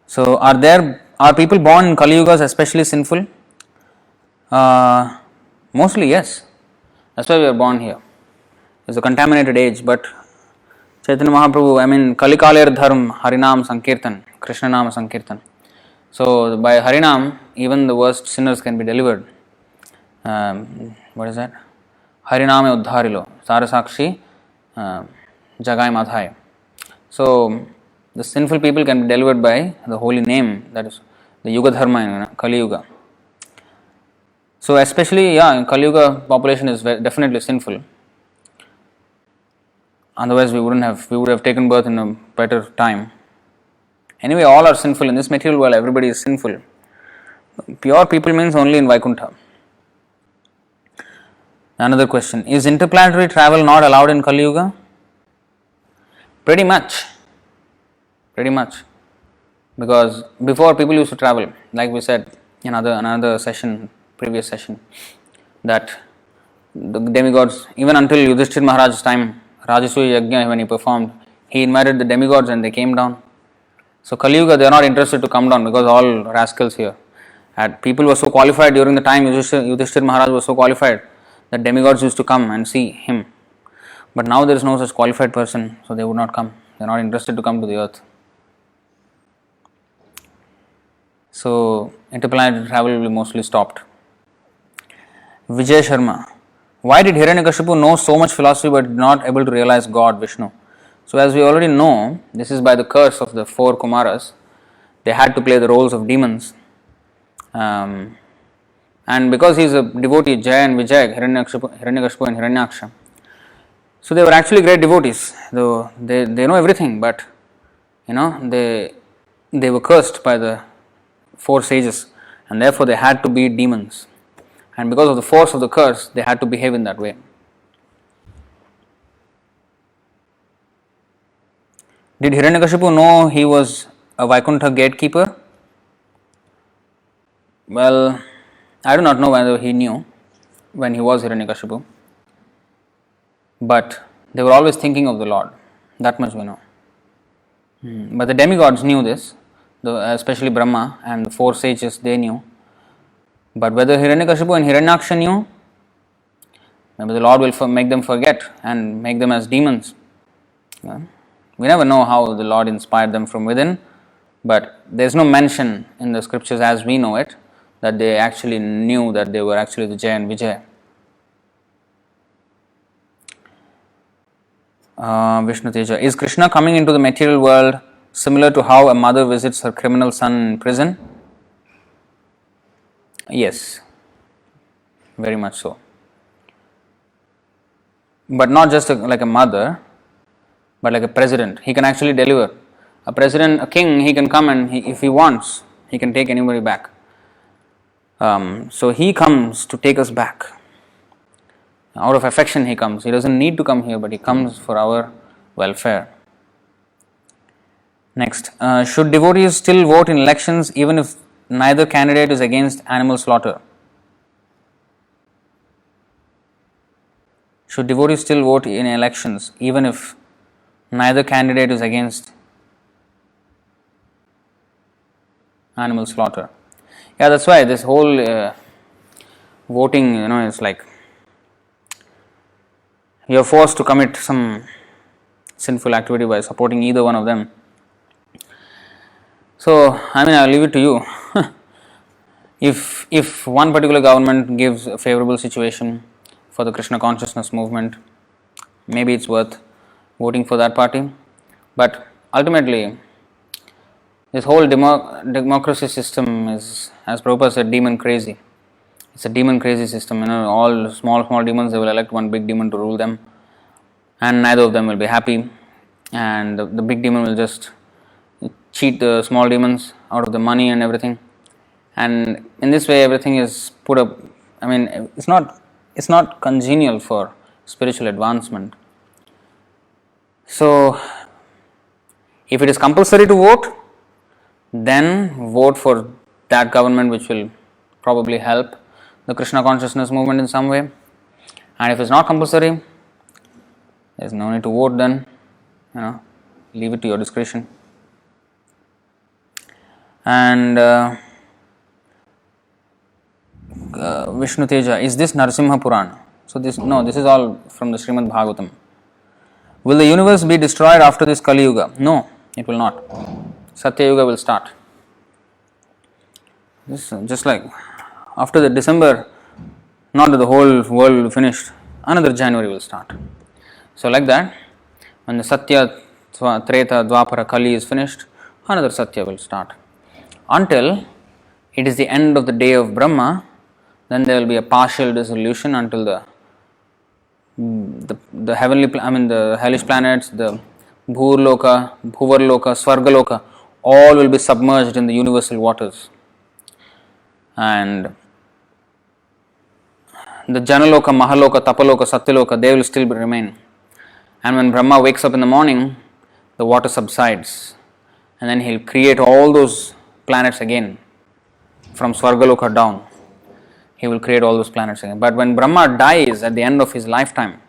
So, are people born in Kali-yugas especially sinful? Mostly yes. That's why we are born here. It's a contaminated age, but Chaitanya Mahaprabhu, Kalikalir Dharm, Harinam Sankirtan, Krishna Nama Sankirtan. So, by Harinam, even the worst sinners can be delivered. What is that? Hariname Uddharilo, Sarasakshi, Jagai Madhai. So, the sinful people can be delivered by the holy name, that is the Yuga Dharma in Kali-yuga. So, especially, Kali-yuga population is definitely sinful. Otherwise, we would have taken birth in a better time. Anyway, all are sinful. In this material world, everybody is sinful. Pure people means only in Vaikuṇṭha. Another question. Is interplanetary travel not allowed in Kali-yuga? Pretty much. Because before people used to travel, like we said in another session, previous session, that the demigods, even until Yudhishthira Maharaj's time, Rajasuya Yajna, when he performed, he invited the demigods and they came down. So Kali-yuga, they are not interested to come down because all rascals here. And people were so qualified during the time Yudhishthira Maharaj was so qualified that demigods used to come and see him. But now there is no such qualified person, so they would not come. They are not interested to come to the earth. So interplanetary travel will be mostly stopped. Vijay Sharma. Why did Hiraṇyakāśipu know so much philosophy but not able to realize God, Vishnu? So as we already know, this is by the curse of the 4 Kumaras. They had to play the roles of demons. And because he is a devotee, Jaya and Vijay, Hiraṇyakāśipu and Hiraṇyākṣa. So they were actually great devotees. Though they know everything, but they were cursed by the 4 sages, and therefore they had to be demons. And because of the force of the curse, they had to behave in that way. Did Hiraṇyakāśipu know he was a Vaikuṇṭha gatekeeper? Well, I do not know whether he knew when he was Hiraṇyakāśipu. But they were always thinking of the Lord. That much we know. But the demigods knew this, especially Brahma and the 4 sages, they knew. But whether Hiraṇyakāśipu and Hiraṇyākṣa knew, maybe the Lord will make them forget and make them as demons. We never know how the Lord inspired them from within, but there is no mention in the scriptures as we know it that they actually knew that they were actually the Jaya and Vijay. Vishnu Teja. Is Krishna coming into the material world similar to how a mother visits her criminal son in prison? Yes, very much so. But not just like a mother, but like a president. He can actually deliver. A king, he can come and if he wants, he can take anybody back. So he comes to take us back. Out of affection he comes. He doesn't need to come here, but he comes for our welfare. Next, should devotees still vote in elections even if neither candidate is against animal slaughter? Should devotees still vote in elections even if neither candidate is against animal slaughter? Yeah, that's why this whole voting, is like you are forced to commit some sinful activity by supporting either one of them. So, I'll leave it to you. If one particular government gives a favorable situation for the Krishna consciousness movement, maybe it's worth voting for that party. But ultimately, this whole democracy system is, as Prabhupada said, demon crazy. It's a demon crazy system. All small demons, they will elect one big demon to rule them, and neither of them will be happy. And the big demon will just cheat the small demons out of the money and everything. And in this way, everything is put up. It's not congenial for spiritual advancement. So, if it is compulsory to vote, then vote for that government which will probably help the Krishna consciousness movement in some way. And if it's not compulsory, there's no need to vote then. leave it to your discretion. And Vishnu Teja, is this Nṛsiṁha Purāṇa? So this is all from the Srimad Bhagavatam. Will the universe be destroyed after this Kali-yuga? No, it will not. Satya Yuga will start. This just like after the December, not that the whole world finished, another January will start. So like that, when the Satya, Treta, Dvapara, Kali is finished, another Satya will start. Until it is the end of the day of Brahma, then there will be a partial dissolution until the heavenly, the hellish planets, the Bhurloka, Bhuvarloka, Svargaloka, all will be submerged in the universal waters. And the Janaloka, Mahaloka, Tapaloka, Satyaloka, they will still remain. And when Brahma wakes up in the morning, the water subsides. And then he'll create all those planets again from Svargaloka down. He will create all those planets again. But when Brahma dies at the end of his lifetime,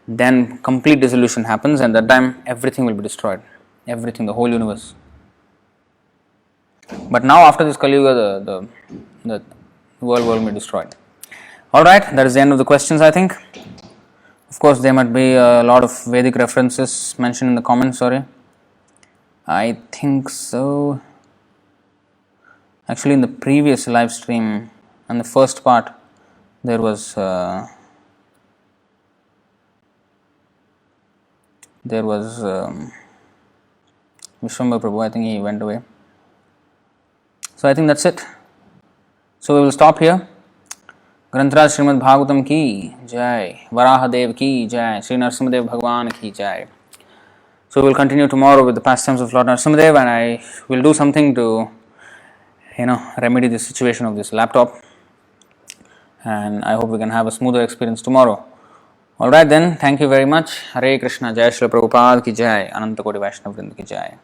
then complete dissolution happens, and that time everything will be destroyed. Everything, the whole universe. But now after this Kali-yuga, the world will be destroyed. Alright, that is the end of the questions, I think. Of course, there might be a lot of Vedic references mentioned in the comments, sorry. I think so. Actually, in the previous live stream, and the first part, there was Vishwambhara Prabhu. I think he went away. So I think that's it. So we will stop here. Grantaraj Srimad Bhagavatam ki jai, Varāhadeva ki jai, Sri Nṛsiṁha Bhagwan ki jai. So we will continue tomorrow with the pastimes of Lord Nṛsiṁha, and I will do something to remedy the situation of this laptop. And I hope we can have a smoother experience tomorrow. Alright then, thank you very much. Hare Krishna, Jai Srila Prabhupada ki jai, Ananta Koti Vaishnava Vrinda ki jai.